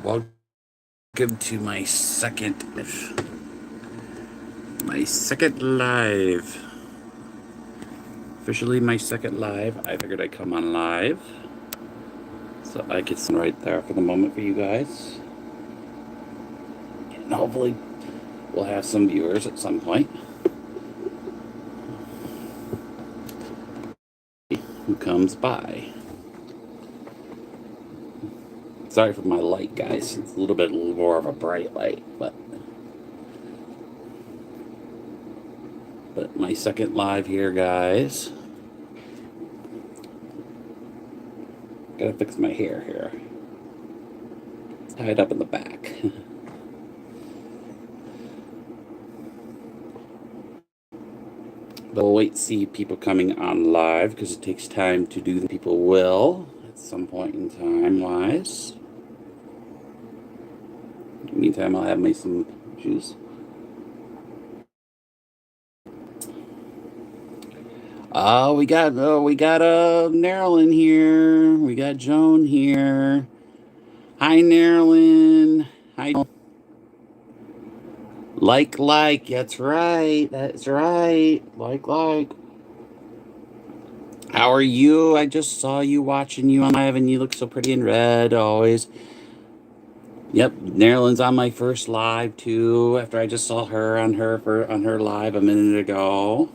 Welcome to my second live. Officially my second live. I figured I'd come on live. So I could stand right there for the moment for you guys. And hopefully we'll have some viewers at some point. Who comes by. Sorry for my light, guys. It's a little bit more of a bright light, but my second live here, guys. Gotta fix my hair here. It's tied up in the back. But we'll wait to see people coming on live because it takes time to do the people will at some point in time wise. In the meantime, I'll have me some juice. We got Nerlin here. We got Joan here. Hi, Nerlin. Hi. Like. That's right. That's right. Like. How are you? I just saw you watching you on live, and you look so pretty in red always. Yep, Nerlin's on my first live too. After I just saw her on her live a minute ago.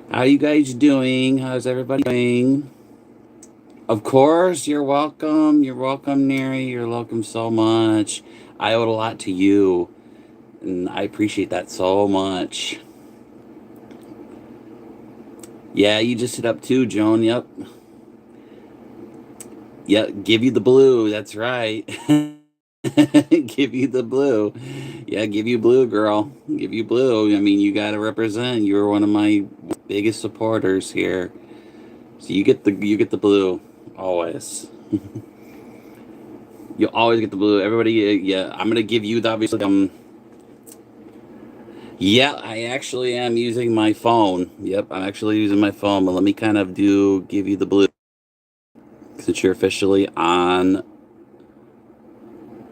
How you guys doing? How's everybody doing? Of course, you're welcome. You're welcome, Neri. You're welcome so much. I owe a lot to you, and I appreciate that so much. Yeah, you just hit up too, Joan. Yep. Yep, give you the blue. That's right. Give you the blue. Yeah, give you blue, girl. Give you blue. I mean, you got to represent. You're one of my biggest supporters here. So you get the blue always. You always get the blue. Everybody, yeah. I'm gonna give you the obviously. Yeah, I actually am using my phone. Yep, I'm actually using my phone. But let me kind of give you the blue since you're officially on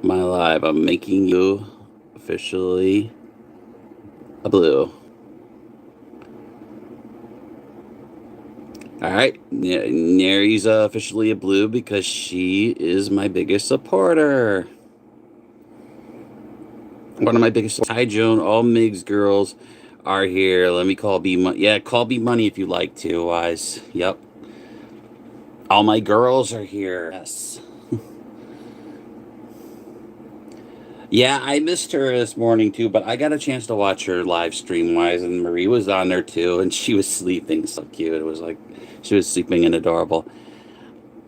my live. I'm making you officially a blue. All right, Neri's officially a blue because she is my biggest supporter. One of my biggest. Hi, Joan. All Migs girls are here. Let me call B Money. Yeah, call B Money if you like to, wise. Yep. All my girls are here. Yes. Yeah, I missed her this morning too, but I got a chance to watch her live stream wise, and Marie was on there too, and she was sleeping so cute. It was like she was sleeping and adorable.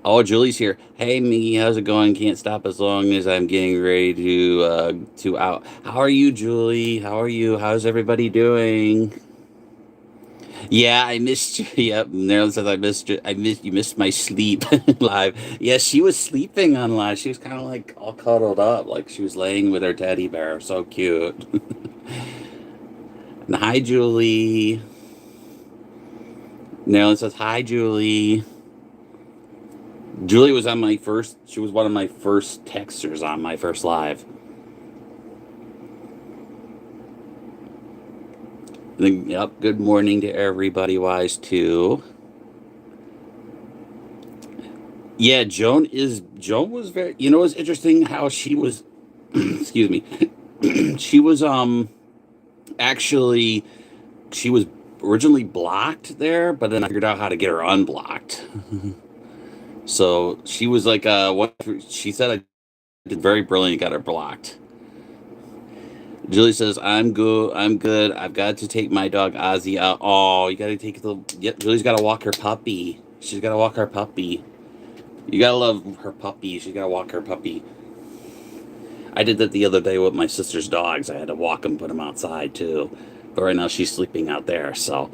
Oh, Julie's here. Hey, Miggy, how's it going? Can't stop as long as I'm getting ready to out. How are you, Julie? How are you? How's everybody doing? Yeah, I missed you. Yep, Nerlin says I missed you. You missed my sleep live. Yeah, she was sleeping on live. She was kind of like all cuddled up, like she was laying with her teddy bear. So cute. And hi, Julie. Nerlin says hi, Julie. Julie was on my first. She was one of my first texters on my first live. Yep. Good morning to everybody, wise too. Yeah, Joan was very. You know, it's interesting how she was. Excuse me. She was actually she was originally blocked there, but then I figured out how to get her unblocked. So she was like what she said I did very brilliant, got her blocked. Julie says, I'm good. I've got to take my dog Ozzy out. Oh, you gotta take the yep, Julie's gotta walk her puppy. She's gotta walk her puppy. You gotta love her puppy. She's gotta walk her puppy. I did that the other day with my sister's dogs. I had to walk them, put them outside too. But right now she's sleeping out there, so.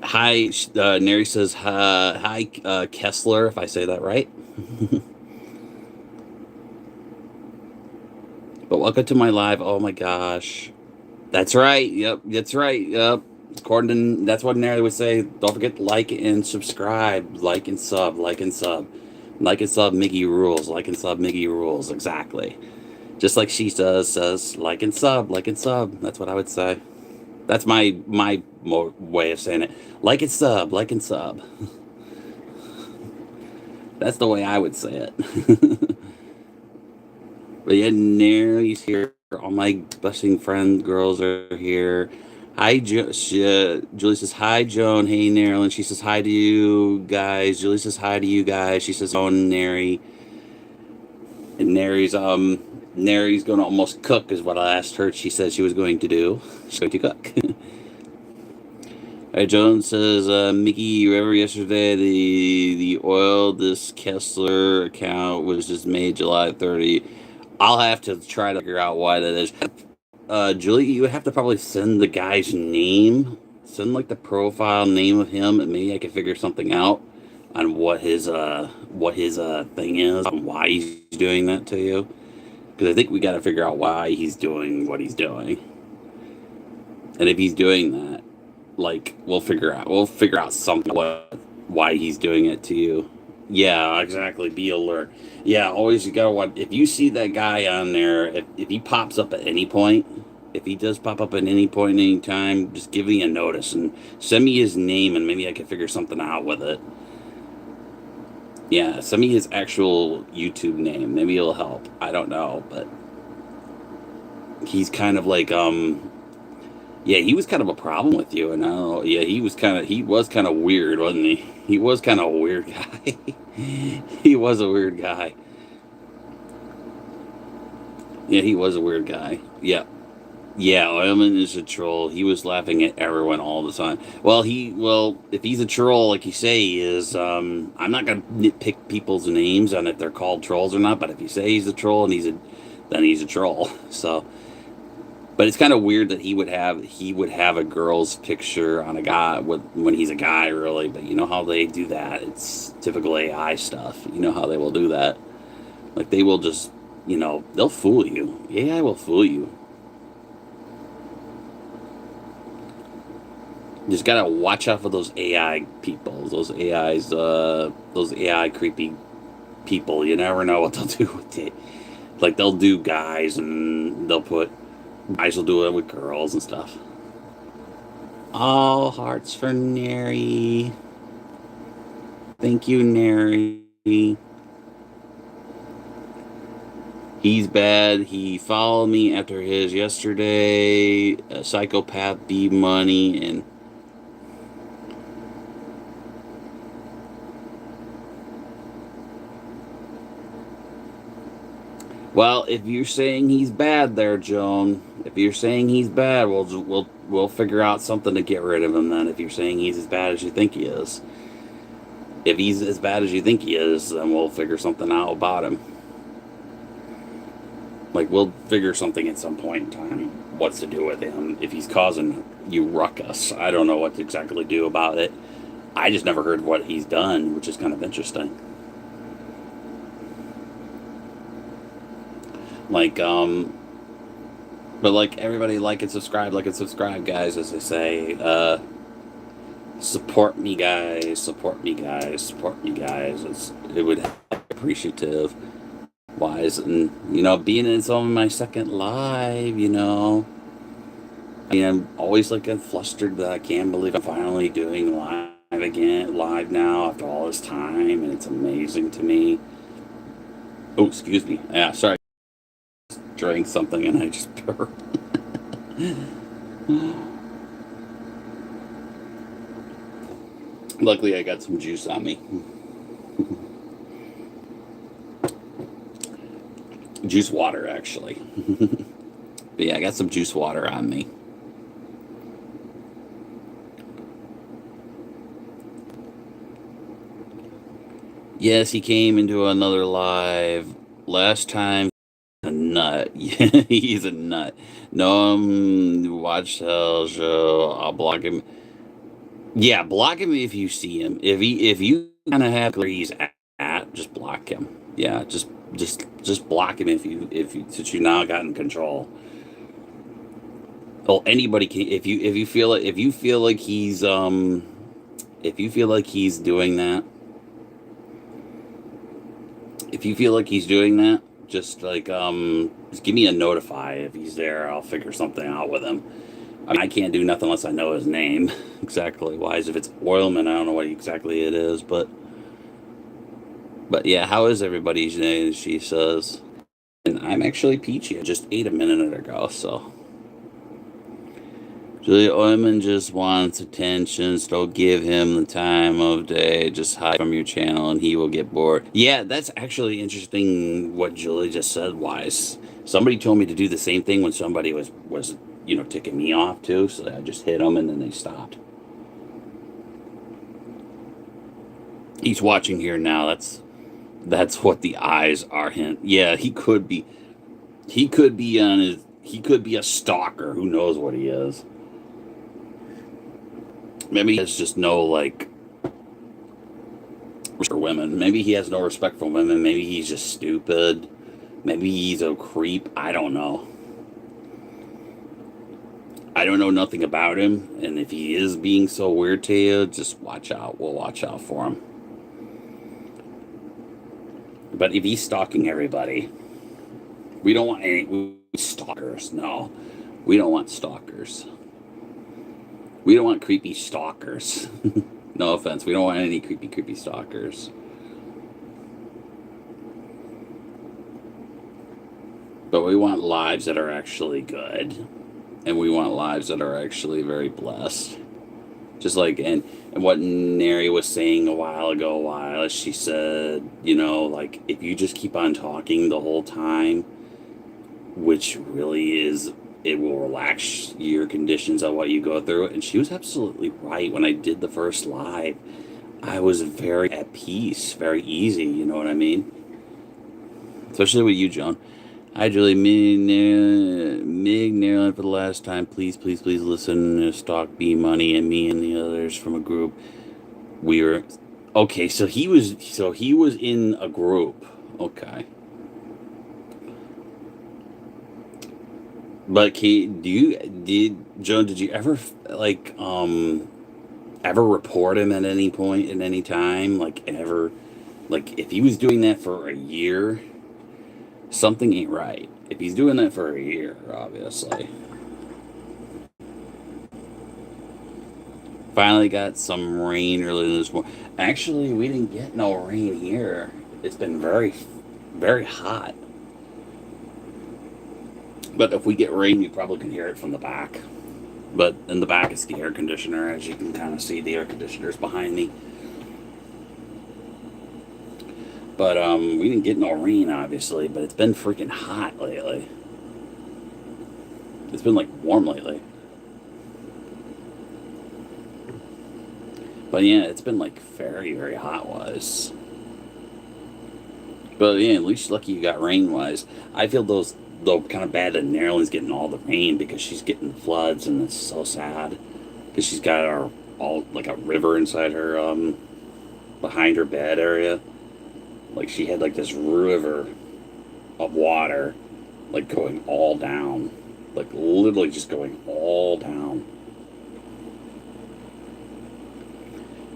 Hi, Neri says, hi, Kessler, if I say that right. But welcome to my live. Oh my gosh. That's right. Yep, that's right. Yep. According to, that's what Nary would say. Don't forget to like and subscribe, like and sub, like and sub, like and sub. Miggy Rules, like and sub. Miggy Rules, exactly. Just like she says like and sub, like and sub. That's what I would say. That's my way of saying it. Like and sub, like and sub. That's the way I would say it. But yeah, Nary's here. All my blessing friend girls are here. Hi, Julie says hi, Joan. Hey, Marilyn. She says hi to you guys. Julie says hi to you guys. She says, oh, Nary. And Nary's going to almost cook, is what I asked her. She said she was going to do. She's going to cook. All right, Joan says, Mickey, you remember yesterday the oil this Kessler account was just made July 30. I'll have to try to figure out why that is. Julie, you would have to probably send the guy's name, send like the profile name of him, and maybe I could figure something out on what his thing is, and why he's doing that to you. Because I think we got to figure out why he's doing what he's doing, and if he's doing that, like we'll figure out something why he's doing it to you. Yeah, exactly. Be alert. Yeah, always you gotta watch. If you see that guy on there, if he pops up at any point, if he does pop up at any point, any time, just give me a notice and send me his name, and maybe I can figure something out with it. Yeah, send me his actual YouTube name. Maybe it'll help. I don't know, but he's kind of like yeah, he was kind of a problem with you, and I don't know. Yeah, he was kind of weird, wasn't he? He was kind of a weird guy. He was a weird guy. Yeah, he was a weird guy. Yeah. Yeah, Oilman is a troll. He was laughing at everyone all the time. Well, if he's a troll like you say he is, I'm not gonna nitpick people's names on if they're called trolls or not. But if you say he's a troll and then he's a troll. So, but it's kind of weird that he would have a girl's picture on a guy when he's a guy, really. But you know how they do that? It's typical AI stuff. You know how they will do that? Like they will just, they'll fool you. AI will fool you. You just gotta watch out for those AI people, those AI creepy people. You never know what they'll do with it. Like they'll do guys, and guys will do it with girls and stuff. All hearts for Nary. Thank you, Nary. He's bad. He followed me after his yesterday. Psychopath, B money, and well, if you're saying he's bad, there, Joan. If you're saying he's bad, we'll figure out something to get rid of him. Then, if you're saying he's as bad as you think he is, if he's as bad as you think he is, then we'll figure something out about him. Like we'll figure something at some point in time what's to do with him if he's causing you ruckus. I don't know what to exactly do about it. I just never heard what he's done, which is kind of interesting. Like, but like everybody, like and subscribe, guys, as they say. Support me, guys. Support me, guys. Support me, guys. It would be appreciative, wise, and being in some of my second live. I mean, I'm always like flustered that I can't believe I'm finally doing live now after all this time, and it's amazing to me. Oh, excuse me. Yeah, sorry. Drank something and I just burped. Luckily, I got some juice on me. Juice water, actually. But yeah, I got some juice water on me. Yes, he came into another live last time. A nut. Yeah, he's a nut. No, watch Hell Show. I'll block him. Yeah, block him if you see him. If you kind of have where he's at, just block him. Yeah, just block him if you since you now got in control. Well, anybody can. If you feel like he's doing that, if you feel like he's doing that, just give me a notify if he's there. I'll figure something out with him. I mean, I can't do nothing unless I know his name exactly. Wise, if it's Oilman, I don't know what exactly it is, but yeah, how is everybody's name? She says, and I'm actually peachy. I just ate a minute ago, so. Julia Oilman just wants attention, so don't give him the time of day. Just hide from your channel and he will get bored. Yeah, that's actually interesting what Julie just said, Wise. Somebody told me to do the same thing when somebody was ticking me off too, so I just hit them and then they stopped. He's watching here now. That's what the eyes are hint. Yeah, he could be. He could be on his. He could be a stalker. Who knows what he is? Maybe he has just no for women. Maybe he has no respect for women. Maybe he's just stupid. Maybe he's a creep. I don't know. I don't know nothing about him, and if he is being so weird to you, just watch out. We'll watch out for him. But if he's stalking everybody, we don't want any stalkers. No, we don't want stalkers. We don't want creepy stalkers. No offense. We don't want any creepy stalkers. But we want lives that are actually good. And we want lives that are actually very blessed. Just like, and what Neri was saying a while ago, she said, if you just keep on talking the whole time, which really is, it will relax your conditions of what you go through. And she was absolutely right. When I did the first live, I was very at peace, very easy, you know what I mean? Especially with you, Joan. Hi, Julie. Mig Maryland for the last time. Please listen to Stock B Money and me and the others from a group. We were okay. So he was in a group. Okay. But Joan? Did you ever ever report him at any point in any time? If he was doing that for a year, something ain't right. If he's doing that for a year, obviously. Finally got some rain early this morning. Actually, we didn't get no rain here. It's been very, very hot. But if we get rain, you probably can hear it from the back. But in the back, it's the air conditioner. As you can kind of see, the air conditioner's behind me. But we didn't get no rain, obviously. But it's been freaking hot lately. It's been warm lately. But yeah, it's been very, very hot wise. But yeah, at least lucky you got rain wise. I feel though kind of bad that Maryland's getting all the rain because she's getting floods, and it's so sad because she's got a river inside her behind her bed area. She had this river of water going all down, literally just going all down.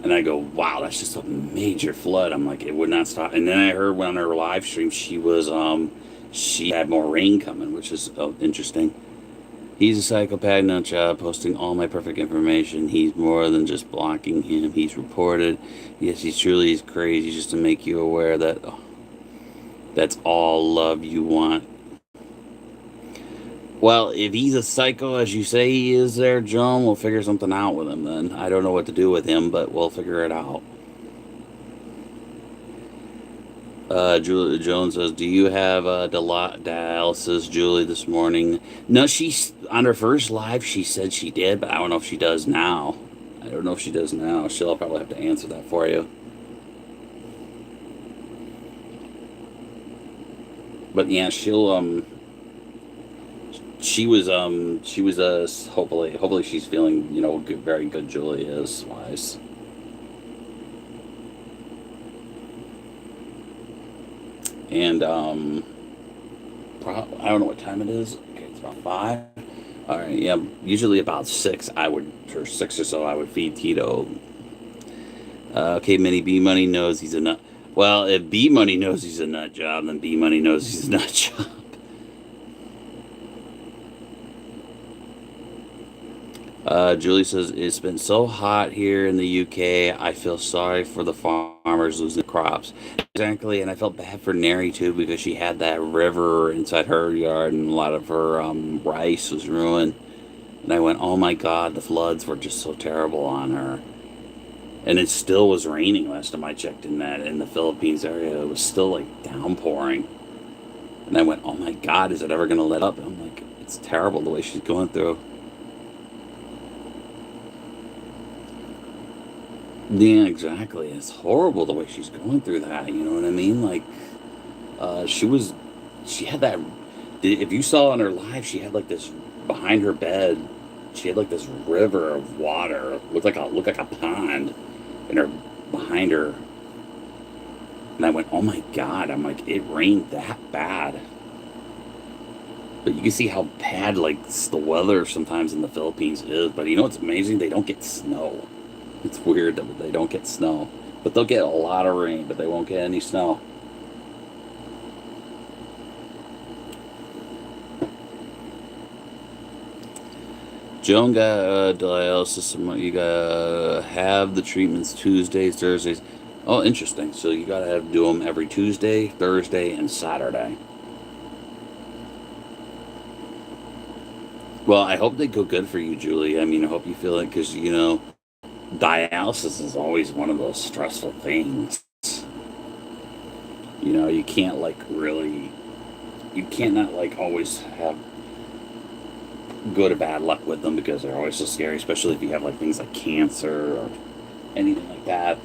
And I go, wow, that's just a major flood. I'm like, it would not stop. And then I heard on her live stream she had more rain coming, which is interesting. He's a psychopath nut job, posting all my perfect information. He's more than just blocking him. He's reported. Yes, he truly is crazy, just to make you aware that that's all love you want. Well, if he's a psycho, as you say he is there, Joan, we'll figure something out with him then. I don't know what to do with him, but we'll figure it out. Julie Jones says, do you have dialysis, Julie, this morning? No, she's on her first live. She said she did, but I don't know if she does now. She'll probably have to answer that for you. But yeah, she'll she was hopefully she's feeling good, very good. Julie is wise. And I don't know what time it is. Okay, it's about 5. All right, yeah. Usually about six, or six or so, I would feed Tito. Okay, Mini B Money knows he's a nut. Well, if B Money knows he's a nut job, then B Money knows he's a nut job. Julie says it's been so hot here in the UK. I feel sorry for the farmers losing the crops. Exactly, and I felt bad for Neri too because she had that river inside her yard, and a lot of her rice was ruined. And I went, "Oh my God, the floods were just so terrible on her." And it still was raining last time I checked in the Philippines area. It was still like downpouring. And I went, "Oh my God, is it ever going to let up?" And I'm like, "It's terrible the way she's going through." Yeah, exactly. It's horrible the way she's going through that. You know what I mean? Like, she was, she had that. If you saw on her live, she had like this behind her bed. She had like this river of water, looked like a pond, in her behind her. And I went, "Oh my God!" I'm like, it rained that bad. But you can see how bad like the weather sometimes in the Philippines is. But you know what's amazing? They don't get snow. It's weird that they don't get snow, but they'll get a lot of rain, but they won't get any snow. Joan got dialysis. You gotta have the treatments Tuesdays, Thursdays. Oh, interesting. So you gotta have do them every Tuesday, Thursday, and Saturday. Well, I hope they go good for you, Julie. I mean, I hope you feel it because dialysis is always one of those stressful things. You can't like really, you can't not like always have good or bad luck with them because they're always so scary, especially if you have like things like cancer or anything like that,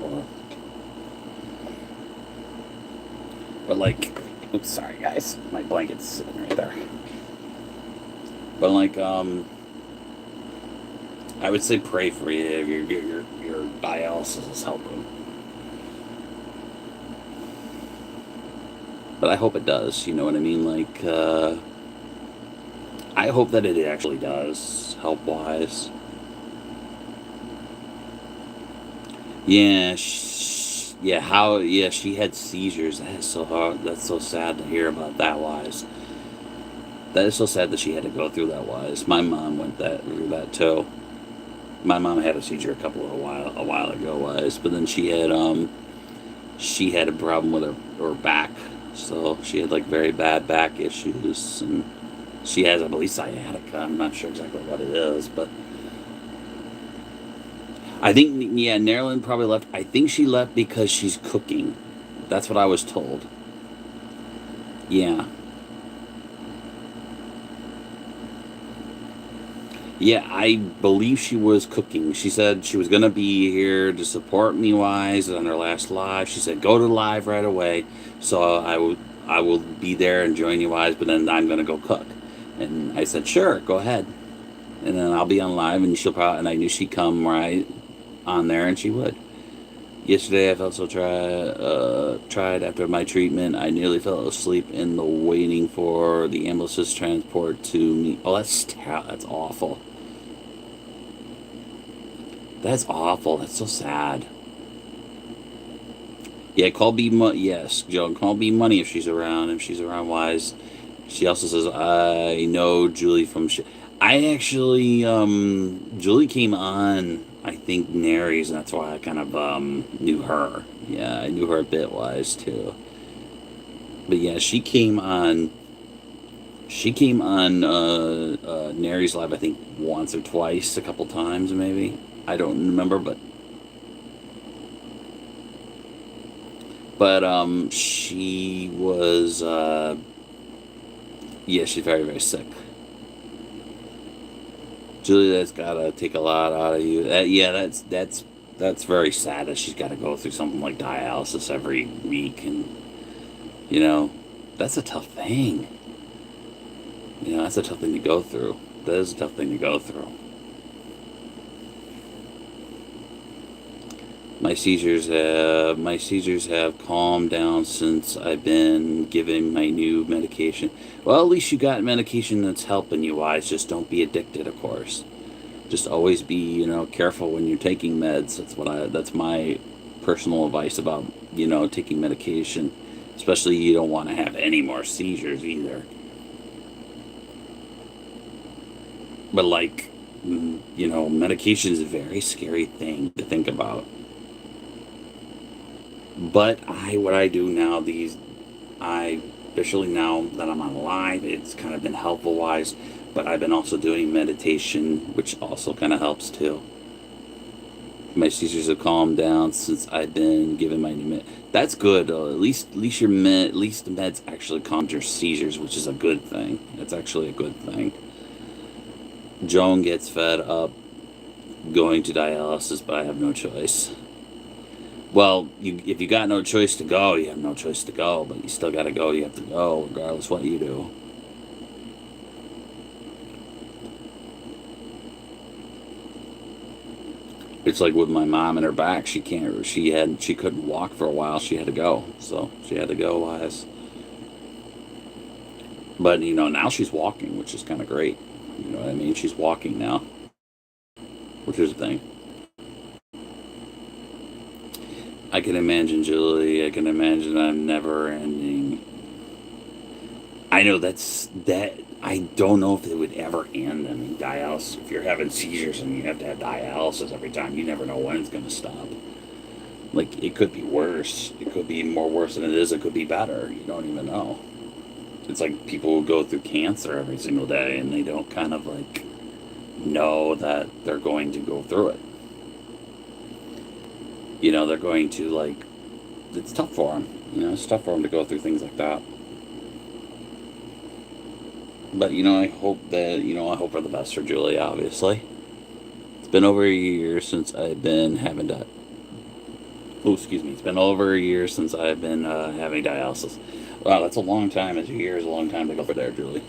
but like, oops, sorry guys, my blanket's sitting right there. But like, I would say pray for you if your dialysis is helping. But I hope it does. You know what I mean? Like, I hope that it actually does help wise. Yeah, yeah. How? Yeah, she had seizures. That is so hard. That's so sad to hear about that wise. That is so sad that she had to go through that wise. My mom went through that too. My mom had a seizure a while ago wise, but then she had a problem with her back, so she had like very bad back issues, and she has, I believe, sciatica. I'm not sure exactly what it is, but I think, yeah, Marilyn probably left. I think she left because she's cooking. That's what I was told. Yeah. Yeah, I believe she was cooking. She said she was going to be here to support me wise on her last live. She said, "Go to live right away." So I will be there and join you wise, but then I'm going to go cook. And I said, "Sure, go ahead." And then I'll be on live, and and I knew she'd come right on there, and she would. Yesterday, I felt so tried after my treatment. I nearly fell asleep in the waiting for the ambulance's transport to me. Oh, that's awful. That's awful. That's so sad. Yeah, call B Money. Yes, Joan, call B Money if she's around. If she's around, wise. She also says, "I know Julie from." I actually, Julie came on. I think Nary's, and that's why I kind of knew her. Yeah, I knew her a bit wise too. But yeah, she came on. She came on Nary's live. I think once or twice, a couple times maybe. I don't remember, but she was yeah, she's very very sick. Julie, that's gotta take a lot out of you. Yeah, that's very sad that she's got to go through something like dialysis every week, and you know, that's a tough thing. That's a tough thing to go through. That is a tough thing to go through. My seizures have calmed down since I've been given my new medication. Well, at least you got medication that's helping you, wise. Just don't be addicted, of course. Just always be, careful when you're taking meds. That's my personal advice about, taking medication. Especially you don't want to have any more seizures either. But like, medication is a very scary thing to think about. But what I do now, I officially now that I'm on live, it's kind of been helpful wise. But I've been also doing meditation, which also kind of helps too. My seizures have calmed down since I've been given my new med. That's good. At least at least the meds actually calmed your seizures, which is a good thing. That's actually a good thing. Joan gets fed up going to dialysis, but I have no choice. Well, if you got no choice to go, you have no choice to go, but you still got to go. You have to go, regardless what you do. It's like with my mom and her back. She couldn't walk for a while. She had to go, so she had to go. But now she's walking, which is kind of great. You know what I mean? She's walking now, which is the thing. I can imagine, Julie. I can imagine I'm never ending. I know that. I don't know if it would ever end. I mean, dialysis. If you're having seizures and you have to have dialysis every time, you never know when it's going to stop. Like, it could be worse. It could be more worse than it is. It could be better. You don't even know. It's like people who go through cancer every single day and they don't kind of like know that they're going to go through it. They're going to like, it's tough for them. It's tough for them to go through things like that. But I hope for the best for Julie. Obviously, it's been over a year since I've been having di- Oh, excuse me. It's been over a year since I've been having dialysis. Wow, that's a long time. A year is a long time to go for there, Julie.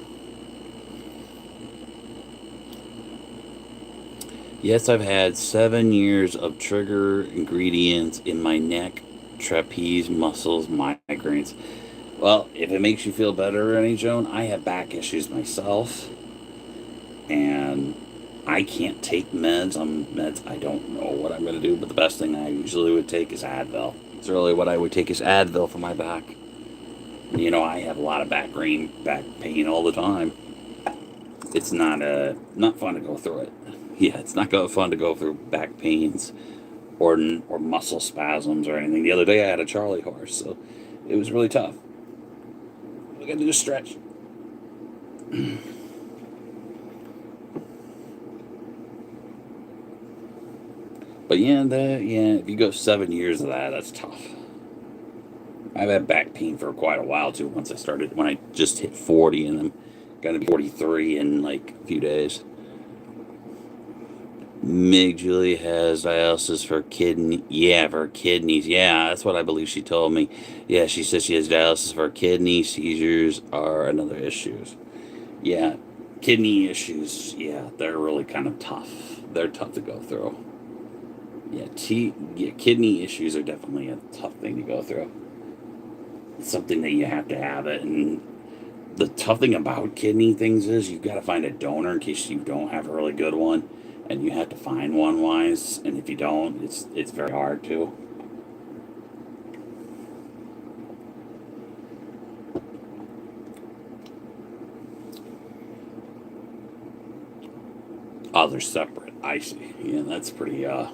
Yes, I've had 7 years of trigger ingredients in my neck, trapeze muscles, migraines. Well, if it makes you feel better, Rennie Joan, I have back issues myself, and I can't take meds. On meds, I don't know what I'm going to do, but the best thing I usually would take is Advil. It's really what I would take is Advil for my back. I have a lot of back pain all the time. It's not fun to go through it. Yeah, it's not fun to go through back pains or muscle spasms or anything. The other day I had a Charlie horse, so it was really tough. I got to do a stretch. But if you go 7 years of that, that's tough. I've had back pain for quite a while too. When I just hit 40, and I'm gonna be 43 in like a few days. Mig Julie has dialysis for for kidneys. Yeah, that's what I believe she told me. Yeah, she says she has dialysis for kidney seizures are another issues. Yeah, kidney issues. Yeah, they're really kind of tough. They're tough to go through. Kidney issues are definitely a tough thing to go through. It's something that you have to have it, and the tough thing about kidney things is you've got to find a donor in case you don't have a really good one, and you have to find one wise. And if you don't, it's very hard to. Oh, they're separate. I see. Yeah, that's pretty. I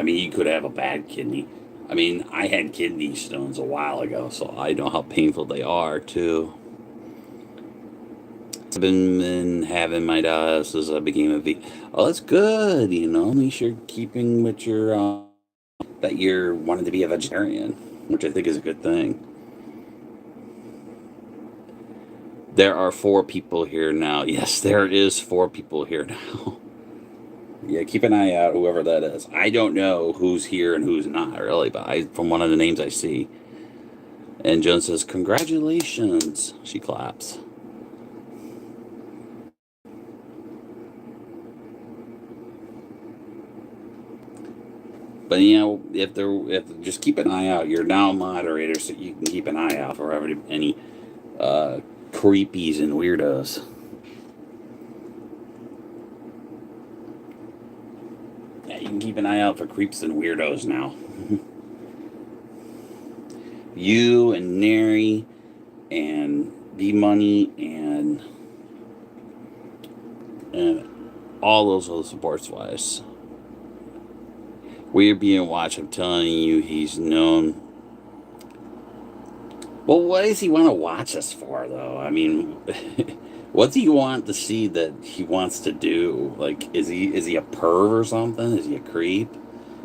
mean, you could have a bad kidney. I mean, I had kidney stones a while ago, so I know how painful they are too. I've been having my dialysis. I became a V. Oh, that's good. At least you're keeping with your that you're wanting to be a vegetarian, which I think is a good thing. There are 4 people here now. Yes, there is 4 people here now. Yeah, keep an eye out, whoever that is. I don't know who's here and who's not, really, but from one of the names I see. And Joan says, "Congratulations." She claps. But if just keep an eye out. You're now a moderator, so you can keep an eye out for any uh, creepies and weirdos. Yeah, you can keep an eye out for creeps and weirdos now. You and Neri and B Money and all those other sports wise. We're being watched. I'm telling you, he's known. Well, what does he want to watch us for, though? I mean, what do you want to see that he wants to do? Like, is he a perv or something? Is he a creep?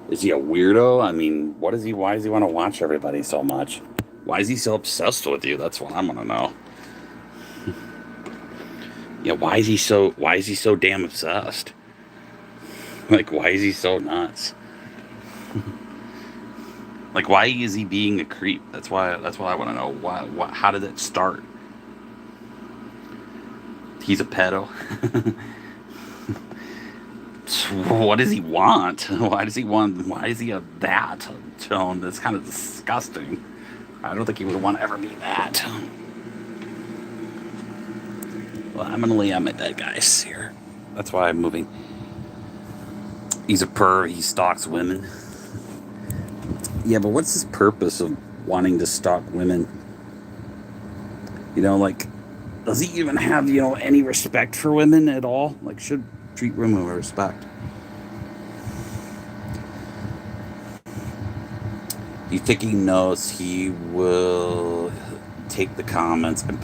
Is he a weirdo? I mean, what is he? Why does he want to watch everybody so much? Why is he so obsessed with you? That's what I'm gonna know. Yeah, why is he so damn obsessed? Like, why is he so nuts? Like, why is he being a creep? That's what I want to know. How did it start? He's a pedo. So what does he want? Why is he a that tone? That's kind of disgusting. I don't think he would want to ever be that. Well, I'm gonna lay on my bed, guys. Here. That's why I'm moving. He's a perv. He stalks women. Yeah, but what's his purpose of wanting to stalk women? Like, does he even have, any respect for women at all? Like, should treat women with respect. He's taking notes. He will take the comments and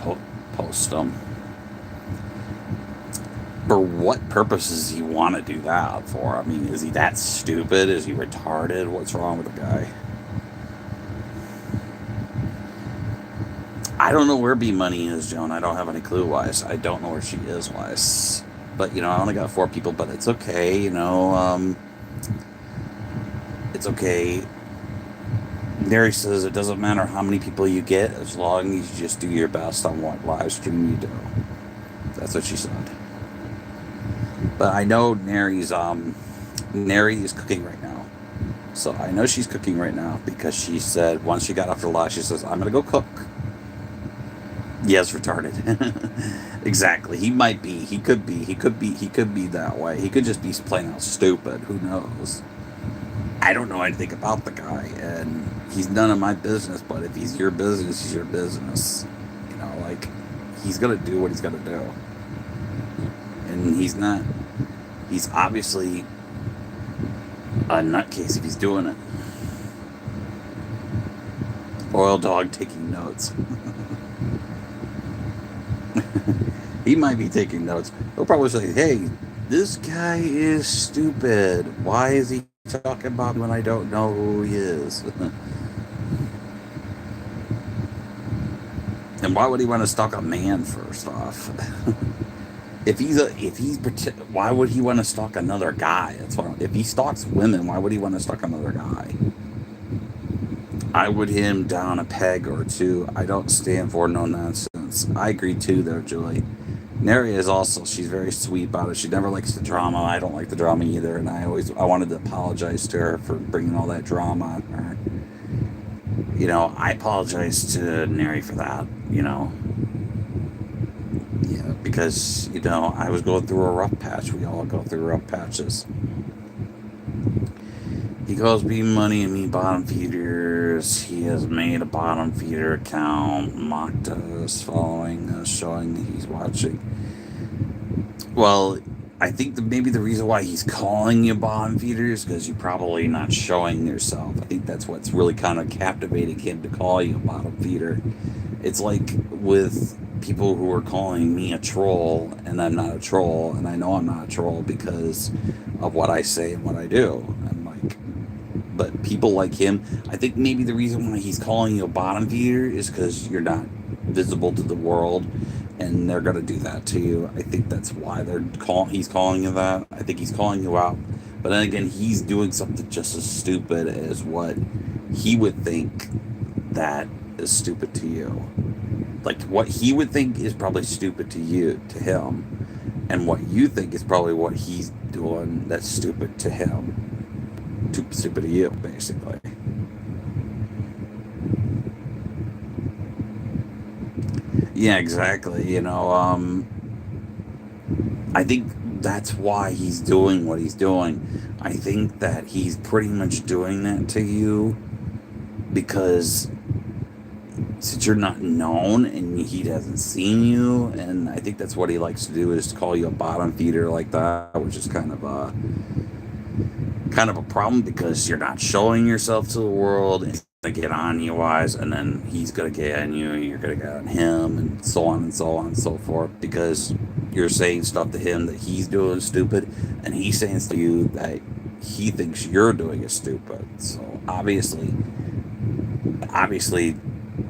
post them. For what purpose does he want to do that for? I mean, is he that stupid? Is he retarded? What's wrong with the guy? I don't know where B Money is, Joan. I don't have any clue, Wise. I don't know where she is, Wise. But, I only got 4 people, but it's okay, it's okay. Neri says it doesn't matter how many people you get as long as you just do your best on what live stream you do. That's what she said. But I know Neri is cooking right now. So I know she's cooking right now because she said once she got off the live, she says, I'm going to go cook. Yes, retarded. Exactly. He might be. He could be that way. He could just be plain out stupid. Who knows? I don't know anything about the guy, and he's none of my business, but if he's your business, he's your business. He's going to do what he's going to do. And he's obviously a nutcase if he's doing it. Oil dog taking notes. He might be taking notes. He'll probably say, hey, this guy is stupid. Why is he talking about me when I don't know who he is? And why would he want to stalk a man first off? Why would he want to stalk another guy? If he stalks women, why would he want to stalk another guy? I would him down a peg or two. I don't stand for no nonsense. I agree too, though, Julie. Neri is also, she's very sweet about it. She never likes the drama. I don't like the drama either, and I wanted to apologize to her for bringing all that drama on her. I apologize to Neri for that, Yeah, because, I was going through a rough patch. We all go through rough patches. He calls me money and me bottom feeders. He has made a bottom feeder account, mocked us, following us, showing that he's watching. Well, I think maybe the reason why he's calling you bottom feeders is because you're probably not showing yourself. I think that's what's really kind of captivating him to call you a bottom feeder. It's like with people who are calling me a troll, and I'm not a troll, and I know I'm not a troll because of what I say and what I do. But people like him, I think maybe the reason why he's calling you a bottom feeder is because you're not visible to the world, and they're going to do that to you. I think that's why he's calling you that. I think he's calling you out. But then again, he's doing something just as stupid as what he would think that is stupid to you. Like, what he would think is probably stupid to him. And what you think is probably what he's doing that's stupid to him. Too stupid of you, basically. Yeah, exactly. I think that's why he's doing what he's doing. I think that he's pretty much doing that to you because since you're not known and he hasn't seen you, and I think that's what he likes to do is to call you a bottom feeder like that, which is kind of a problem because you're not showing yourself to the world. And to get on you wise, and then he's gonna get on you, and you're gonna get on him, and so on and so on and so forth. Because you're saying stuff to him that he's doing stupid, and he's saying stuff to you that he thinks you're doing is stupid. So obviously,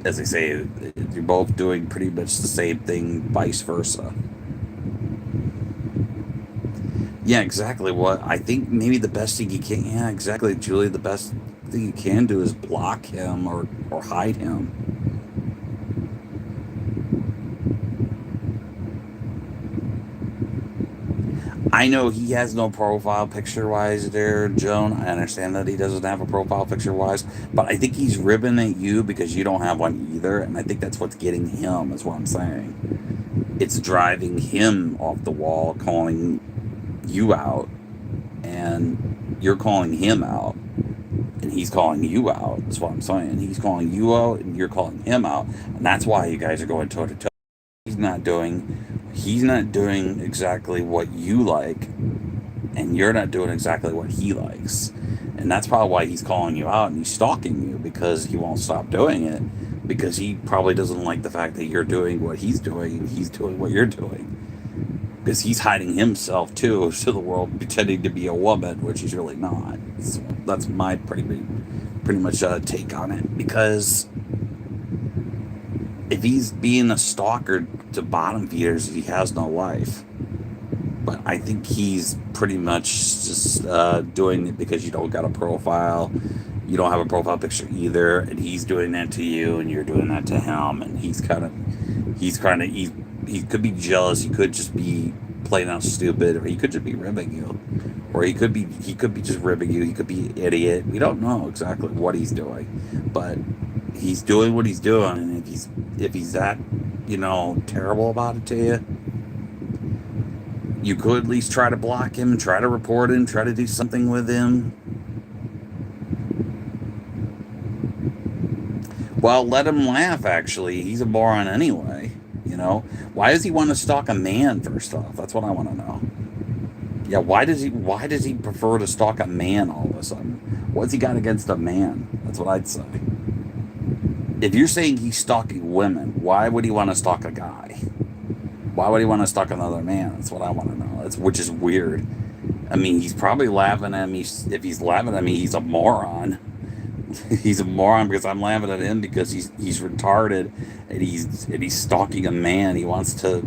as I say, you're both doing pretty much the same thing, vice versa. Yeah, exactly. What I think maybe the best thing you can, yeah, exactly, Julie. The best thing you can do is block him or hide him. I know he has no profile picture wise there, Joan. I understand that he doesn't have a profile picture wise, but I think he's ribbing at you because you don't have one either, and I think that's what's getting him, is what I'm saying. It's driving him off the wall, calling you out, and you're calling him out, and he's calling you out. That's what I'm saying. He's calling you out, and you're calling him out, and that's why you guys are going toe to toe. He's not doing exactly what you like, and you're not doing exactly what he likes. And that's probably why he's calling you out and he's stalking you, because he won't stop doing it, because he probably doesn't like the fact that you're doing what he's doing and he's doing what you're doing, because he's hiding himself too to the world, pretending to be a woman, which he's really not. So that's my pretty much take on it. Because if he's being a stalker to bottom feeders, he has no life. But I think he's pretty much just doing it because you don't got a profile. You don't have a profile picture either, and he's doing that to you, and you're doing that to him, and he could be jealous. He could just be playing out stupid, or he could just be ribbing you, or he could be just ribbing you. He could be an idiot. We don't know exactly what he's doing, but he's doing what he's doing, and if he's that terrible about it to you, you could at least try to block him, try to report him, try to do something with him. Well, let him laugh, actually. He's a moron anyway. Why does he want to stalk a man, first off? That's what I want to know. Yeah, why does he prefer to stalk a man all of a sudden? What's he got against a man? That's what I'd say. If you're saying he's stalking women, why would he want to stalk a guy? Why would he want to stalk another man? That's what I want to know. Which is weird. I mean, he's probably laughing at me. If he's laughing at me, he's a moron. He's a moron because I'm laughing at him because he's retarded, and he's stalking a man. He wants to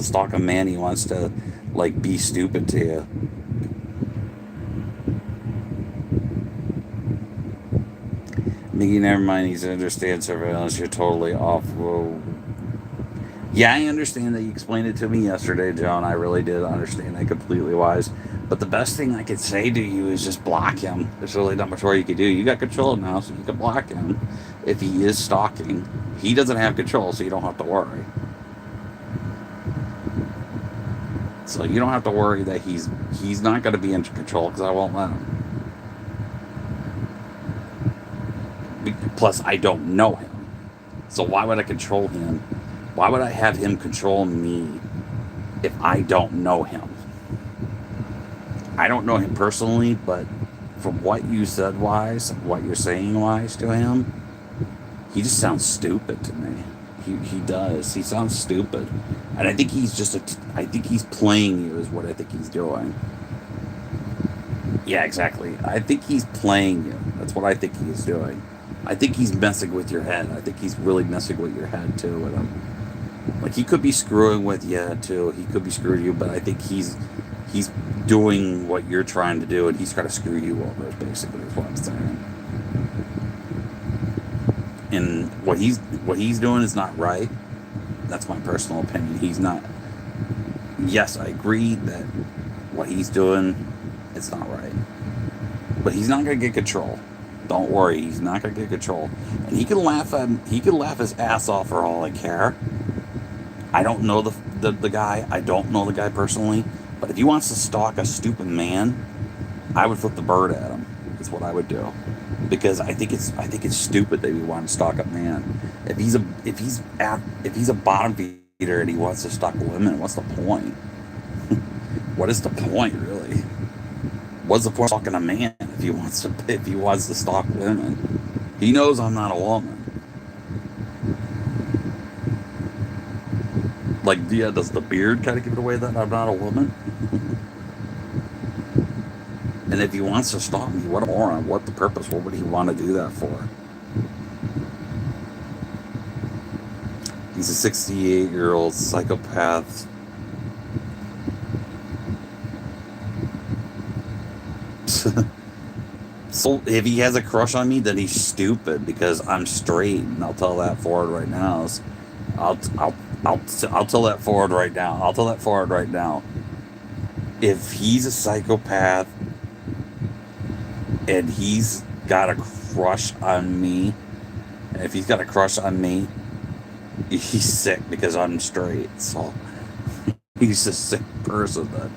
stalk a man. He wants to be stupid to you. Miggy, never mind. He's understand surveillance. You're totally off. Whoa. Yeah, I understand that you explained it to me yesterday, John. I really did understand that completely wise. But the best thing I could say to you is just block him. There's really not much more you can do. You got control now, so you can block him if he is stalking. He doesn't have control, so you don't have to worry. So you don't have to worry that he's not going to be in control, because I won't let him. Plus, I don't know him. So why would I control him? Why would I have him control me if I don't know him? I don't know him personally, but from what you said wise, what you're saying wise to him, he just sounds stupid to me. He does. He sounds stupid. And I think I think he's playing you is what I think he's doing. Yeah, exactly. I think he's playing you. That's what I think he is doing. I think he's messing with your head. I think he's really messing with your head too with him. He could be screwing with you too. He could be screwing you, but I think he's doing what you're trying to do, and he's trying to screw you over. Basically, is what I'm saying. And what he's doing is not right. That's my personal opinion. He's not. Yes, I agree that what he's doing, it's not right. but he's not gonna get control. Don't worry, he's not gonna get control, and he can laugh his ass off for all I care. I don't know the guy. I don't know the guy personally, but if he wants to stalk a stupid man, I would flip the bird at him. That's what I would do, because I think it's stupid that he want to stalk a man. If he's a bottom feeder and he wants to stalk women, what's the point? What is the point, really? What's the point of stalking a man if he wants to stalk women? He knows I'm not a woman. Like, yeah, does the beard kind of give it away that I'm not a woman? And if he wants to stalk me, what a moron. What the purpose? What would he want to do that for? He's a 68-year-old psychopath. So if he has a crush on me, then he's stupid because I'm straight, and I'll tell that forward right now. I'll, I'll, I'll tell that forward right now. I'll tell that forward right now. If he's a psychopath and he's got a crush on me, and if he's got a crush on me, he's sick because I'm straight. So he's a sick person then.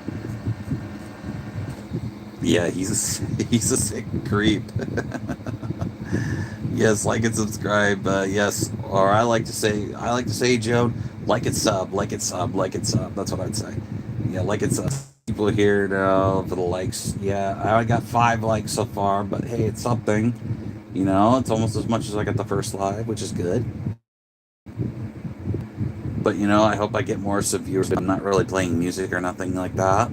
Yeah, he's a sick creep. Yes, like and subscribe. Yes, or I like to say, Joan, like it, sub, like it, sub, like it, sub. That's what I'd say. Yeah, like it, sub. People here now for the likes. Yeah, I got 5 likes so far, but hey, it's something. You know, it's almost as much as I got the first live, which is good. But you know, I hope I get more viewers. I'm not really playing music or nothing like that.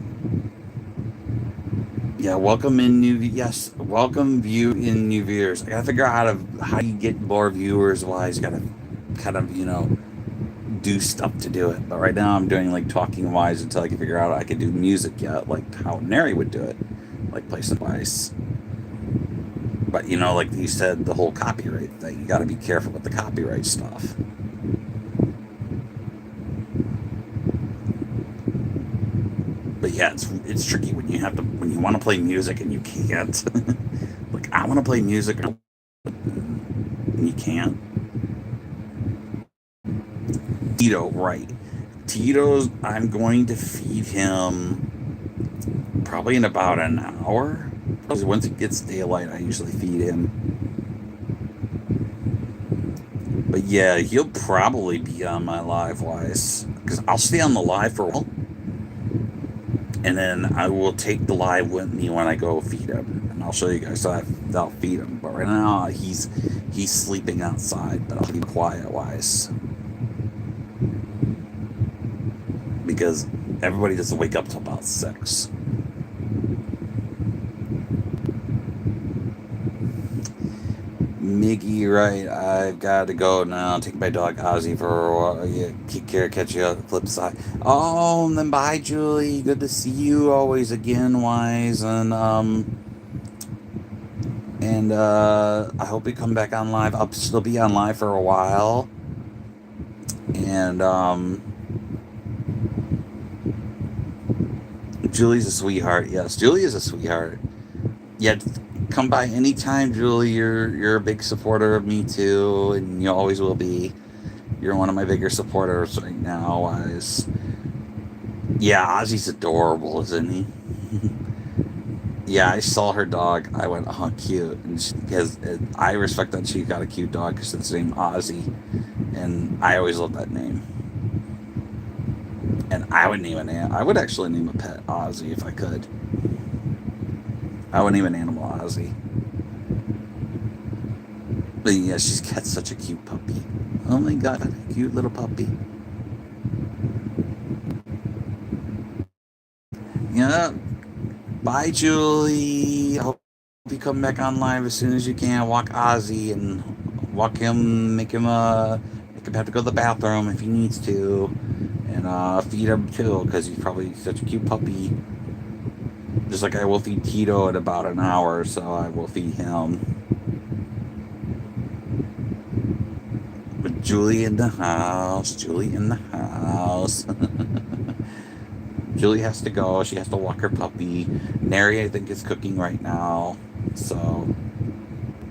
Yeah, welcome in welcome view in new viewers. I gotta figure out how you get more viewers wise. Gotta kind of, do stuff to do it. But right now I'm doing like talking wise until I can figure out I can do music yet, like how Neri would do it, like play some wise. But like you said, the whole copyright thing, you gotta be careful with the copyright stuff. But yeah, it's tricky when you want to play music and you can't. Like, I want to play music and you can't. Tito, right? Tito's. I'm going to feed him probably in about an hour. Because once it gets daylight, I usually feed him. But yeah, he'll probably be on my live wise because I'll stay on the live for a while. And then I will take the live with me when I go feed him, and I'll show you guys. So I'll feed him. But right now he's sleeping outside, but I'll be quiet wise because everybody doesn't wake up till about 6. Miggy, right? I've got to go now. Take my dog Ozzy for a while. Yeah, take care. Catch you on the flip side. Oh, and then bye, Julie. Good to see you always again, Wise. And I hope you come back on live. I'll still be on live for a while. And Julie's a sweetheart. Yes, Julie is a sweetheart. Yeah. Come by anytime, Julie. You're a big supporter of me too, and you always will be. You're one of my bigger supporters right now, Wise. Yeah, Ozzy's adorable, isn't he? Yeah, I saw her dog. I went, oh, cute. And because I respect that she got a cute dog because it's named Ozzy, and I always love that name. And I would actually name a pet Ozzy if I could. I would name an animal Ozzy. But yeah, she's got such a cute puppy. Oh my god, a cute little puppy. Yeah. Bye, Julie. I hope you come back on live as soon as you can. Walk Ozzy and walk him, make him have to go to the bathroom if he needs to. And feed him too, because he's probably such a cute puppy. Just like I will feed Tito in about an hour, so I will feed him. But Julie in the house. Julie in the house. Julie has to go. She has to walk her puppy. Neri, I think, is cooking right now. So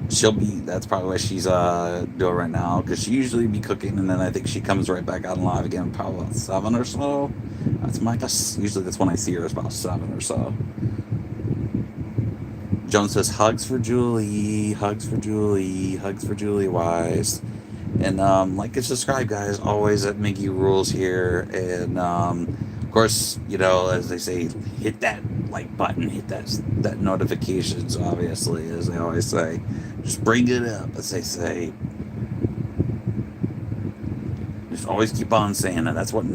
she'll be. That's probably what she's doing right now, because she usually be cooking, and then I think she comes right back on live again, probably about 7 or so. That's my guess. Usually that's when I see her, is about 7 or so. Joan says, hugs for Julie, hugs for Julie, hugs for Julie Wise. And like and subscribe, guys, always at Miggy Rules here. And of course, as they say, hit that like button, hit that notifications, obviously, as they always say. Just bring it up, as they say. Just always keep on saying it. That's what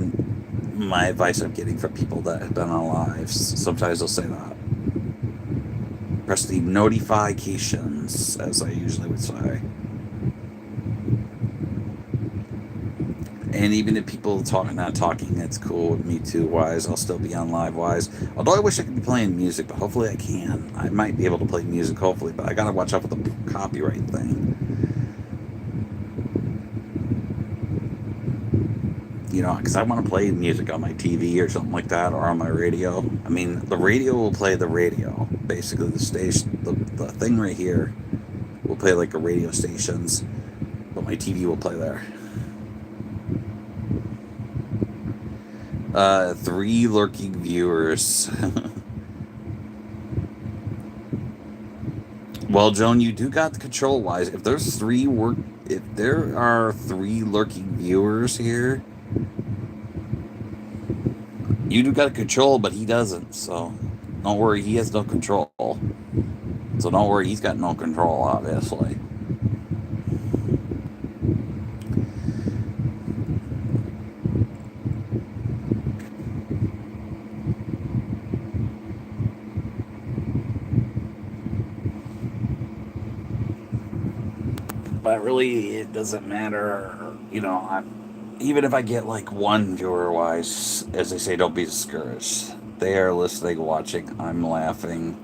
my advice I'm getting from people that have been on lives. Sometimes they'll say that. Press the notifications, as I usually would say. And even if people not talking, it's cool with me too, Wise. I'll still be on live, Wise. Although I wish I could be playing music, but hopefully I can. I might be able to play music, hopefully, but I gotta watch out for the copyright thing. Because I want to play music on my TV or something like that, or on my radio. I mean, the radio will play the radio. Basically, the station, the thing right here will play like a radio stations, but my TV will play there. 3 lurking viewers. Well, Joan, you do got the control, Wise. If there are 3 lurking viewers here, you do got control, but he doesn't. So don't worry, he has no control. So don't worry, he's got no control, obviously. But really, it doesn't matter. Even if I get like 1 viewer, Wise, as they say, don't be discouraged. They are listening, watching. I'm laughing.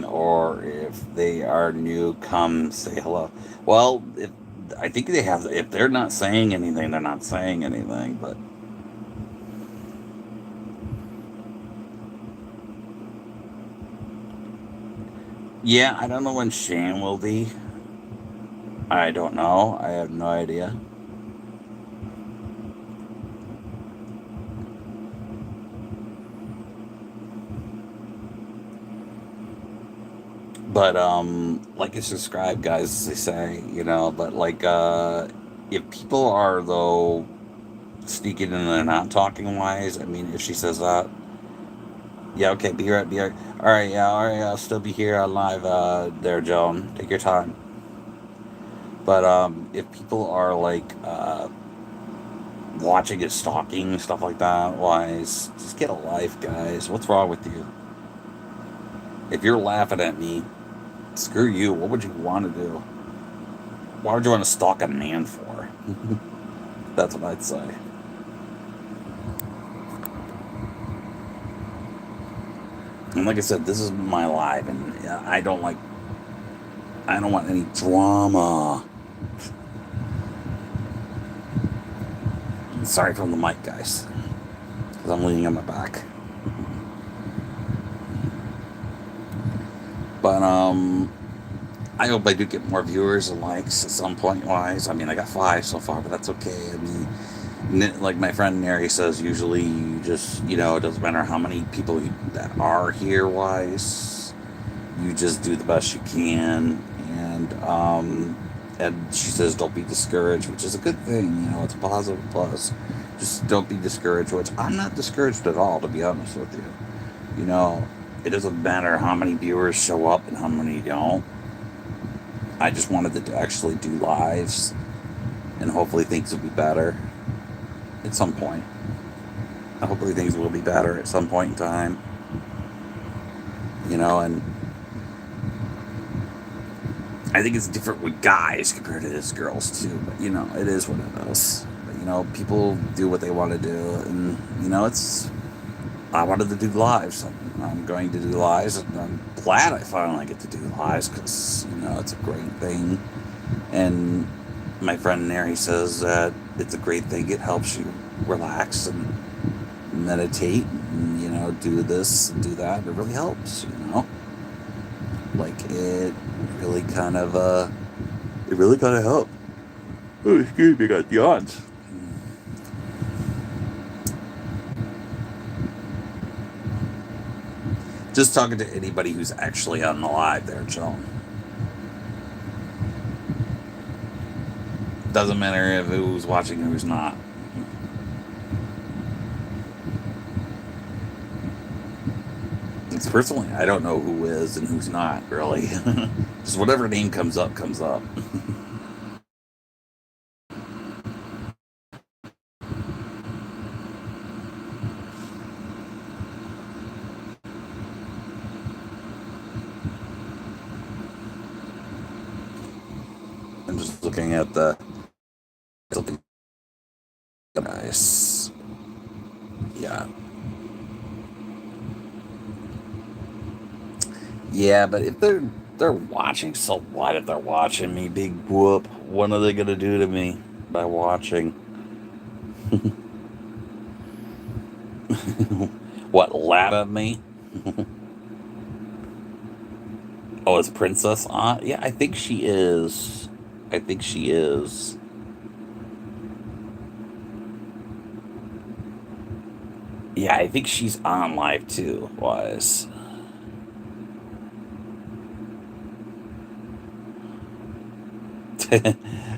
Or if they are new, come say hello. Well, I think they have. If they're not saying anything, they're not saying anything. But yeah, I don't know when Shane will be. I don't know. I have no idea. But like and subscribe, guys, as they say, but like if people are though sneaking in and not talking, Wise, I mean, if she says that, yeah, okay, be right. All right, yeah, all right, I'll still be here on live there, Joan. Take your time. But if people are like watching it, stalking, stuff like that, Wise, just get a life, guys. What's wrong with you? If you're laughing at me, screw you. What would you want to do? Why would you want to stalk a man for? That's what I'd say. And like I said, this is my live, and I don't want any drama. Sorry from the mic, guys, because I'm leaning on my back. But I hope I do get more viewers and likes at some point, Wise. I mean, I got 5 so far, but that's okay. I mean, like my friend Neri says, usually you just, it doesn't matter how many people that are here, Wise. You just do the best you can. And she says, don't be discouraged, which is a good thing. It's a positive plus. Just don't be discouraged, which I'm not discouraged at all, to be honest with you. It doesn't matter how many viewers show up and how many don't. I just wanted to actually do lives, and hopefully things will be better at some point. Hopefully things will be better at some point in time. And I think it's different with guys compared to this girls too. But it is what it is. But, people do what they want to do, and I wanted to do lives. I'm going to do lives, and I'm glad I finally get to do lives, because it's a great thing. And my friend Neri says that it's a great thing. It helps you relax and meditate, and do this and do that. It really helps, you know? Like, it really kind of helps. Oh, excuse me, got yawns. Just talking to anybody who's actually on the live there, Joan. Doesn't matter if who's watching or who's not. It's personally, I don't know who is and who's not, really. Just whatever name comes up, comes up. I'm just looking at the guys. Yeah. Yeah, but if they're watching, so what if they're watching me? Big whoop. What are they gonna do to me by watching? What, laugh at me? Oh, it's Princess on? Yeah, I think she is. I think she is. Yeah, I think she's on live too, was.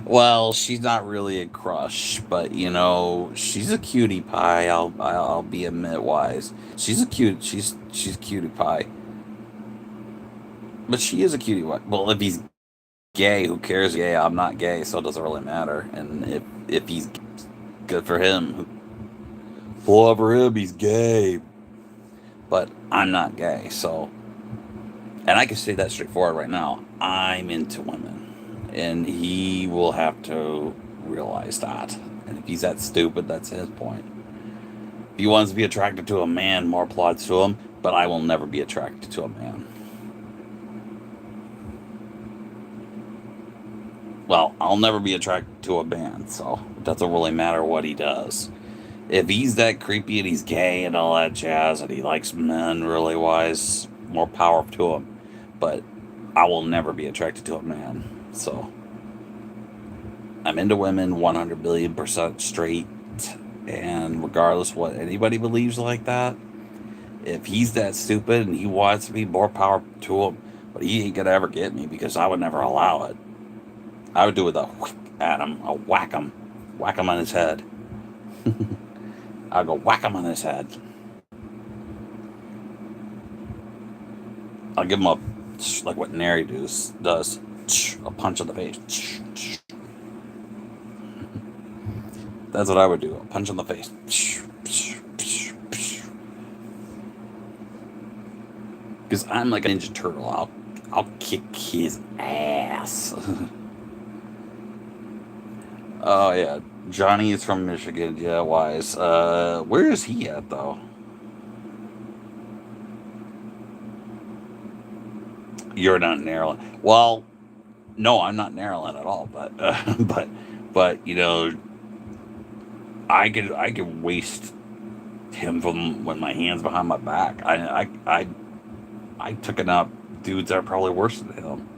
Well, she's not really a crush, but you know, she's a cutie pie. I'll be admit wise. She's a cutie pie. But she is a cutie pie. Well, if he's gay, who cares? Gay, I'm not gay, so it doesn't really matter. And if he's good for him, pull for him, he's gay. But I'm not gay, so and I can say that straightforward right now. I'm into women, and he will have to realize that. And if he's that stupid, that's his point. If he wants to be attracted to a man, more plots to him. But I will never be attracted to a man. Well, I'll never be attracted to a man, so it doesn't really matter what he does. If he's that creepy and he's gay and all that jazz and he likes men really wise, more power to him. But I will never be attracted to a man. So I'm into women 100 billion% straight. And regardless what anybody believes like that, if he's that stupid and he wants me, more power to him. But he ain't gonna ever get me because I would never allow it. I would do it a whack at him, a whack him on his head. I'll go whack him on his head. I'll give him a like what Neri does a punch in the face. That's what I would do. A punch in the face. Because I'm like a Ninja Turtle. I'll kick his ass. Oh yeah, Johnny is from Michigan. Yeah, wise. Where is he at though? You're not Maryland. Well, no, I'm not Maryland at all. But but you know, I could waste him from when my hands behind my back. I took enough dudes that are probably worse than him.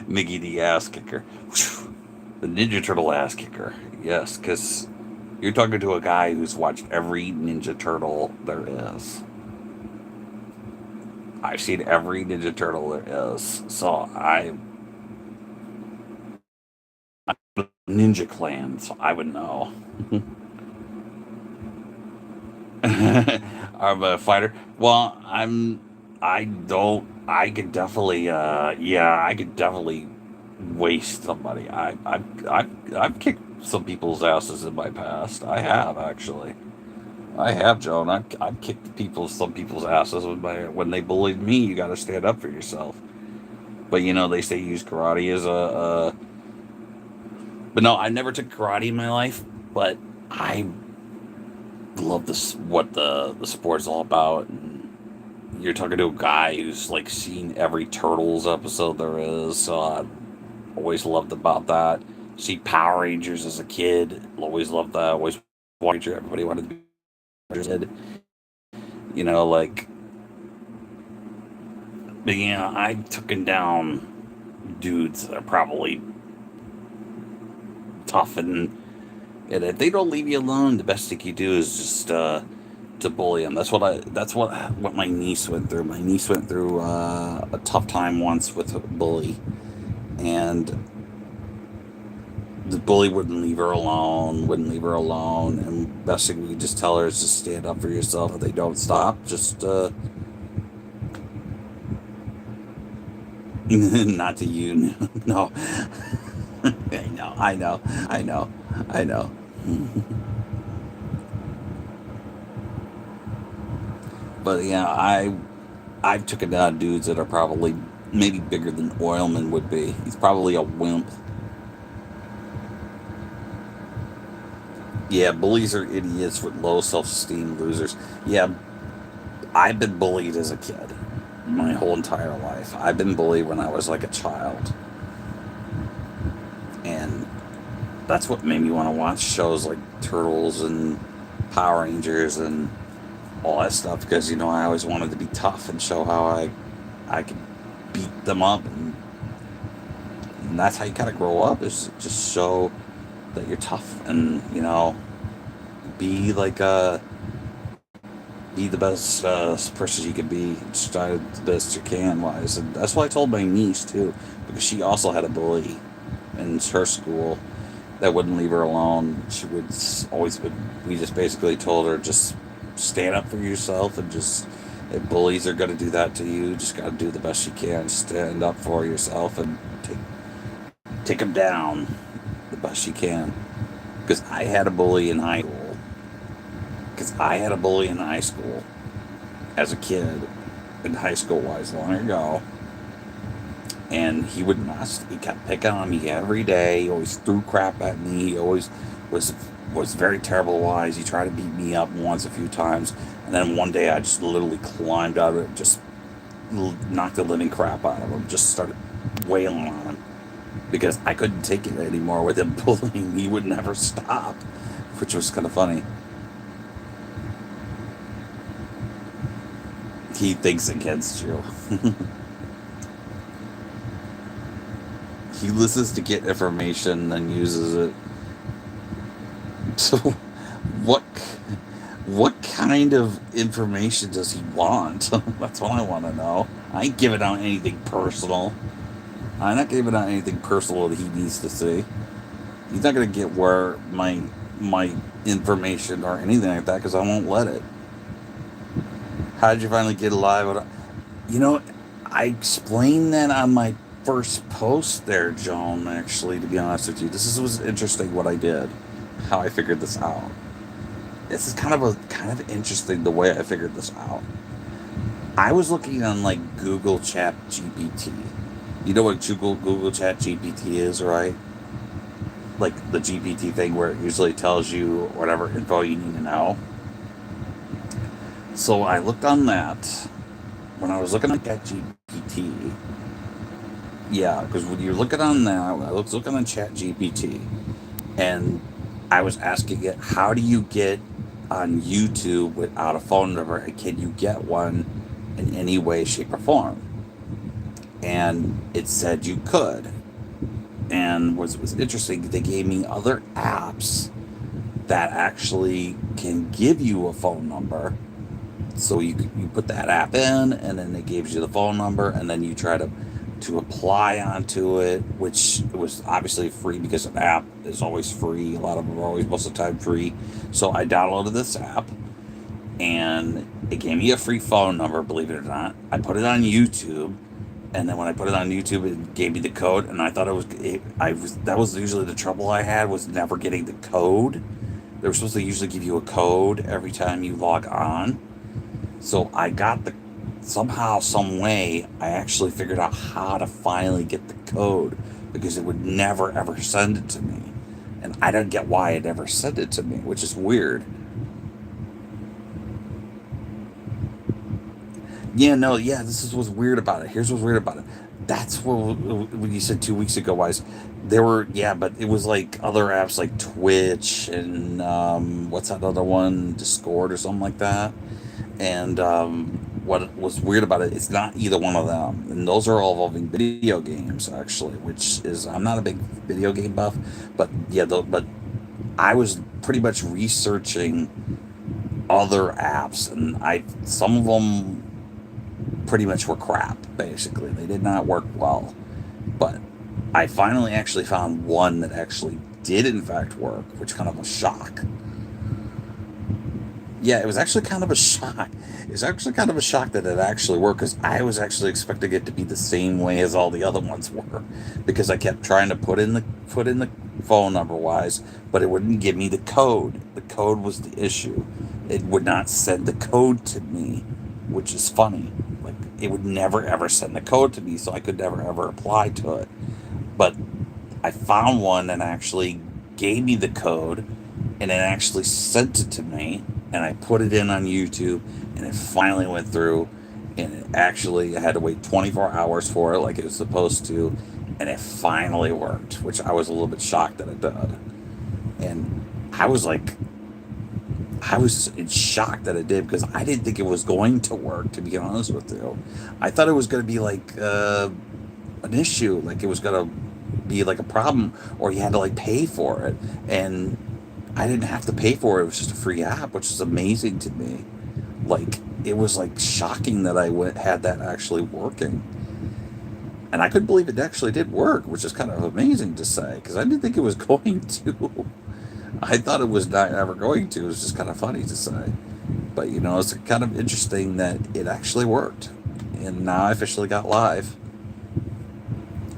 Miggy the ass kicker. The Ninja Turtle ass kicker. Yes, because you're talking to a guy who's watched every Ninja Turtle there is. I've seen every Ninja Turtle there is. So I'm Ninja Clan, so I would know. I'm a fighter. Well, I don't. I could definitely. Yeah, I could definitely waste somebody. I've kicked some people's asses in my past. I have actually. I have, Joan. I've kicked some people's asses when they bullied me. You got to stand up for yourself. But you know they say use karate as a. But no, I never took karate in my life. But I love this what the sport's all about. And you're talking to a guy who's like seen every Turtles episode there is. So I always loved about that. See Power Rangers as a kid. Always loved that. Always wanted everybody wanted to be You know, like, but yeah, I've taken down dudes that are probably tough, and if they don't leave you alone, the best thing you do is just to bully them. That's what my niece went through. My niece went through a tough time once with a bully, and the bully wouldn't leave her alone, wouldn't leave her alone, and best thing we could just tell her is just stand up for yourself. If they don't stop, just not to you, no. I know, I know, I know. But yeah, I've taken down dudes that are probably maybe bigger than Oilman would be. He's probably a wimp. Yeah, bullies are idiots with low self-esteem, losers. Yeah, I've been bullied as a kid my whole entire life. I've been bullied when I was like a child, and that's what made me want to watch shows like Turtles and Power Rangers and all that stuff, because I always wanted to be tough and show how I could beat them up, and that's how you kind of grow up, is just show that you're tough, and be like be the best person you can be. Just try the best you can, wise. And that's what I told my niece too, because she also had a bully in her school that wouldn't leave her alone. She would always would. We just basically told her, just stand up for yourself, and just, if bullies are going to do that to you, just got to do the best you can. Stand up for yourself and take them down the best you can. Because I had a bully in high school. Because I had a bully in high school as a kid, in high school wise, long ago. And he would not. He kept picking on me every day. He always threw crap at me. He always was was very terrible wise. He tried to beat me up once, a few times, and then one day I just literally climbed out of it, just knocked the living crap out of him, just started wailing on him because I couldn't take it anymore with him bullying me. He would never stop, which was kind of funny. He thinks against you. He listens to get information and uses it. So, what what kind of information does he want? That's what I want to know. I ain't giving out anything personal. I'm not giving out anything personal that he needs to see. He's not gonna get where my information or anything like that, because I won't let it. How did you finally get alive? You know, I explained that on my first post there, Joan. Actually, to be honest with you, was interesting what I did, how I figured this out. This is kind of interesting the way I figured this out. I was looking on like Google Chat GPT. You know what Google Chat GPT is, right? Like the GPT thing where it usually tells you whatever info you need to know. So I looked on that when I was looking at Chat GPT. Yeah, because when you're looking on that, I was looking on Chat GPT, and I was asking it, how do you get on YouTube without a phone number? And can you get one in any way, shape, or form? And it said you could. And what was interesting, they gave me other apps that actually can give you a phone number. So you put that app in, and then it gives you the phone number, and then you try to apply onto it, which was obviously free because an app is always free. A lot of them are always most of the time free. So I downloaded this app, and it gave me a free phone number, believe it or not. I put it on YouTube, and then when I put it on YouTube, it gave me the code, and I thought that was usually the trouble I had, was never getting the code. They were supposed to usually give you a code every time you log on. So I got somehow, some way, I actually figured out how to finally get the code, because it would never ever send it to me. And I don't get why it never sent it to me, which is weird. Yeah, no, yeah, this is what's weird about it. Here's what's weird about it. That's what you said 2 weeks ago. Wise, there were, yeah, but it was like other apps like Twitch and what's that other one, Discord or something like that. And what was weird about it, it's not either one of them, and those are all involving video games actually, which is, I'm not a big video game buff, but yeah, but I was pretty much researching other apps, and I some of them pretty much were crap. Basically, they did not work well. But I finally actually found one that actually did in fact work, which kind of a shock. Yeah, it was actually kind of a shock. It was actually kind of a shock that it actually worked, because I was actually expecting it to be the same way as all the other ones were, because I kept trying to put in the phone number wise, but it wouldn't give me the code. The code was the issue. It would not send the code to me, which is funny. Like, it would never ever send the code to me, so I could never ever apply to it. But I found one and actually gave me the code, and it actually sent it to me, and I put it in on YouTube, and it finally went through, and it actually, I had to wait 24 hours for it like it was supposed to, and it finally worked, which I was a little bit shocked that it did. And I was like, I was in shock that it did, because I didn't think it was going to work, to be honest with you. I thought it was going to be like an issue, like it was going to be like a problem, or you had to like pay for it. And I didn't have to pay for it. It was just a free app, which is amazing to me. Like, it was like shocking that had that actually working. And I couldn't believe it actually did work, which is kind of amazing to say, because I didn't think it was going to. I thought it was not ever going to. It was just kind of funny to say. But, it's kind of interesting that it actually worked. And now I officially got live.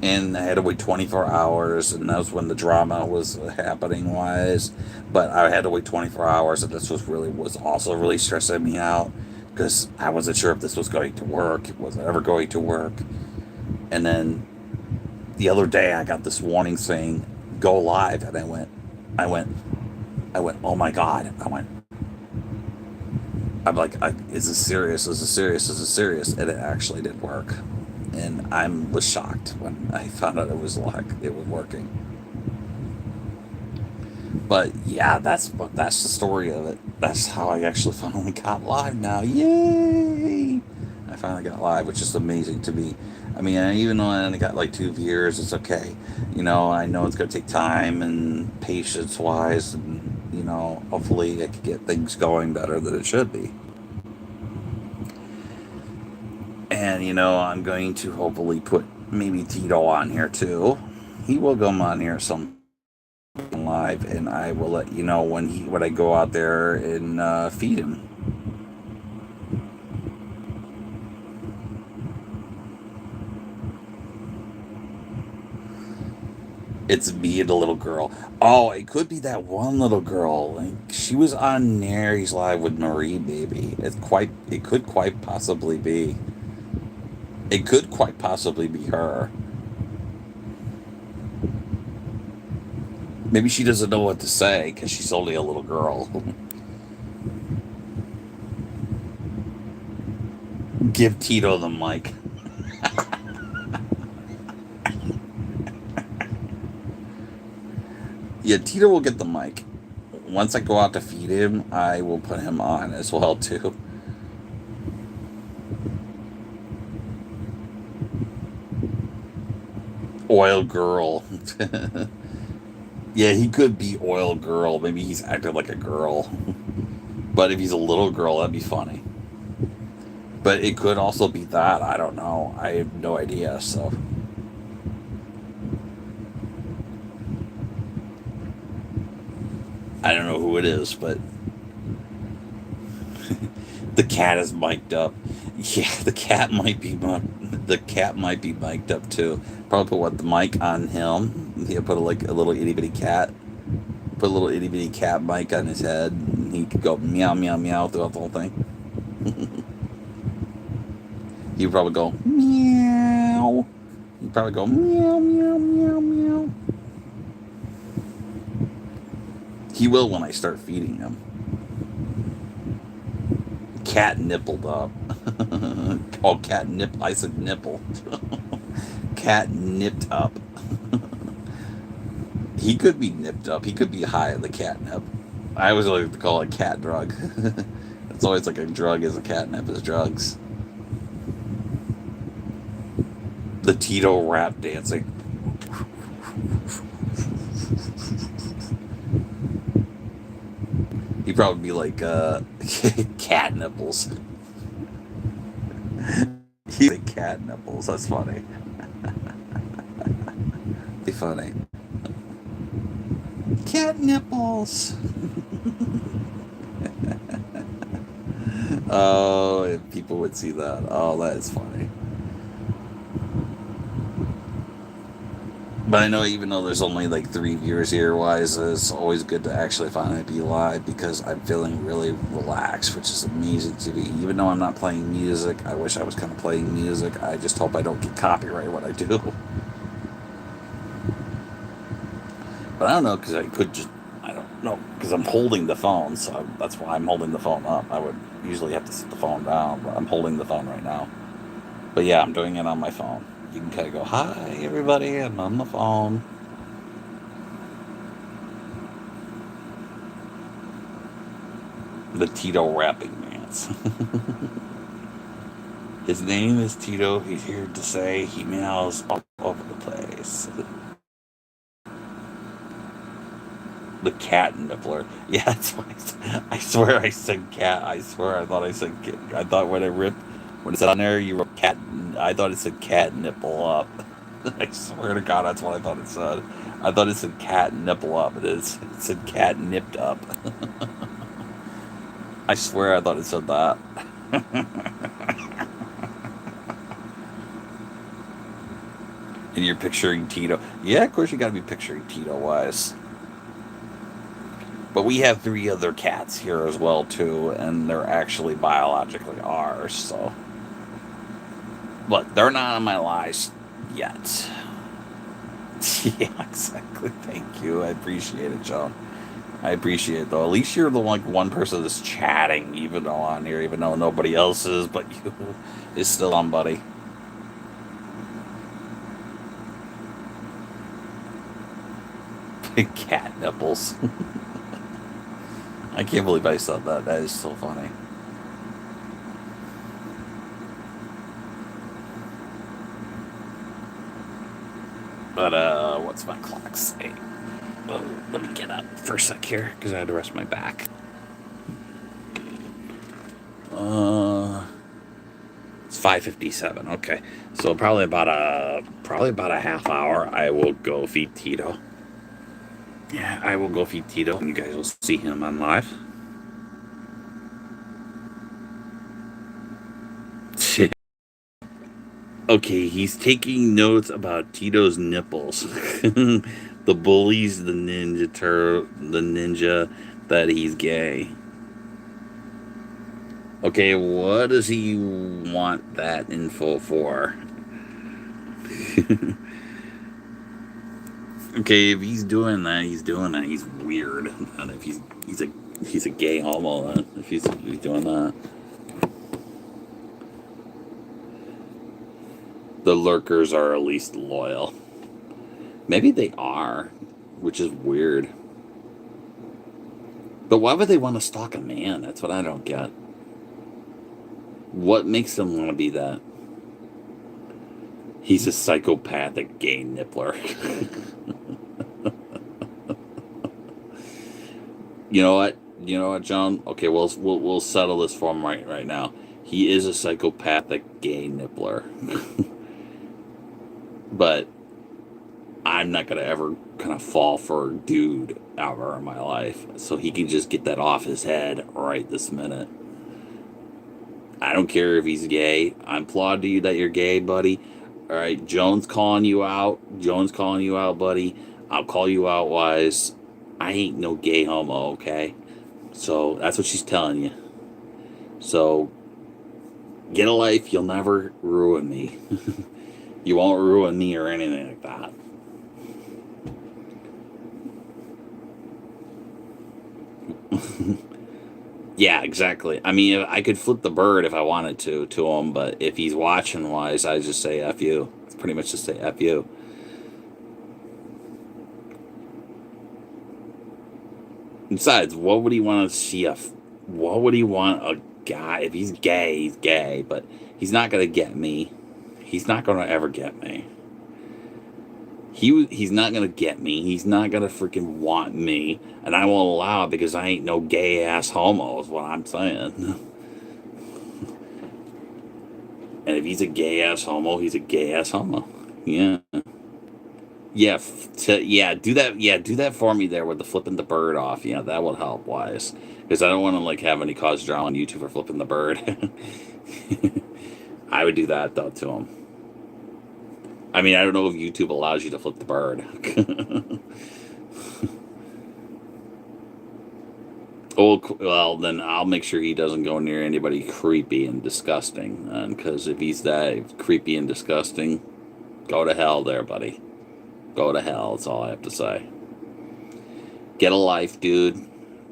And I had to wait 24 hours, and that was when the drama was happening wise. But I had to wait 24 hours, and this was also really stressing me out, because I wasn't sure if this was going to work. Was it ever going to work? And then the other day, I got this warning saying, "Go live," and I went, "Oh my god!" I'm like, "Is this serious? Is this serious? Is this serious?" And it actually did work. And I was shocked when I found out it was working. But yeah, that's the story of it. That's how I actually finally got live now. Yay! I finally got live, which is amazing to me. I mean, even though I only got like 2 viewers, it's okay. I know it's gonna take time and patience wise, and hopefully I can get things going better than it should be. And I'm going to hopefully put maybe Tito on here too. He will come on here some live, and I will let you know when I go out there and feed him. It's me and the little girl. Oh, it could be that one little girl. Like, she was on Nary's live with Marie, baby. It could quite possibly be. It could quite possibly be her. Maybe she doesn't know what to say because she's only a little girl. Give Tito the mic. Yeah, Tito will get the mic. Once I go out to feed him, I will put him on as well too. Oil girl. Yeah, he could be oil girl. Maybe he's acting like a girl. But if he's a little girl, that'd be funny. But it could also be that. I don't know. I have no idea. So I don't know who it is, but the cat is mic'd up. Yeah, the cat might be mic'd up too. Probably put the mic on him. Yeah, put like a little itty bitty cat. Put a little itty bitty cat mic on his head, and he could go meow meow meow throughout the whole thing. He'd probably go meow. He'd probably go meow meow meow meow. He will when I start feeding him. Cat nippled up. Oh, cat nip. I said nipple. Cat nipped up. He could be nipped up. He could be high on the catnip. I always like to call it cat drug. It's always like a drug is a catnip is drugs. The Tito rap dancing. He'd probably be like cat nipples. He's like cat nipples. That's funny. Be funny. Cat nipples. Oh, if people would see that. Oh, that is funny. But I know even though there's only like 3 viewers here, wise, it's always good to actually finally be live because I'm feeling really relaxed, which is amazing to me. Even though I'm not playing music, I wish I was kind of playing music. I just hope I don't get copyrighted what I do. But I don't know because I could just, I don't know, because I'm holding the phone, so that's why I'm holding the phone up. I would usually have to sit the phone down, but I'm holding the phone right now. But yeah, I'm doing it on my phone. You can kind of go, hi, everybody, I'm on the phone. The Tito rapping dance. His name is Tito. He's here to say he meows all over the place. The cat nippler. Yeah, that's why I swear I said cat. I swear I thought I said cat. I thought when it said on there, you wrote cat. I thought it said cat nipple up. I swear to God, that's what I thought it said. I thought it said cat nipple up. It said cat nipped up. I swear I thought it said that. And you're picturing Tito. Yeah, of course you got to be picturing Tito wise. But we have 3 other cats here as well too, and they're actually biologically ours. So, but they're not on my list yet. Yeah, exactly. Thank you. I appreciate it, John. I appreciate it, though. At least you're the one person that's chatting, even though on here, even though nobody else is, but you is still on, buddy. Cat nipples. I can't believe I said that. That is so funny. But what's my clock say? Oh, let me get up for a sec here because I had to rest my back. It's 5:57. Okay, so probably about a half hour. I will go feed Tito. Yeah, I will go feed Tito, and you guys will see him on live. Okay, he's taking notes about Tito's nipples. The bullies the ninja that he's gay. Okay, what does he want that info for? Okay, if he's doing that, he's doing that. He's weird. And if he's a gay homo, then if he's doing that. The lurkers are at least loyal. Maybe they are, which is weird. But why would they want to stalk a man? That's what I don't get. What makes them want to be that? He's a psychopathic gay nippler. You know what? You know what, John? Okay, we'll settle this for him right now. He is a psychopathic gay nippler. But I'm not gonna ever kind of fall for a dude ever in my life. So he can just get that off his head right this minute. I don't care if he's gay. I applaud to you that you're gay, buddy. All right, Joan's calling you out. Joan's calling you out, buddy. I'll call you out, wise. I ain't no gay homo, okay? So that's what she's telling you. So get a life. You'll never ruin me. You won't ruin me or anything like that. Yeah, exactly. I mean, I could flip the bird if I wanted to him, but if he's watching wise, I just say F you. That's pretty much just say F you. Besides, what would he want to see what would he want a guy? If he's gay, he's gay, but he's not gonna get me. He's not gonna ever get me. He's not gonna get me. He's not gonna freaking want me, and I won't allow it because I ain't no gay ass homo. Is what I'm saying. And if he's a gay ass homo, he's a gay ass homo. Yeah. Yeah, do that. Yeah, do that for me there with the flipping the bird off. Yeah, that would help, wise, because I don't want to like have any cause drama on YouTube for flipping the bird. I would do that though to him. I mean, I don't know if YouTube allows you to flip the bird. Oh, well, then I'll make sure he doesn't go near anybody creepy and disgusting. Because if he's that creepy and disgusting, go to hell there, buddy. Go to hell, that's all I have to say. Get a life, dude.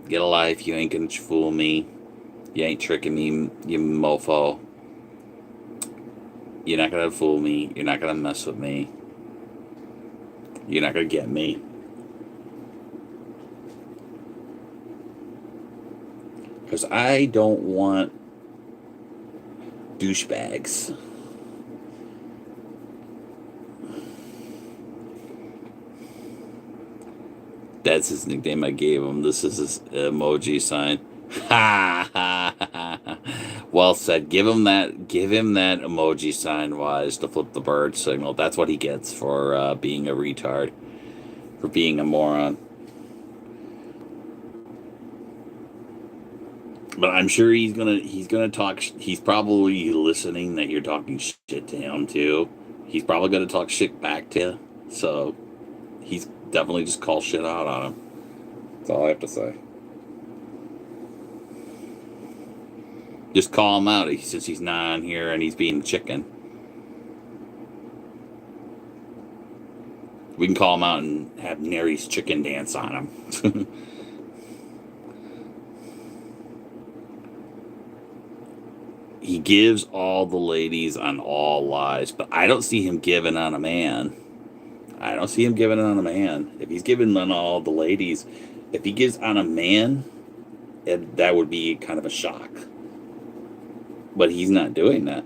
Get a life. You ain't gonna fool me. You ain't tricking me, you mofo. You're not gonna fool me. You're not gonna mess with me. You're not gonna get me. Because I don't want douchebags. That's his nickname I gave him. This is his emoji sign. Ha ha ha. Well said. Give him that emoji sign, wise, to flip the bird signal. That's what he gets for being a retard. For being a moron. But I'm sure he's gonna talk. He's probably listening that you're talking shit to him too. He's probably gonna talk shit back to you. So he's definitely just call shit out on him. That's all I have to say. Just call him out since he's not on here and he's being chicken. We can call him out and have Nary's chicken dance on him. He gives all the ladies on all lies, but I don't see him giving on a man. I don't see him giving on a man. If he's giving on all the ladies, if he gives on a man, that would be kind of a shock. But he's not doing that.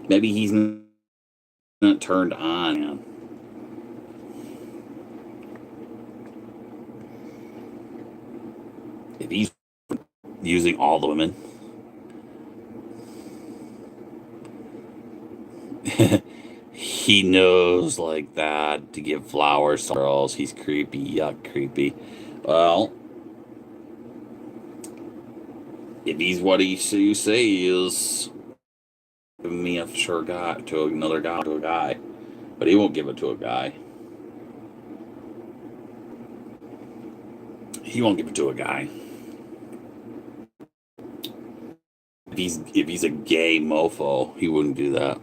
Maybe he's not turned on. Man. If he's using all the women. He knows like that to give flowers to girls. He's creepy, yuck, creepy. Well, if he's what you say he is, giving me a sure guy to another guy to a guy, but he won't give it to a guy. He won't give it to a guy. If he's a gay mofo, he wouldn't do that.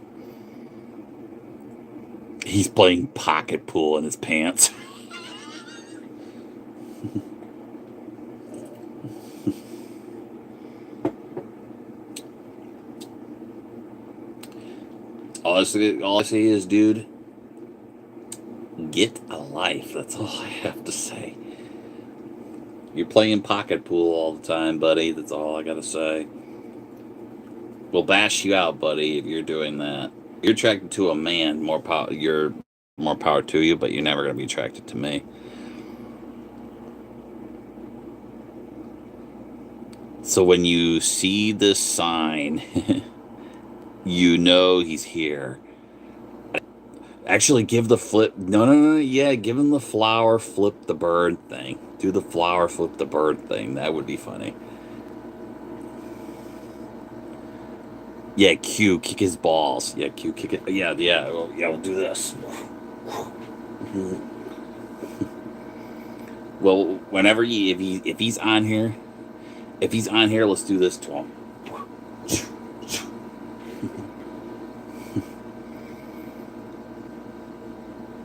He's playing pocket pool in his pants. all I say is, dude, get a life. That's all I have to say. You're playing pocket pool all the time, buddy. That's all I gotta say. We'll bash you out, buddy, if you're doing that. You're attracted to a man, more power. You're more power to you, but you're never going to be attracted to me. So when you see this sign, you know he's here. Actually, give the flip. No. Yeah, give him the flower, flip the bird thing. Do the flower, flip the bird thing. That would be funny. Yeah, Q, kick his balls. Yeah, Q, kick it. Yeah, we'll do this. Well, whenever if he's on here, let's do this to him.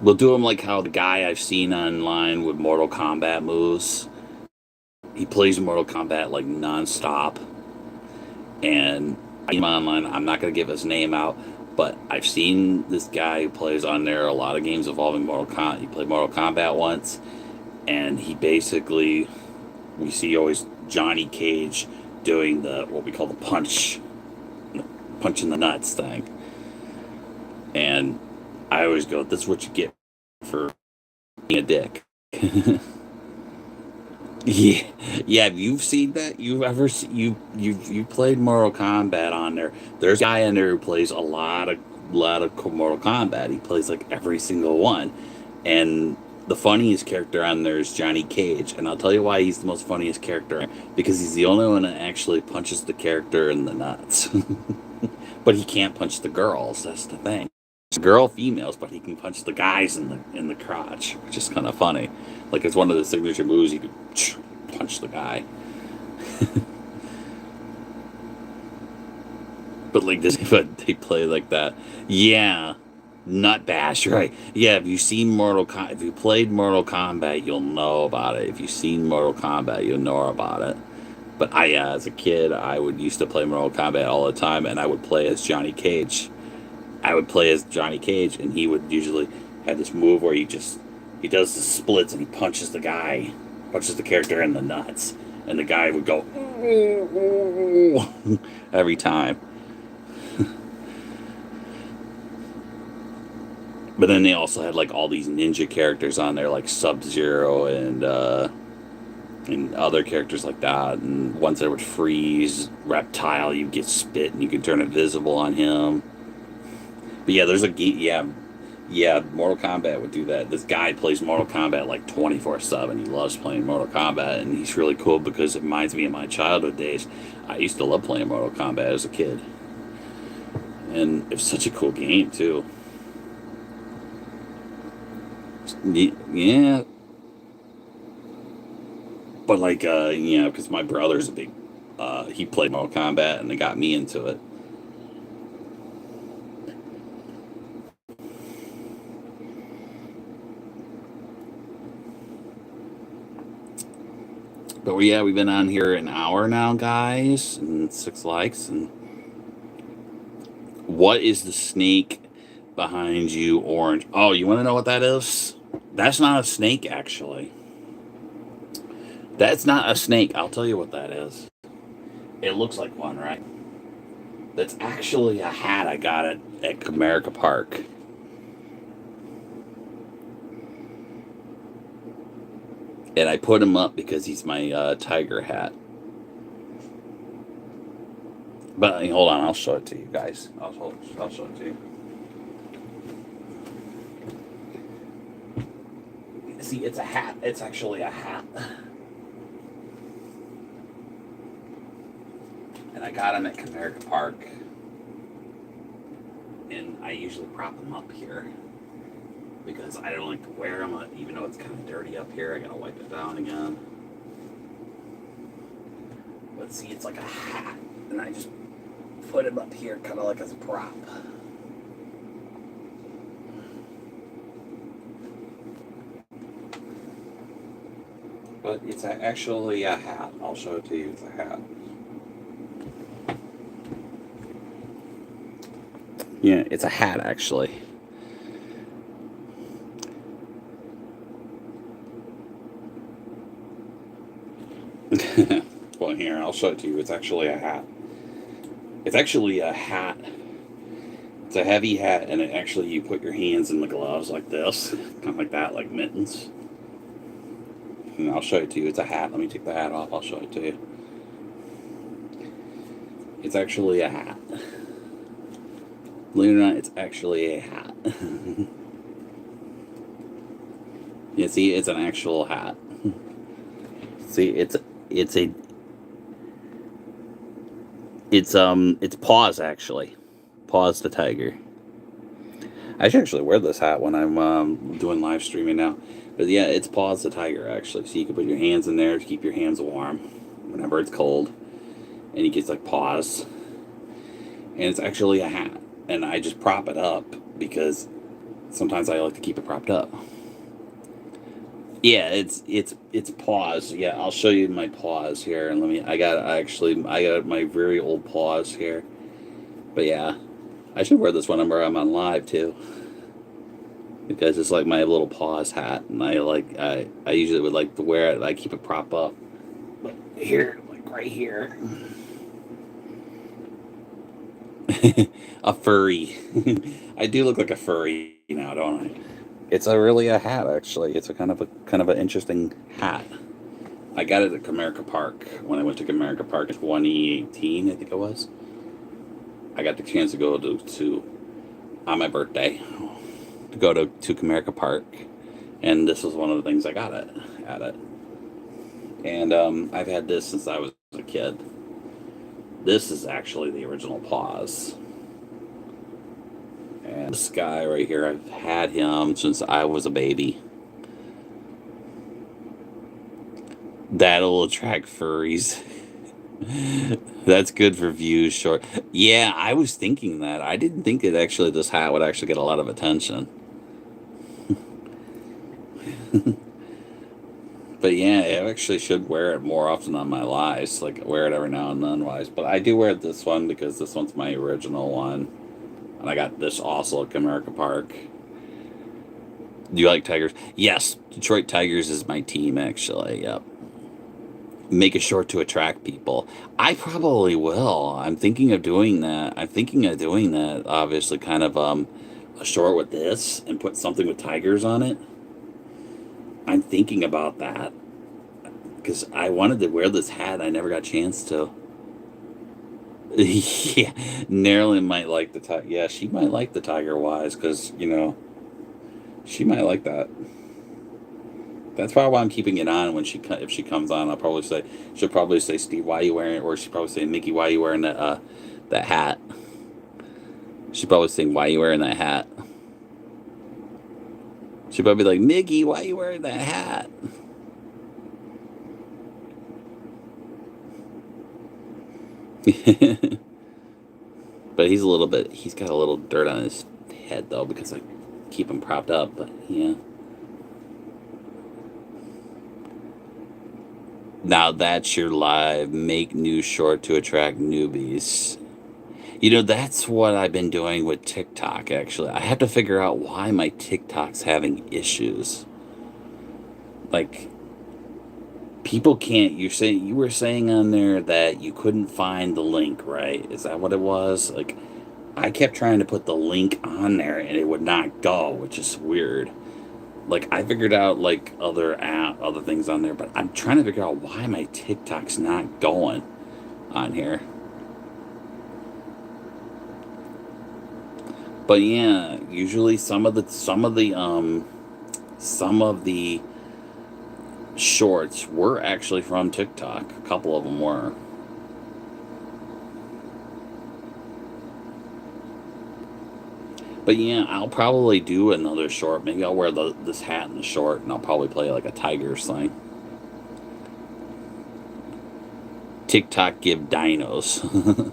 We'll do him like how the guy I've seen online with Mortal Kombat moves. He plays Mortal Kombat like nonstop, and I'm online. I'm not gonna give his name out, But I've seen this guy who plays on there a lot of games involving Mortal Kombat. He played Mortal Kombat once, and he basically, we see always Johnny Cage doing the what we call the punch in the nuts thing. And I always go, "This is what you get for being a dick." Yeah, yeah. Have you seen that? You've ever you played Mortal Kombat on there? There's a guy in there who plays a lot of Mortal Kombat. He plays like every single one, and the funniest character on there is Johnny Cage. And I'll tell you why he's the most funniest character, because he's the only one that actually punches the character in the nuts. But he can't punch the girls. That's the thing. Girl, females, but he can punch the guys in the crotch, which is kind of funny. Like it's one of the signature moves. He could punch the guy. But like this, but they play like that. Yeah, nut bash, right? Yeah. If you played Mortal Kombat, you'll know about it. If you've seen Mortal Kombat, you'll know about it. But as a kid, I would used to play Mortal Kombat all the time, and I would play as Johnny Cage. I would play as Johnny Cage, and he would usually have this move where he does the splits and he punches the character in the nuts, and the guy would go every time. But then they also had like all these ninja characters on there, like Sub Zero and other characters like that, and ones that would freeze. Reptile, you get spit and you can turn invisible on him. But yeah, yeah, Mortal Kombat would do that. This guy plays Mortal Kombat like 24/7. He loves playing Mortal Kombat, and he's really cool because it reminds me of my childhood days. I used to love playing Mortal Kombat as a kid, and it was such a cool game too. Yeah, but like because my brother's a big, he played Mortal Kombat, and it got me into it. But yeah, we've been on here an hour now, guys, and 6 likes. And what is the snake behind you, orange? Oh, you want to know what that is? That's not a snake, actually. That's not a snake. I'll tell you what that is. It looks like one, right? That's actually a hat I got at Comerica Park. And I put him up because he's my tiger hat. But hold on, I'll show it to you guys. I'll show it to you. See, it's a hat. It's actually a hat. And I got him at Comerica Park. And I usually prop him up here because I don't like to wear them, even though it's kind of dirty up here. I gotta wipe it down again. But see, it's like a hat, and I just put him up here kind of like as a prop. But it's actually a hat. I'll show it to you. It's a hat. Yeah, it's a hat, actually. Well, here, I'll show it to you. It's actually a hat. It's actually a hat. It's a heavy hat, and it actually, you put your hands in the gloves like this, kind of like that, like mittens. And I'll show it to you. It's a hat. Let me take the hat off. I'll show it to you. It's actually a hat. Believe it or not, it's actually a hat. Yeah, see, it's an actual hat. See, it's Paws, actually. Paws the tiger. I should actually wear this hat when I'm doing live streaming now. But yeah, it's Paws the tiger, actually. So you can put your hands in there to keep your hands warm whenever it's cold. And he gets like paws. And it's actually a hat. And I just prop it up because sometimes I like to keep it propped up. Yeah, it's paws. Yeah, I'll show you my paws here, and I got my very old paws here. But yeah, I should wear this whenever I'm on live too, because it's like my little paws hat, and I usually would like to wear it. I keep it prop up, but here, like right here, a furry. I do look like a furry now, don't I? It's a really a hat actually. It's a kind of an interesting hat. I got it at Comerica Park when I went to Comerica Park in 2018, I think it was. I got the chance to go to on my birthday to go to Comerica Park, and this was one of the things I got it at it. And I've had this since I was a kid. This is actually the original paws. And this guy right here, I've had him since I was a baby. That'll attract furries. That's good for views short. Yeah, I was thinking that. I didn't think that actually this hat would actually get a lot of attention. But yeah, I actually should wear it more often on my lives. Like wear it every now and then wise. But I do wear this one because this one's my original one. And I got this also at Comerica Park. Do you like Tigers? Yes, Detroit Tigers is my team actually. Yep. Make a short to attract people. I probably will. I'm thinking of doing that. I'm thinking of doing that. Obviously, kind of a short with this and put something with tigers on it. I'm thinking about that because I wanted to wear this hat. I never got a chance to. Yeah, Marilyn might like the tiger. Yeah, she might like the tiger wise because she might like that. That's probably why I'm keeping it on when if she comes on. She'll probably say, Steve, why are you wearing it? Or she'll probably say, Mickey, why are you wearing that hat? She'll probably say, why are you wearing that hat? She'll probably be like, Mickey, why are you wearing that hat? But he's got a little dirt on his head though because I keep him propped up. But yeah. Now that's your live make new short to attract newbies. That's what I've been doing with TikTok, actually. I have to figure out why my TikTok's having issues. Like, people can't. You were saying on there that you couldn't find the link, right? Is that what it was? Like, I kept trying to put the link on there and it would not go, which is weird. Like, I figured out, like, other things on there, but I'm trying to figure out why my TikTok's not going on here. But yeah, usually some of the shorts were actually from TikTok. A couple of them were. But yeah, I'll probably do another short. Maybe I'll wear this hat and the short, and I'll probably play like a Tigers thing. TikTok give dinos.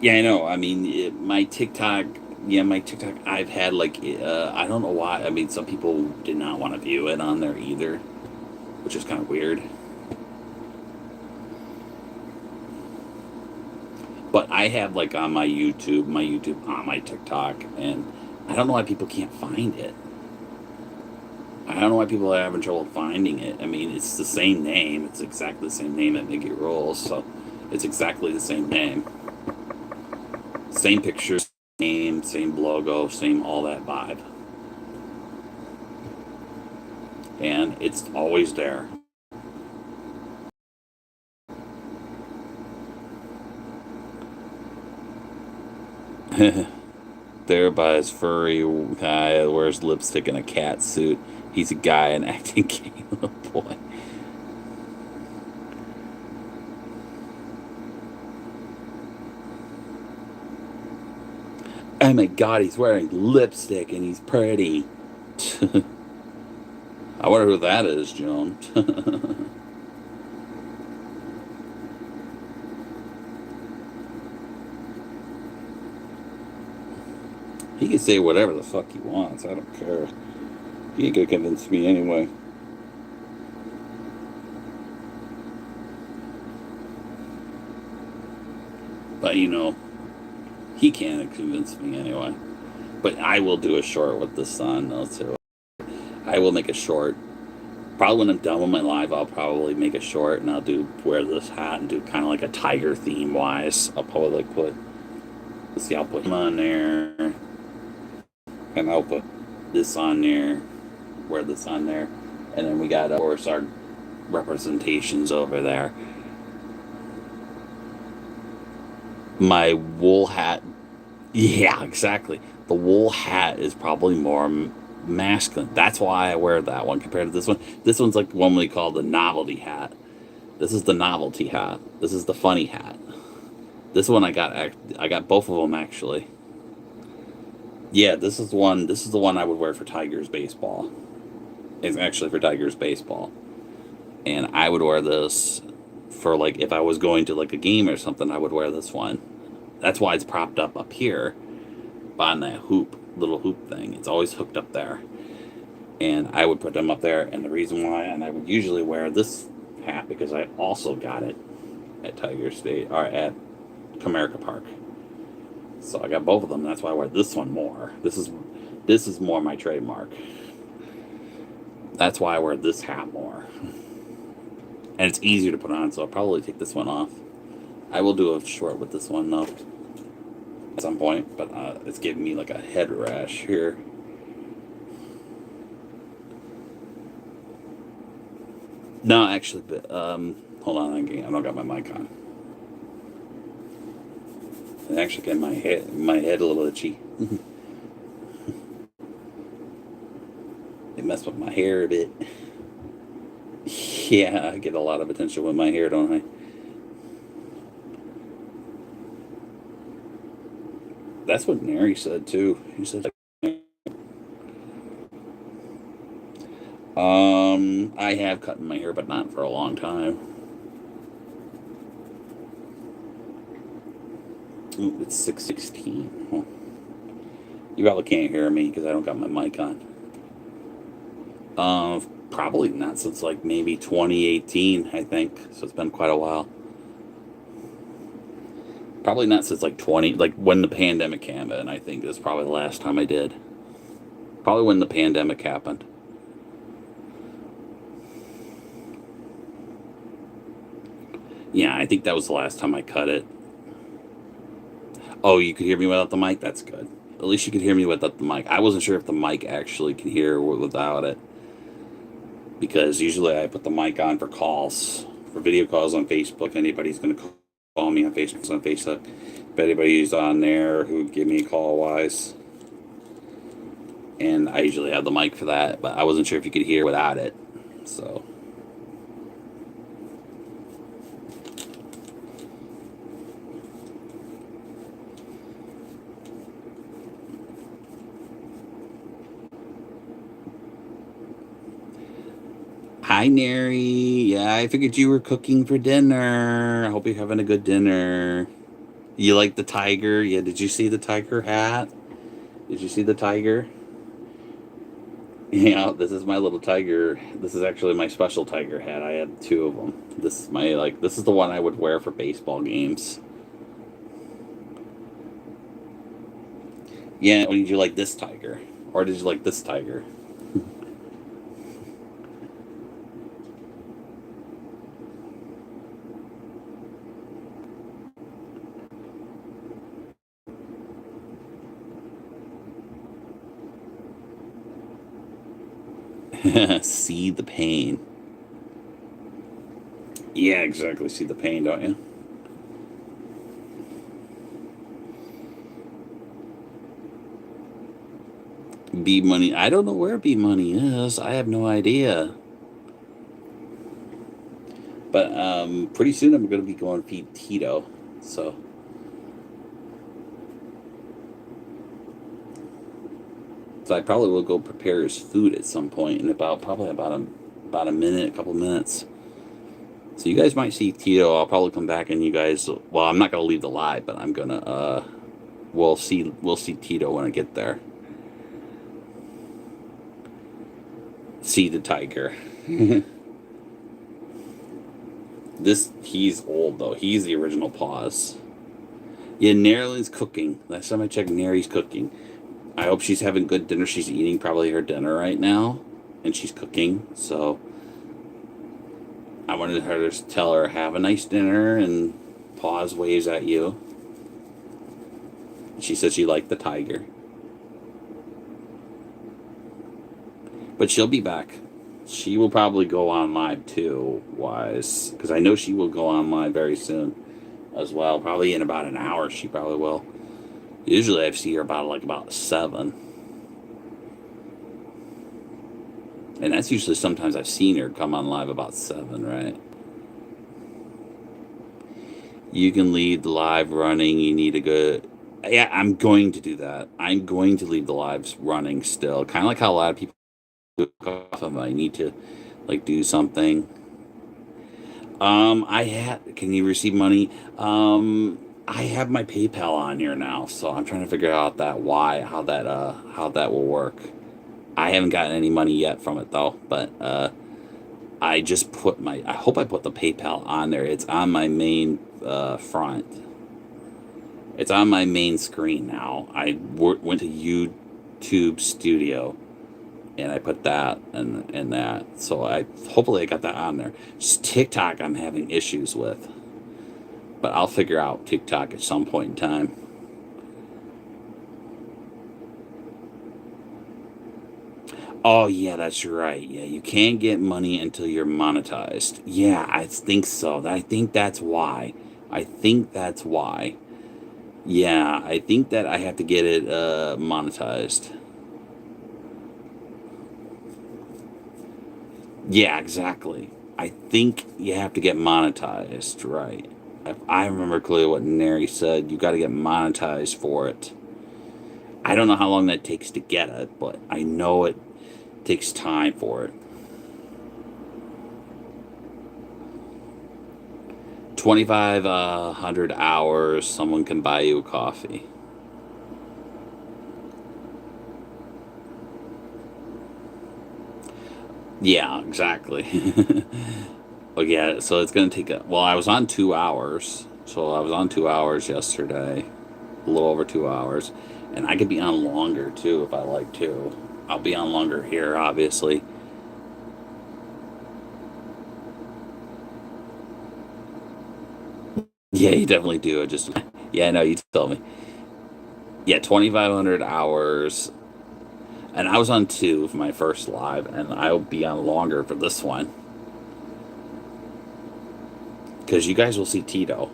Yeah, I know. I mean, my TikTok. Yeah, my TikTok. I've had like I don't know why. I mean, some people did not want to view it on there either, which is kind of weird. But I have like on my YouTube on my TikTok, and I don't know why people can't find it. I don't know why people are having trouble finding it. I mean, it's the same name. It's exactly the same name at Miggy Rules, so it's exactly the same name. Same pictures, same logo, same all that vibe. And it's always there. There by his furry guy that wears lipstick and a cat suit. He's a guy in acting game. Oh boy. Oh my god, he's wearing lipstick and he's pretty. I wonder who that is, Joan. He can say whatever the fuck he wants. I don't care. He ain't gonna convince me anyway. But He can't convince me anyway. But I will do a short with the sun though too. I will make a short. Probably when I'm done with my live, I'll probably make a short and I'll do wear this hat and do kind of like a tiger theme wise. I'll probably like put. Let's see, I'll put him on there, and I'll put this on there, wear this on there, and then we got of course our representations over there. My wool hat. Yeah, exactly. The wool hat is probably more masculine. That's why I wear that one compared to this one. This one's like one we call the novelty hat. This is the novelty hat. This is the funny hat. This one I got both of them actually. Yeah, this is one. This is the one I would wear for Tigers baseball. It's actually for Tigers baseball, and I would wear this for like if I was going to like a game or something. I would wear this one. That's why it's propped up here on that little hoop thing. It's always hooked up there. And I would put them up there. And the reason why, and I would usually wear this hat because I also got it at Tiger State, or at Comerica Park. So I got both of them. That's why I wear this one more. This is more my trademark. That's why I wear this hat more. And it's easier to put on, so I'll probably take this one off. I will do a short with this one though at some point, but it's giving me like a head rash here. No, actually, but, hold on, I don't got my mic on. It actually got my head a little itchy. It messed with my hair a bit. Yeah, I get a lot of attention with my hair, don't I? That's what Neri said too. He said, I have cut my hair, but not for a long time. Ooh, it's 6:16. Huh. You probably can't hear me because I don't got my mic on. Probably not since like maybe 2018, I think. So it's been quite a while. Probably not since like like when the pandemic happened. I think is probably the last time I did. Probably when the pandemic happened. Yeah, I think that was the last time I cut it. Oh, you could hear me without the mic? That's good. At least you could hear me without the mic. I wasn't sure if the mic actually can hear without it. Because usually I put the mic on for calls, for video calls on Facebook. Anybody's going to call me on Facebook. If anybody's on there who would give me a call wise. And I usually have the mic for that, but I wasn't sure if you could hear without it. So. Hi, Neri. Yeah, I figured you were cooking for dinner. I hope you're having a good dinner. You like the tiger? Yeah, did you see the tiger hat? Did you see the tiger? Yeah, this is my little tiger. This is actually my special tiger hat. I had two of them. This is this is the one I would wear for baseball games. Yeah, did you like this tiger? Or did you like this tiger? See the pain. Yeah, exactly. See the pain, don't you? B Money. I don't know where B Money is. I have no idea. But pretty soon I'm going to be going to feed Tito. So I probably will go prepare his food at some point in probably about a minute, a couple minutes. So you guys might see Tito. I'll probably come back and you guys. Well, I'm not gonna leave the live, but I'm gonna. We'll see Tito when I get there. See the tiger. He's old though. He's the original Paws. Yeah, Marilyn's cooking. Last time I checked, Mary's cooking. I hope she's having good dinner. She's eating probably her dinner right now, and she's cooking. So I wanted her to tell her, have a nice dinner, and pause waves at you. She said she liked the tiger. But she'll be back. She will probably go on live too, Wise. Because I know she will go on live very soon as well. Probably in about an hour, she probably will. Usually I see her about 7. And that's usually sometimes I've seen her come on live about 7, right? You can leave the live running. You need a good. Yeah, I'm going to do that. I'm going to leave the lives running still. Kind of like how a lot of people do off of. I need to like do something. I had. Can you receive money? I have my PayPal on here now, so I'm trying to figure out how that will work. I haven't gotten any money yet from it though, but I just put my. I hope I put the PayPal on there. It's on my main front. It's on my main screen now. Went to YouTube Studio and I put that and that. So I hopefully I got that on there. Just TikTok I'm having issues with, but I'll figure out TikTok at some point in time. Oh yeah, that's right. Yeah, you can't get money until you're monetized. Yeah, I think so. I think that's why. I think that's why. Yeah, I think that I have to get it monetized. Yeah, exactly. I think you have to get monetized, right? If I remember clearly what Neri said, you got to get monetized for it. I don't know how long that takes to get it, but I know it takes time for it. 2,500 hours, someone can buy you a coffee. Yeah, exactly. Well, yeah, so it's going to take well, I was on 2 hours. So I was on 2 hours yesterday, a little over 2 hours. And I could be on longer too if I like to. I'll be on longer here, obviously. Yeah, you definitely do. It just, yeah, no, you told me. Yeah, 2,500 hours. And I was on 2 for my first live, and I'll be on longer for this one. Because you guys will see Tito.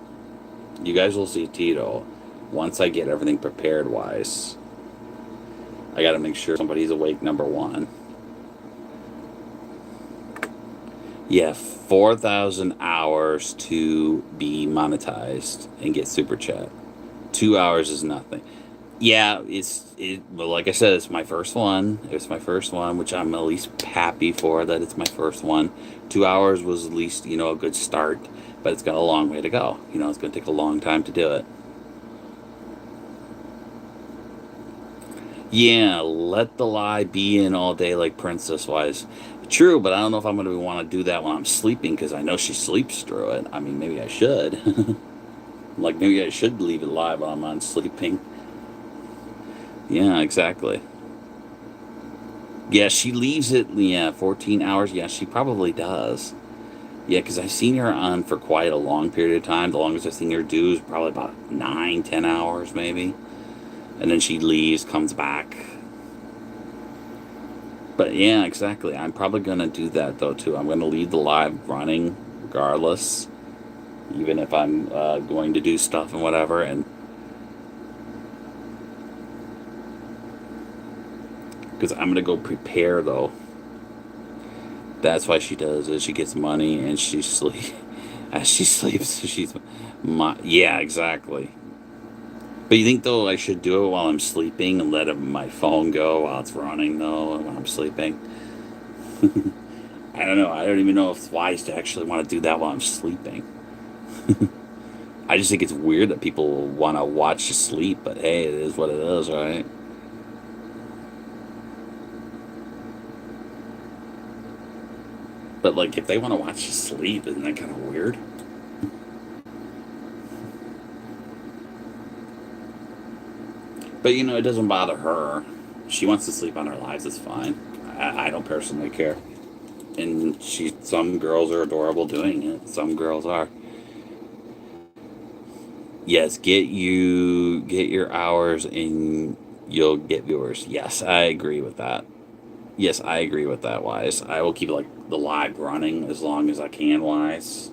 You guys will see Tito once I get everything prepared wise. I got to make sure somebody's awake, number one. Yeah, 4,000 hours to be monetized and get super chat. 2 hours is nothing. Yeah, well, like I said, it's my first one. It's my first one, which I'm at least happy for that it's my first one. 2 hours was at least, a good start, but it's got a long way to go. It's going to take a long time to do it. Yeah, let the lie be in all day like Princess Wise. True, but I don't know if I'm going to want to do that when I'm sleeping because I know she sleeps through it. I mean, maybe I should. Like, maybe I should leave it live while I'm on sleeping. Yeah, exactly. Yeah, she leaves it, yeah, 14 hours. Yeah, she probably does. Yeah, because I've seen her on for quite a long period of time. The longest I've seen her do is probably about 9, 10 hours, maybe. And then she leaves, comes back. But yeah, exactly. I'm probably going to do that, though, too. I'm going to leave the live running regardless, even if I'm going to do stuff and whatever. And because I'm going to go prepare, though. That's why she does it. She gets money and she sleep as she sleeps. Yeah, exactly. But you think though I should do it while I'm sleeping and let my phone go while it's running though when I'm sleeping? I don't know. I don't even know if it's wise to actually want to do that while I'm sleeping. I just think it's weird that people want to watch you sleep, but hey, it is what it is, right? But like, if they want to watch you sleep, isn't that kind of weird? But you know, it doesn't bother her. She wants to sleep on her lives. It's fine. I don't personally care. And some girls are adorable doing it. Some girls are. Yes, get your hours and you'll get viewers. Yes, I agree with that. Yes, I agree with that. Wise, I will keep like the live running as long as I can. Wise,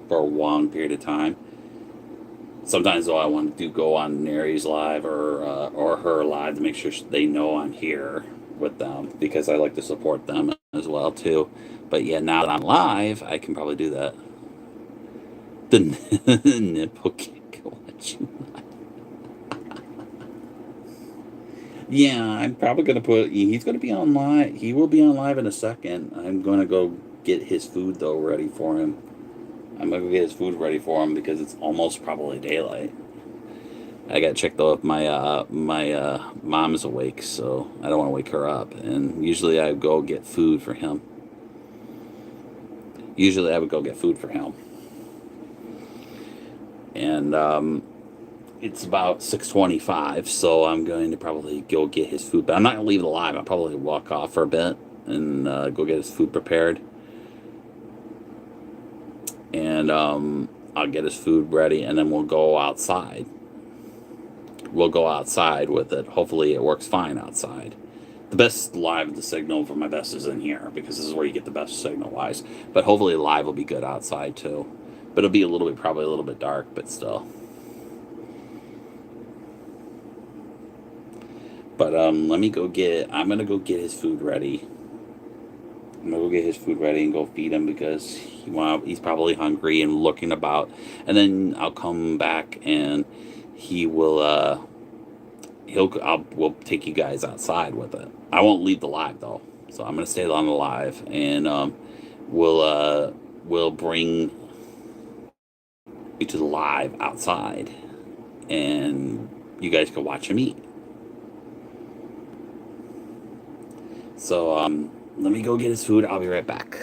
for a long period of time. Sometimes though, I want to go on Neri's live or her live to make sure they know I'm here with them because I like to support them as well too. But yeah, now that I'm live, I can probably do that. The nipple kick. What you? Yeah, I'm probably gonna put. He's gonna be on live. He will be on live in a second. I'm gonna go get his food though ready for him. I'm gonna go get his food ready for him because it's almost probably daylight. I got to check though if my mom's awake, so I don't want to wake her up. And usually I go get food for him. Usually I would go get food for him, and it's about 6:25, so I'm going to probably go get his food. But I'm not gonna leave it alive. I'll probably walk off for a bit and go get his food prepared, and I'll get his food ready, and then we'll go outside. We'll go outside with it. Hopefully, it works fine outside. The best live the signal for my best is in here because this is where you get the best signal wise. But hopefully, live will be good outside too. But it'll be a little bit, probably a little bit dark, but still. But let me go get. I'm gonna go get his food ready. I'm gonna go get his food ready and go feed him because he's probably hungry and looking about. And then I'll come back and he will. We'll take you guys outside with it. I won't leave the live though, so I'm gonna stay on the live and we'll we'll bring you to the live outside and you guys can watch him eat. So let me go get his food. I'll be right back.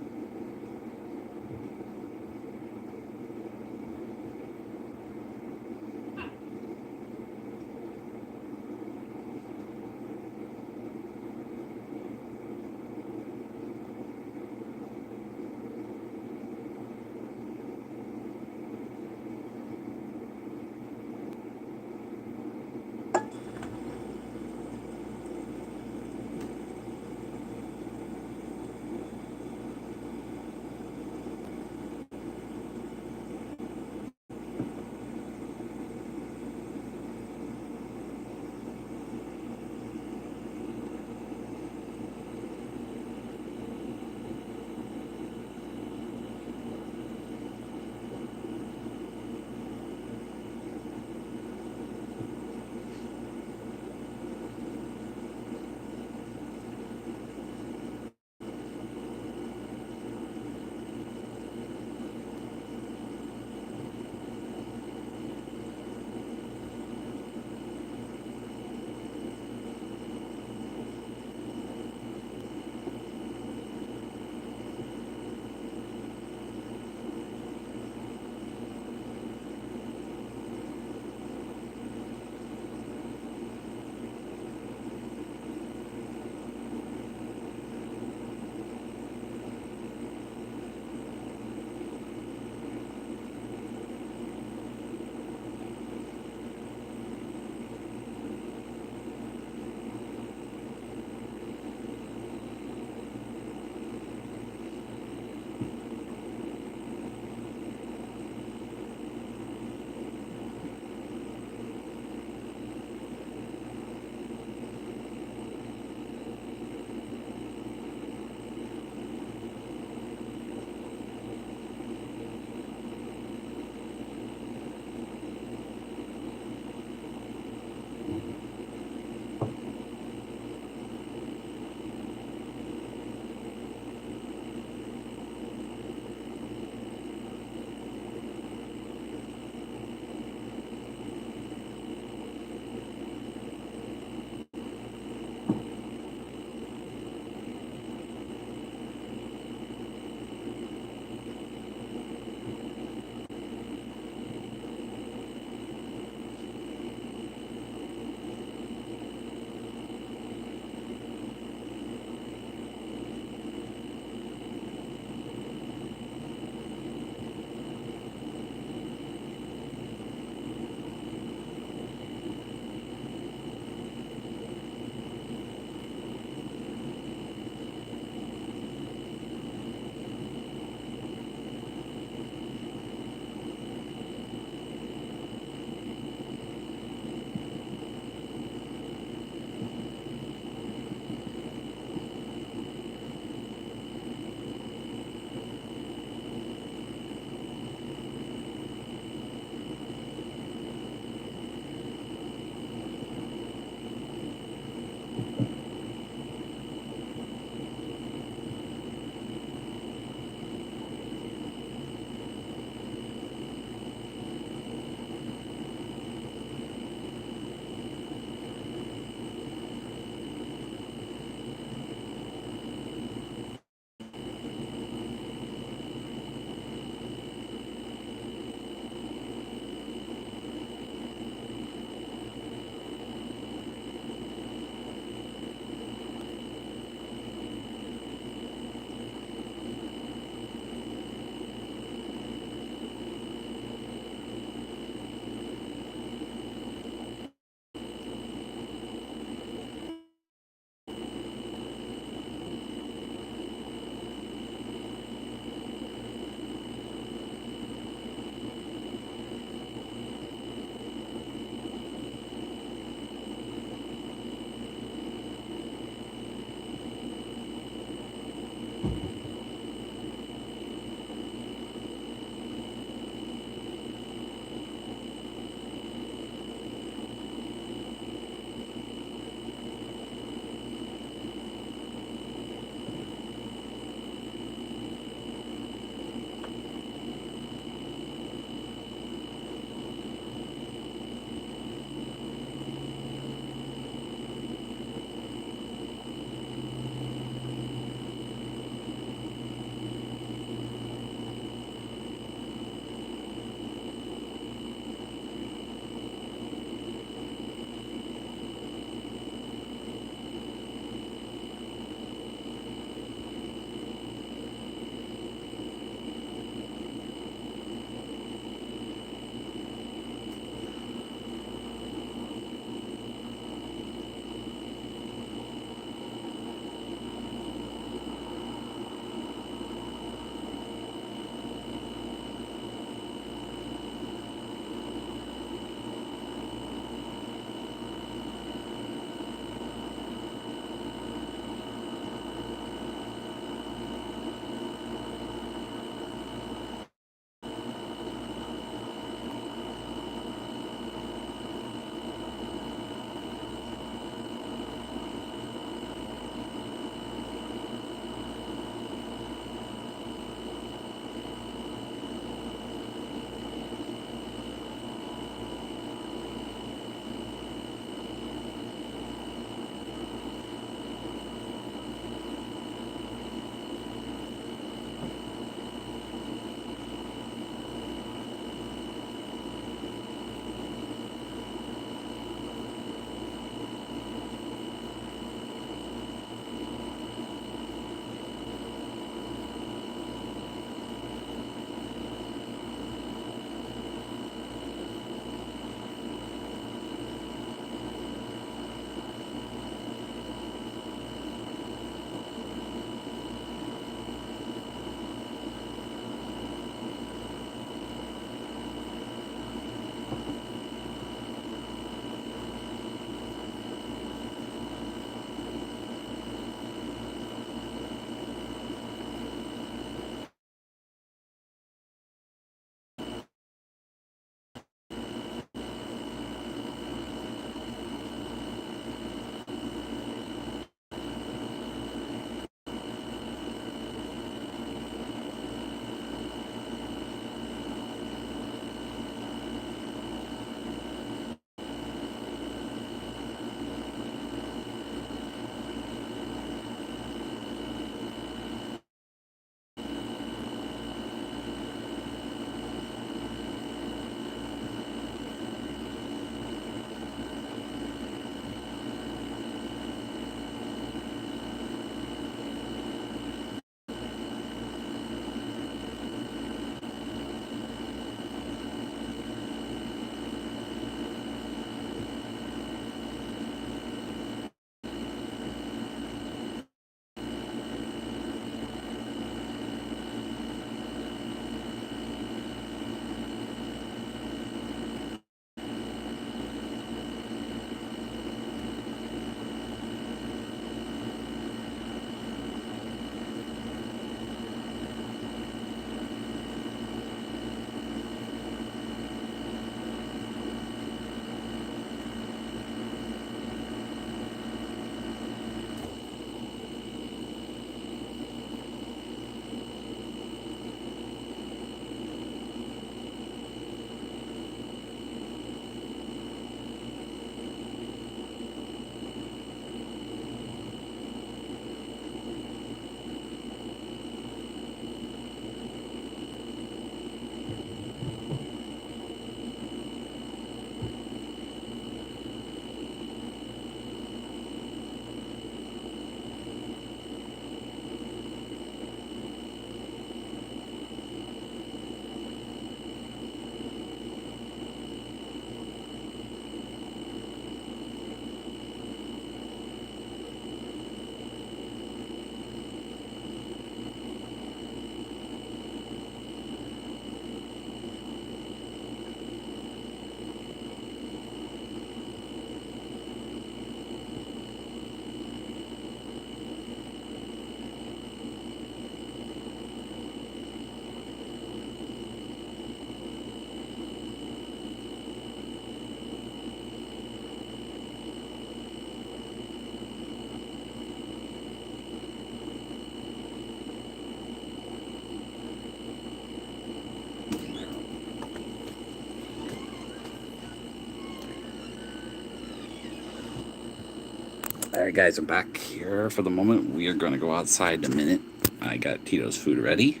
Alright guys, I'm back here for the moment. We are going to go outside in a minute. I got Tito's food ready.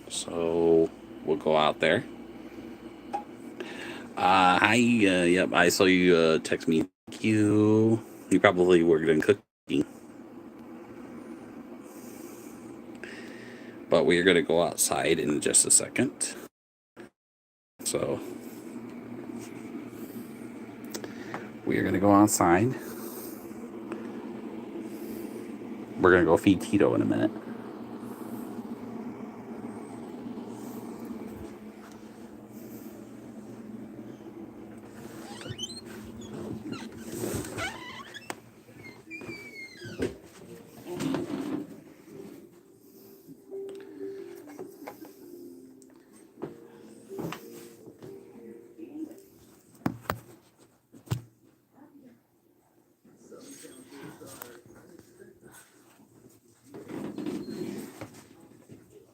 So we'll go out there. Hi, yep, I saw you text me. Thank you. You probably were going to cooking. But we are going to go outside in just a second. So we are going to go outside. We're going to go feed Tito in a minute.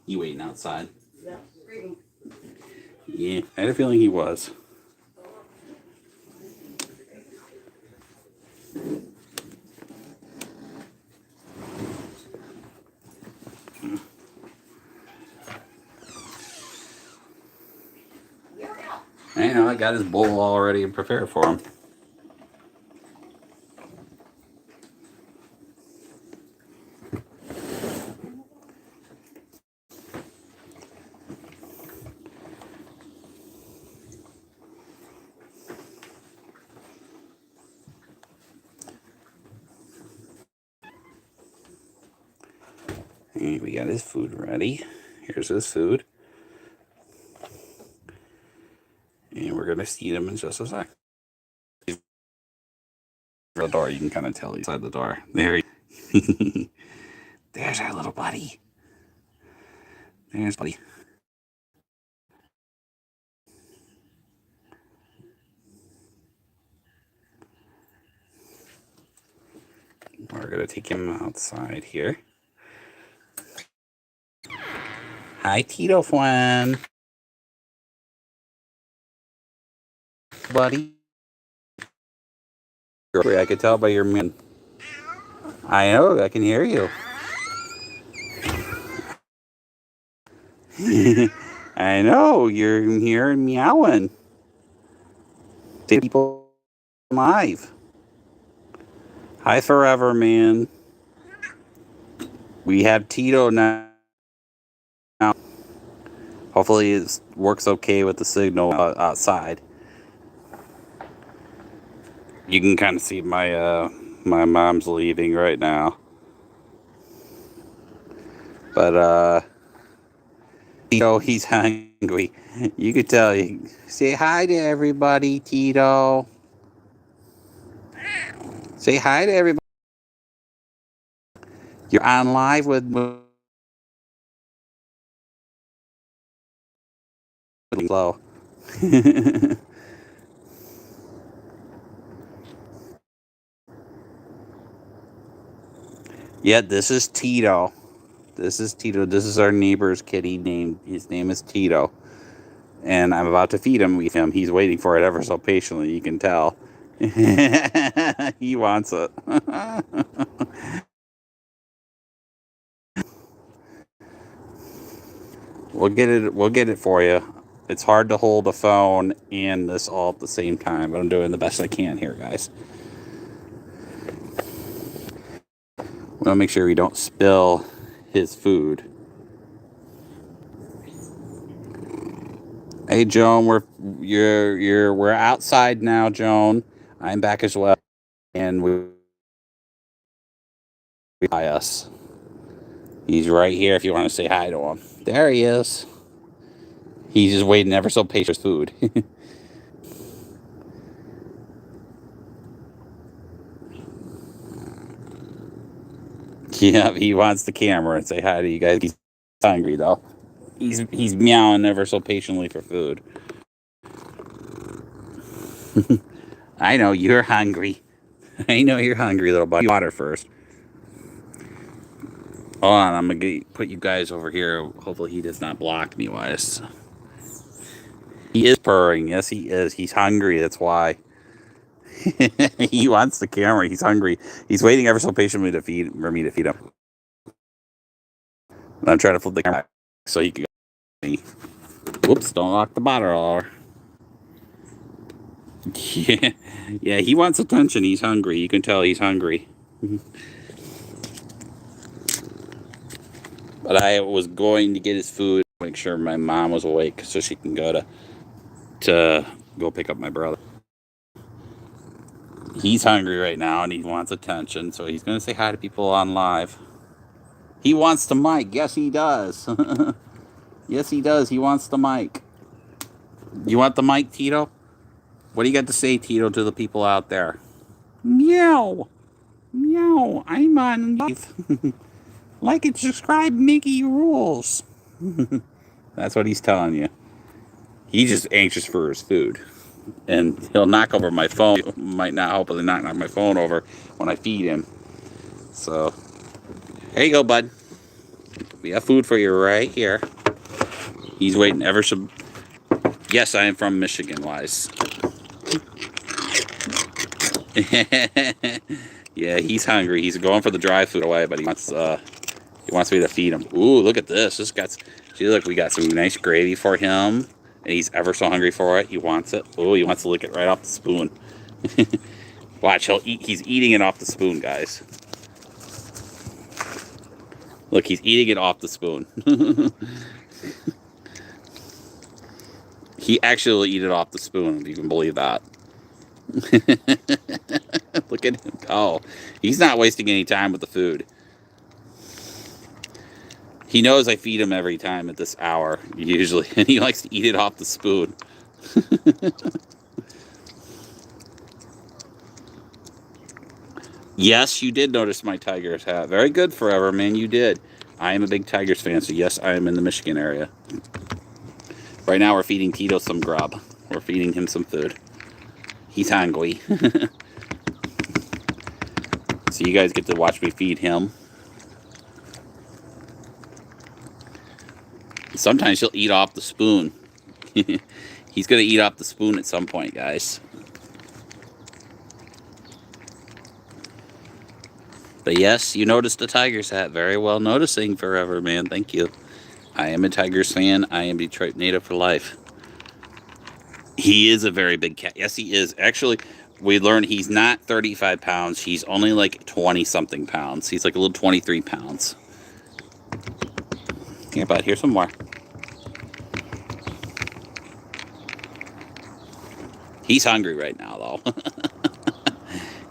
You waiting outside? Yeah, I had a feeling he was. I know, I got his bowl already prepared for him. And we got his food ready. Here's his food. And we're going to feed him in just a sec. The door, you can kind of tell he's inside the door. There he There's our little buddy. There's buddy. We're going to take him outside here. Hi, Tito Flan. Buddy. I could tell by your man. I know, I can hear you. I know, you're here meowing. Say people live. Hi, forever, man. We have Tito now. Hopefully it works okay with the signal outside. You can kind of see my mom's leaving right now. But Tito, he's hungry. You could tell. Say hi to everybody, Tito. Say hi to everybody. You're on live with Flo. Yeah, this is Tito. This is Tito. This is our neighbor's kitty named. His name is Tito. And I'm about to feed him with him. He's waiting for it ever so patiently. You can tell. He wants it. We'll get it. We'll get it for you. It's hard to hold a phone and this all at the same time, but I'm doing the best I can here, guys. We want to make sure we don't spill his food. Hey, Joan, we're outside now, Joan. I'm back as well, and we by us. He's right here. If you want to say hi to him, there he is. He's just waiting ever so patient for food. Yeah, he wants the camera and say hi to you guys. He's hungry though. He's meowing ever so patiently for food. I know you're hungry. I know you're hungry, little buddy. Water first. Hold on, I'm gonna put you guys over here. Hopefully he does not block me. Wise. He is purring. Yes, he is. He's hungry. That's why. He wants the camera. He's hungry. He's waiting ever so patiently for me to feed him. And I'm trying to flip the camera so he can go. Whoops! Don't lock the bottle over. Yeah, yeah. He wants attention. He's hungry. You can tell he's hungry. But I was going to get his food, make sure my mom was awake so she can go to go pick up my brother. He's hungry right now and he wants attention, so he's going to say hi to people on live. He wants the mic. Yes, he does. Yes, he does. He wants the mic. You want the mic, Tito? What do you got to say, Tito, to the people out there? Meow. Meow. I'm on live. Like and subscribe, Miggy Rules. That's what he's telling you. He's just anxious for his food. And he'll knock over my phone. Might not, hopefully not knock my phone over when I feed him. So, here you go, bud. We have food for you right here. He's waiting ever so... Yes, I am from Michigan, Wise. Yeah, he's hungry. He's going for the dry food away, but he wants me to feed him. Ooh, look at this. See, look, we got some nice gravy for him. And he's ever so hungry for it. He wants it. Oh, he wants to lick it right off the spoon. Watch, he's eating it off the spoon, guys. Look, he's eating it off the spoon. He actually will eat it off the spoon, if you can believe that. Look at him go. He's not wasting any time with the food. He knows I feed him every time at this hour, usually, and he likes to eat it off the spoon. Yes, you did notice my Tigers hat. Very good, Forever, man, you did. I am a big Tigers fan, so yes, I am in the Michigan area. Right now, we're feeding Tito some grub. We're feeding him some food. He's hungry. So you guys get to watch me feed him. Sometimes he'll eat off the spoon. He's going to eat off the spoon at some point, guys. But yes, you noticed the Tigers hat. Very well noticing, Forever, man. Thank you. I am a Tigers fan. I am Detroit native for life. He is a very big cat. Yes, he is. Actually, we learned he's not 35 pounds. He's only like 20-something pounds. He's like a little 23 pounds. Here, bud. Here's some more. He's hungry right now, though.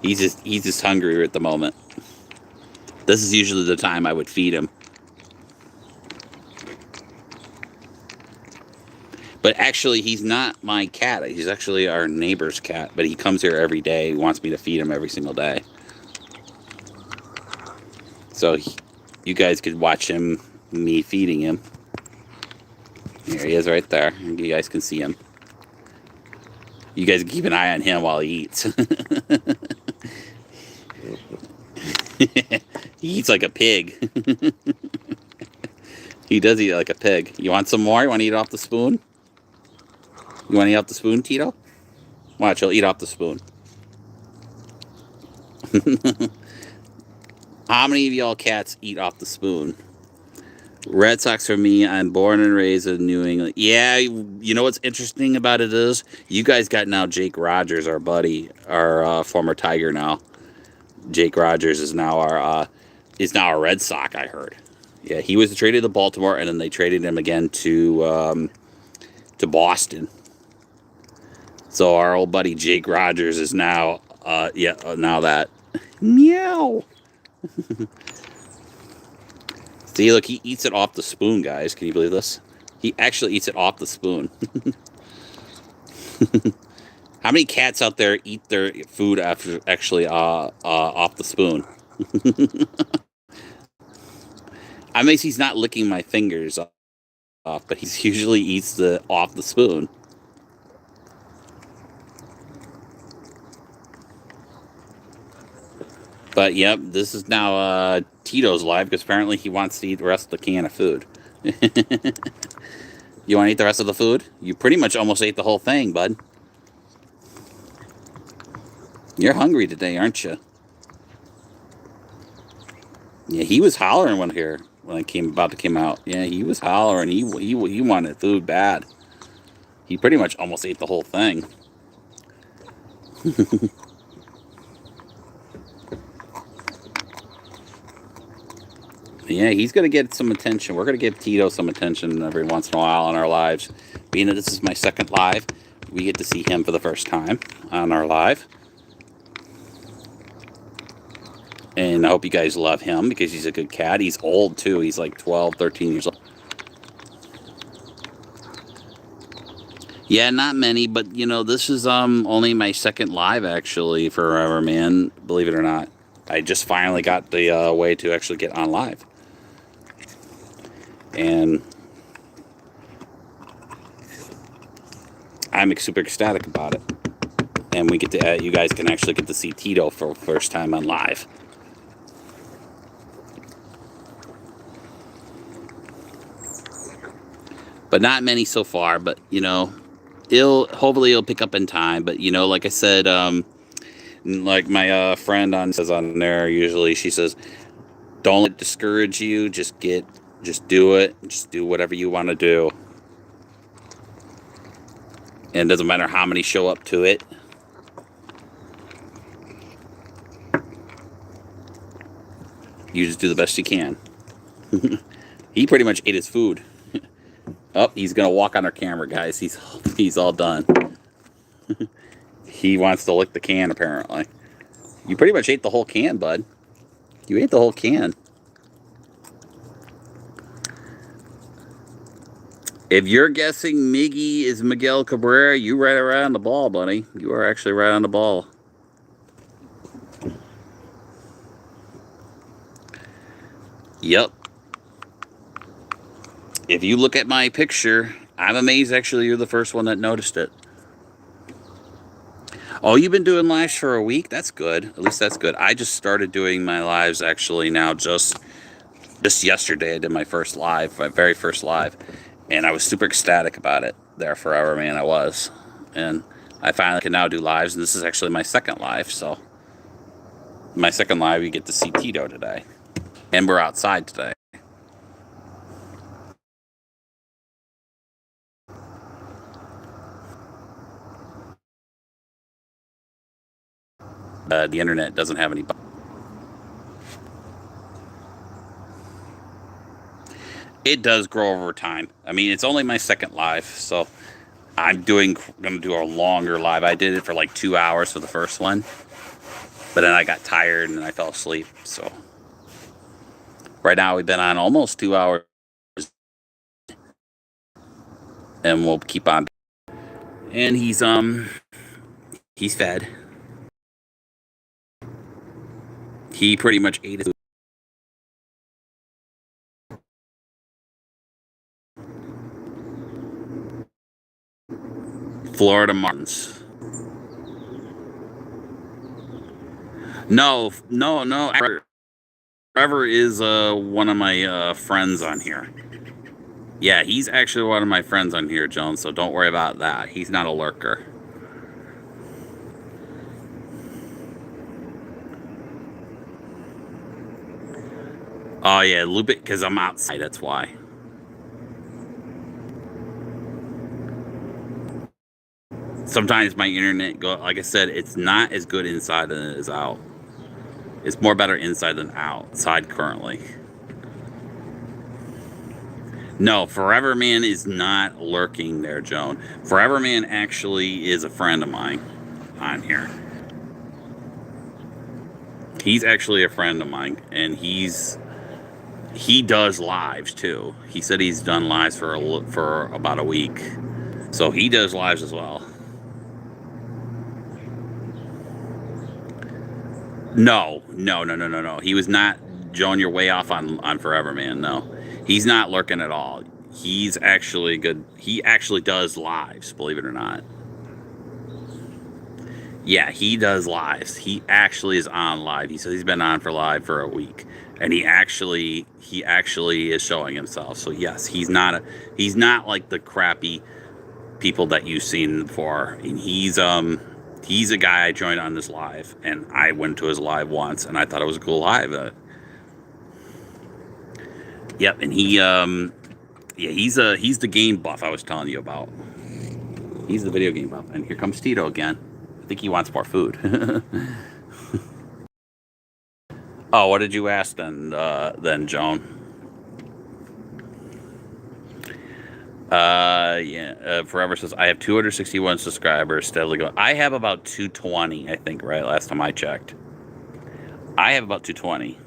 He's just hungry at the moment. This is usually the time I would feed him. But actually, he's not my cat. He's actually our neighbor's cat. But he comes here every day. He wants me to feed him every single day. So you guys could watch me feeding him. Here he is right there. You guys can see him. You guys can keep an eye on him while he eats. He eats like a pig. He does eat like a pig. You want some more? You want to eat off the spoon? You want to eat off the spoon, Tito? Watch, he'll eat off the spoon. How many of y'all cats eat off the spoon? Red Sox for me. I'm born and raised in New England. Yeah, you know what's interesting about it is you guys got now Jake Rogers, our buddy, our former Tiger now. Jake Rogers is now a Red Sox, I heard. Yeah, he was traded to Baltimore, and then they traded him again to Boston. So our old buddy Jake Rogers is now, now that. Meow. See, look, he eats it off the spoon, guys. Can you believe this? He actually eats it off the spoon. How many cats out there eat their food after actually off the spoon? I mean, he's not licking my fingers off, but he usually eats off the spoon. But yep, this is now Tito's live because apparently he wants to eat the rest of the can of food. You want to eat the rest of the food? You pretty much almost ate the whole thing, bud. You're hungry today, aren't you? Yeah, he was hollering when I came about to come out. Yeah, he was hollering. He wanted food bad. He pretty much almost ate the whole thing. Yeah, he's gonna get some attention. We're gonna give Tito some attention every once in a while in our lives. Being that this is my second live, we get to see him for the first time on our live. And I hope you guys love him because he's a good cat. He's old too. He's like 12, 13 years old. Yeah, not many, but you know, this is only my second live actually for Forever Man, believe it or not. I just finally got the way to actually get on live. And I'm super ecstatic about it. And we get to you guys can actually get to see Tito for the first time on live. But not many so far, but you know, hopefully it'll pick up in time. But you know, like I said, like my friend says on there, usually she says, don't let it discourage you. Just do it. Just do whatever you want to do. And it doesn't matter how many show up to it. You just do the best you can. He pretty much ate his food. Oh, he's gonna walk on our camera, guys. He's all done. He wants to lick the can, apparently. You pretty much ate the whole can, bud. You ate the whole can. If you're guessing Miggy is Miguel Cabrera, you right around the ball, buddy. You are actually right on the ball. Yep. If you look at my picture, I'm amazed actually you're the first one that noticed it. Oh, you've been doing lives for a week? That's good. At least that's good. I just started doing my lives actually now just yesterday. I did my first live, my very first live. And I was super ecstatic about it there forever, man. I was. And I finally can now do lives. And this is actually my second live. So my second live, you get to see Tito today. And we're outside today. The internet doesn't have any. It does grow over time. I mean, it's only my second live, so I'm gonna do a longer live. I did it for like 2 hours for the first one, but then I got tired and I fell asleep. So right now we've been on almost 2 hours, and we'll keep on. And he's fed. He pretty much ate his food. Florida Martins. No. Trevor is one of my friends on here. Yeah, he's actually one of my friends on here, Jones, so don't worry about that. He's not a lurker. Oh, yeah, loop it because I'm outside, that's why. Sometimes my internet like I said, it's not as good inside than it is out. It's more better inside than outside currently. No, Forever Man is not lurking there, Joan. Forever Man actually is a friend of mine on here. He's actually a friend of mine, and he does lives too. He said he's done lives for about a week, so he does lives as well. No. He was not. Joan, you're way off on Forever Man. No, he's not lurking at all. He's actually good. He actually does lives, believe it or not. Yeah, he does lives. He actually is on live. He says he's been on for live for a week, and he actually is showing himself. So yes, he's not like the crappy people that you've seen before. And He's a guy I joined on this live, and I went to his live once, and I thought it was a cool live. Yep, and yeah, he's the game buff I was telling you about. He's the video game buff, and here comes Tito again. I think he wants more food. Oh, what did you ask then, Joan? Yeah. Forever says I have 261 subscribers, steadily going. I have about 220, I think. Right, last time I checked, I have about 220.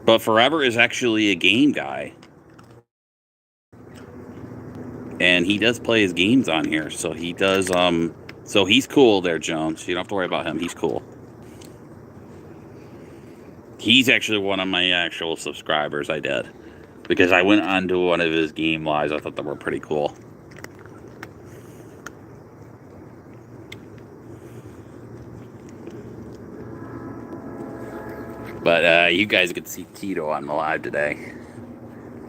But Forever is actually a game guy, and he does play his games on here. So he does. So he's cool there, Joan. So you don't have to worry about him. He's cool. He's actually one of my actual subscribers. I did. Because I went on to one of his game lives. I thought they were pretty cool. But you guys get to see Tito on the live today.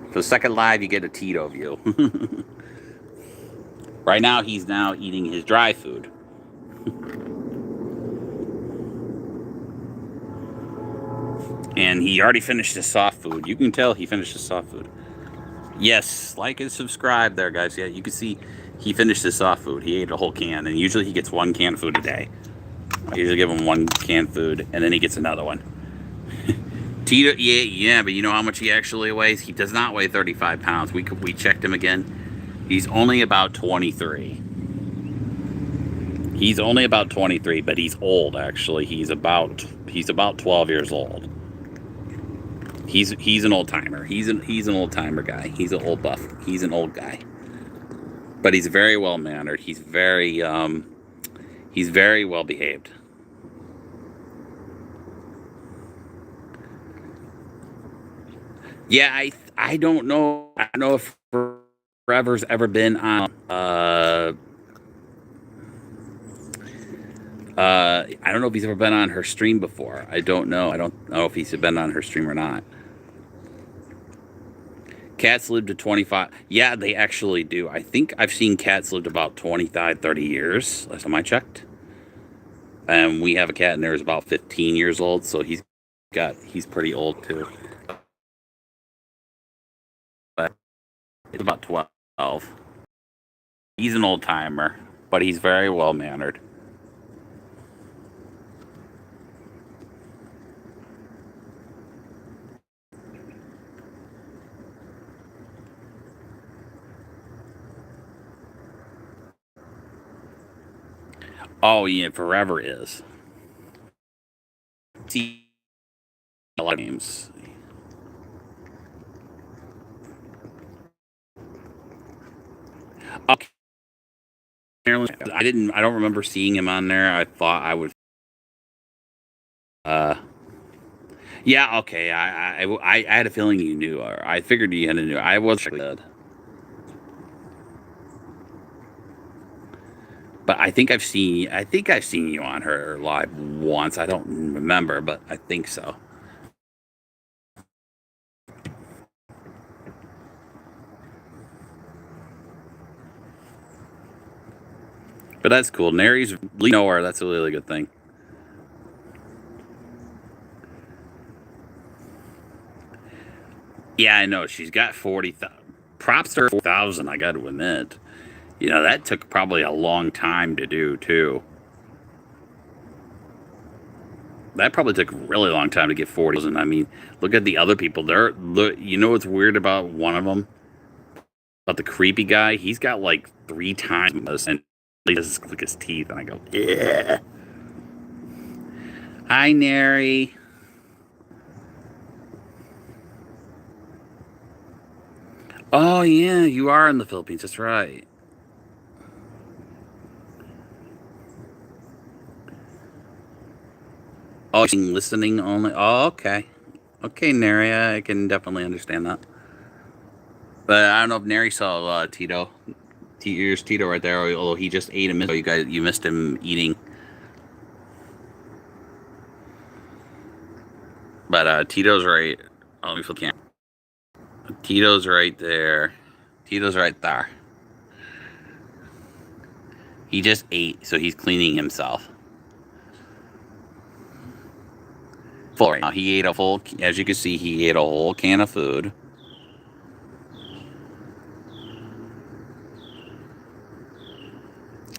For the second live, you get a Tito view. Right now, he's now eating his dry food. And he already finished his soft food. You can tell he finished his soft food. Yes, like and subscribe there, guys. Yeah, you can see he finished his soft food. He ate a whole can, and usually he gets one can of food a day. I usually give him one can of food, and then he gets another one. Tito, yeah, but you know how much he actually weighs? He does not weigh 35 pounds. We checked him again. He's only about 23. He's only about 23, but he's old, actually. He's about 12 years old. He's an old timer. He's an old timer guy. He's an old buff. He's an old guy. But he's very well mannered. He's very well behaved. Yeah, I don't know. I don't know if Forever's ever been on I don't know if he's ever been on her stream before. I don't know. I don't know if he's been on her stream or not. Cats live to 25. Yeah, they actually do. I think I've seen cats live to about 25, 30 years, last time I checked. And we have a cat in there who's about 15 years old, so he's pretty old too. But it's about 12. He's an old timer, but he's very well mannered. Oh yeah, Forever is. See a lot of games. Okay. I don't remember seeing him on there. I thought I would. Yeah, okay. I had a feeling you knew, or I figured you had to know. I was good. But I think I've seen you on her live once. I don't remember, but I think so. But that's cool. Nary's nowhere. That's a really good thing. Yeah, I know. She's got 40,000. Props to her 4,000, I got to admit. You know, that took probably a long time to do, too. That probably took a really long time to get 40,000. I mean, look at the other people. You know what's weird about one of them? About the creepy guy? He's got like 3 times, and he does click his teeth, and I go, yeah. Hi, Nary. Oh, yeah, you are in the Philippines. That's right. Oh, listening only. Oh, okay. Okay, Nary, I can definitely understand that. But I don't know if Nary saw Tito. Here's Tito right there. Although he just ate him. You missed him eating. But Tito's right. Oh, let me flip camera. Tito's right there. Tito's right there. He just ate, so he's cleaning himself. Full right now. He ate a full, as you can see, he ate a whole can of food.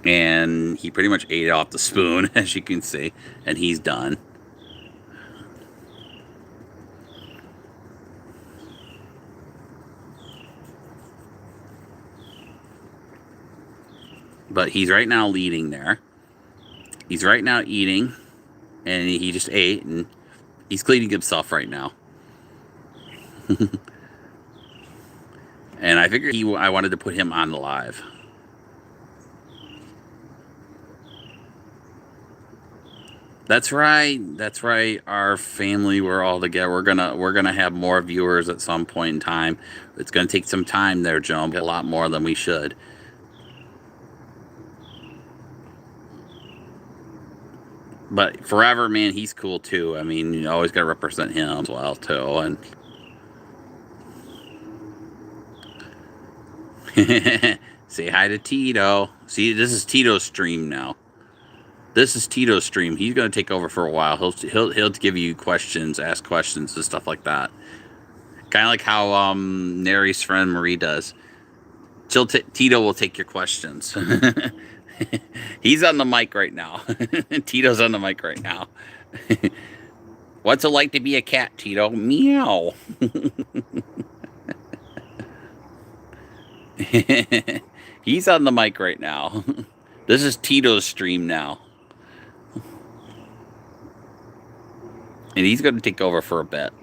And he pretty much ate it off the spoon, as you can see, and he's done. But he's right now leading there. He's right now eating, and he just ate, and he's cleaning himself right now. And I figured I wanted to put him on the live. That's right. That's right. Our family, we're all together. We're gonna have more viewers at some point in time. It's gonna take some time there, Joe. A lot more than we should. But forever, man, he's cool too. I mean, you always gotta represent him as well too. And say hi to Tito. See, this is Tito's stream now. This is Tito's stream. He's gonna take over for a while. He'll give you questions, ask questions, and stuff like that. Kind of like how Neri's friend Marie does. Tito will take your questions. He's on the mic right now. Tito's on the mic right now. What's it like to be a cat, Tito? Meow. He's on the mic right now. This is Tito's stream now. And he's going to take over for a bit.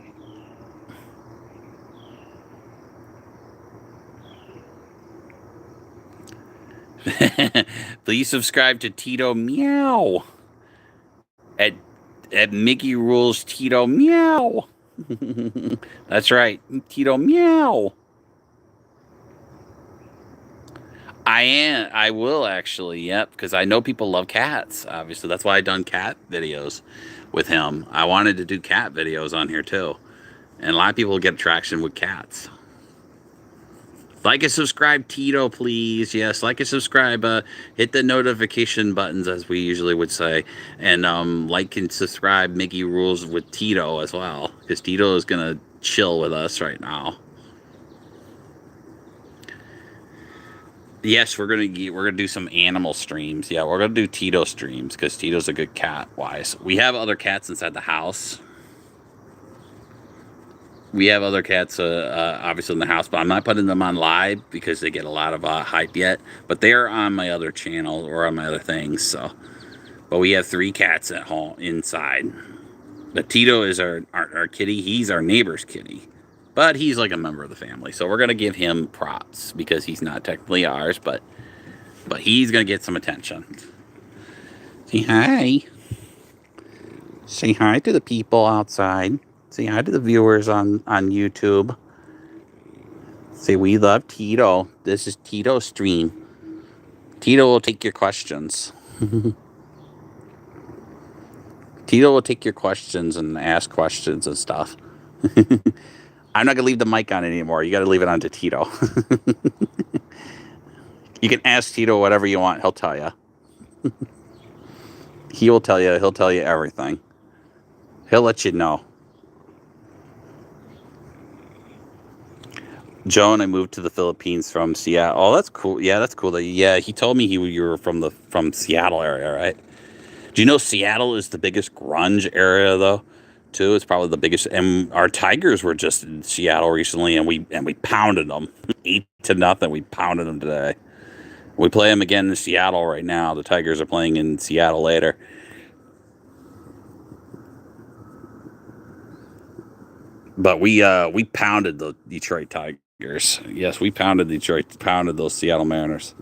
Please subscribe to Tito Meow. At Miggy Rules Tito Meow. That's right. Tito Meow. I will actually, yep, because I know people love cats, obviously. That's why I done cat videos with him. I wanted to do cat videos on here too. And a lot of people get traction with cats. Like and subscribe, Tito, please. Yes, like and subscribe. Hit the notification buttons, as we usually would say. And like and subscribe Miggy Rules with Tito as well. Because Tito is going to chill with us right now. Yes, we're gonna do some animal streams. Yeah, we're gonna do Tito streams because Tito's a good cat. Wise. We have other cats inside the house. We have other cats, obviously in the house, but I'm not putting them on live because they get a lot of hype yet. But they're on my other channel or on my other things. So, but we have 3 cats at home inside. But Tito is our kitty. He's our neighbor's kitty. But he's like a member of the family, so we're gonna give him props because he's not technically ours, but he's gonna get some attention. Say hi. Say hi to the people outside. Say hi to the viewers on YouTube. Say we love Tito. This is Tito's stream. Tito will take your questions. Tito will take your questions and ask questions and stuff. I'm not going to leave the mic on anymore. You got to leave it on to Tito. You can ask Tito whatever you want. He'll tell you. He will tell you. He'll tell you everything. He'll let you know. Joe and I moved to the Philippines from Seattle. Oh, that's cool. Yeah, that's cool. Yeah, he told me you were from Seattle area, right? Do you know Seattle is the biggest grunge area though? Too. It's probably the biggest. And our Tigers were just in Seattle recently, and we pounded them 8-0. We pounded them today. We play them again in Seattle right now. The Tigers are playing in Seattle later. But we pounded the Detroit Tigers. Yes, we pounded Detroit. Pounded those Seattle Mariners.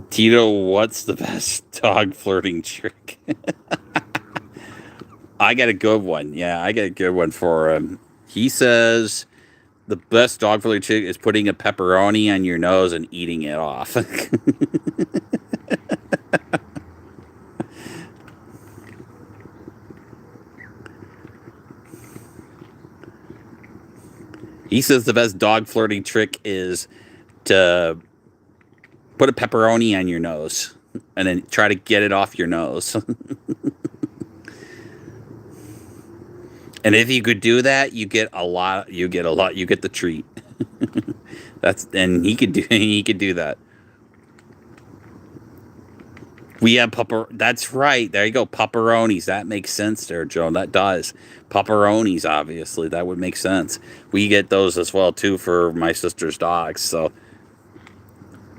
Tito, what's the best dog flirting trick? I got a good one. Yeah, I got a good one for him. He says the best dog flirting trick is putting a pepperoni on your nose and eating it off. He says the best dog flirting trick is to put a pepperoni on your nose and then try to get it off your nose. And if you could do that, you get a lot. You get a lot. You get the treat. And he could do that. We have That's right. There you go. Pepperonis. That makes sense there, Joan. That does. Pepperonis, obviously. That would make sense. We get those as well, too, for my sister's dogs. So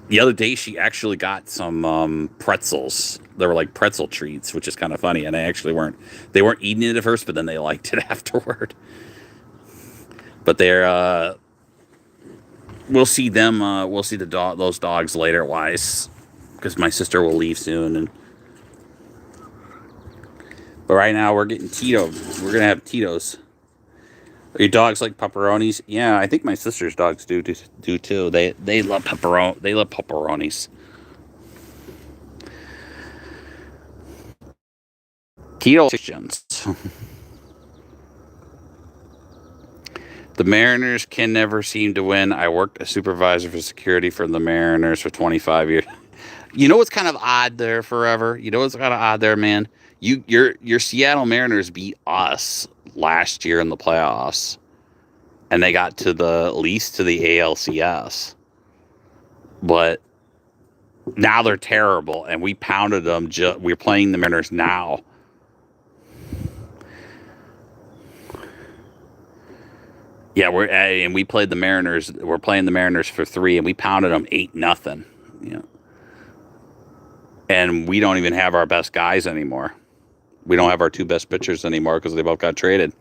the other day, she actually got some pretzels. They were like pretzel treats, which is kind of funny. And they weren't eating it at first, but then they liked it afterward. But we'll see them. We'll see those dogs later, wise, because my sister will leave soon. But right now we're getting Tito's. We're gonna have Tito's. Are your dogs like pepperonis? Yeah, I think my sister's dogs do too. They love They love pepperonis. Tito's. The Mariners can never seem to win. I worked as supervisor for security for the Mariners for 25 years. You know what's kind of odd there, Forever? You know what's kind of odd there, man? Your Seattle Mariners beat us last year in the playoffs, and they got to at least to the ALCS. But now they're terrible, and we pounded them. We're playing the Mariners now. Yeah, we played the Mariners. We're playing the Mariners for 3, and we pounded them 8-0. You know, and we don't even have our best guys anymore. We don't have our 2 best pitchers anymore because they both got traded.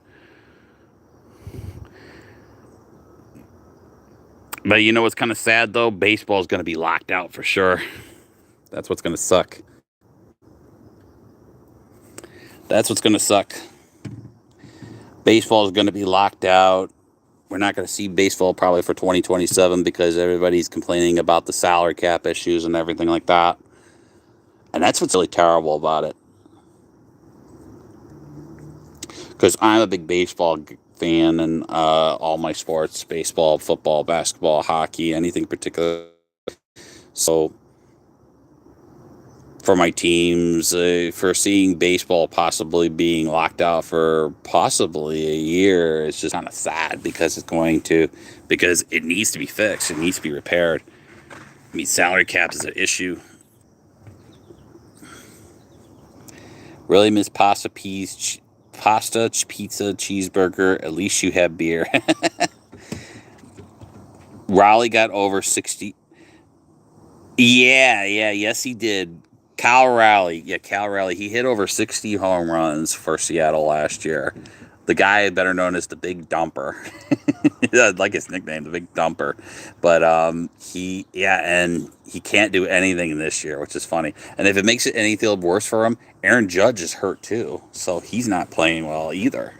But you know what's kind of sad though? Baseball is going to be locked out for sure. That's what's going to suck. That's what's going to suck. Baseball is going to be locked out. We're not going to see baseball probably for 2027 because everybody's complaining about the salary cap issues and everything like that. And that's what's really terrible about it. Because I'm a big baseball fan and all my sports, baseball, football, basketball, hockey, anything particular. So for my teams, for seeing baseball possibly being locked out for possibly a year, it's just kind of sad because because it needs to be fixed. It needs to be repaired. I mean, salary cap is an issue. Really miss pasta, pizza, cheeseburger. At least you have beer. Raleigh got over 60. Yes, he did. Cal Raleigh. He hit over 60 home runs for Seattle last year. The guy better known as the Big Dumper. I like his nickname, the Big Dumper. But he can't do anything this year, which is funny. And if it makes it anything worse for him, Aaron Judge is hurt too. So he's not playing well either.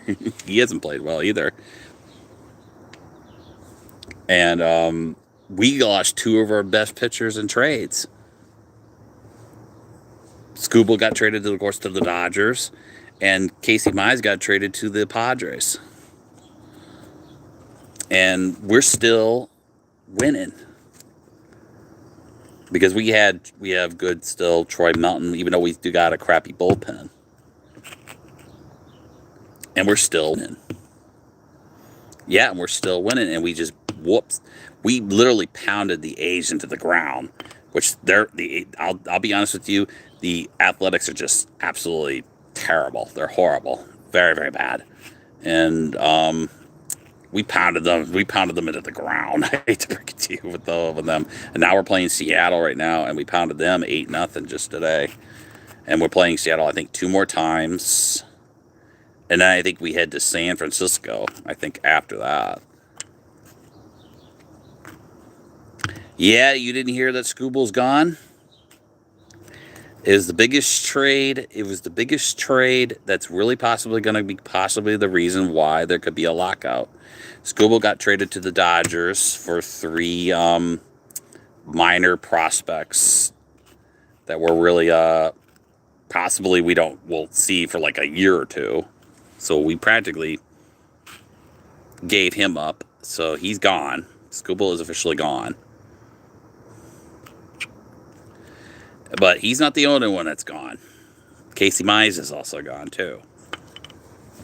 He hasn't played well either. And we lost 2 of our best pitchers in trades. Skubal got traded, of course, to the Dodgers, and Casey Mize got traded to the Padres. And we're still winning because we have good still Troy Melton, even though we do got a crappy bullpen, and we're still winning. Yeah, and we're still winning, and we literally pounded the A's into the ground. Which I'll be honest with you, the Athletics are just absolutely terrible. They're horrible, very, very bad, and we pounded them into the ground. I hate to break it to you with them. And now we're playing Seattle right now, and we pounded them 8-0 just today. And we're playing Seattle, I think, 2 more times, and then I think we head to San Francisco. I think after that. Yeah, you didn't hear that Skubal's gone? It was the biggest trade. It was the biggest trade that's really possibly going to be the reason why there could be a lockout. Skubal got traded to the Dodgers for 3 minor prospects that were really possibly we'll see for like a year or 2. So we practically gave him up So he's gone. Skubal is officially gone. But he's not the only one that's gone. Casey Mize is also gone too.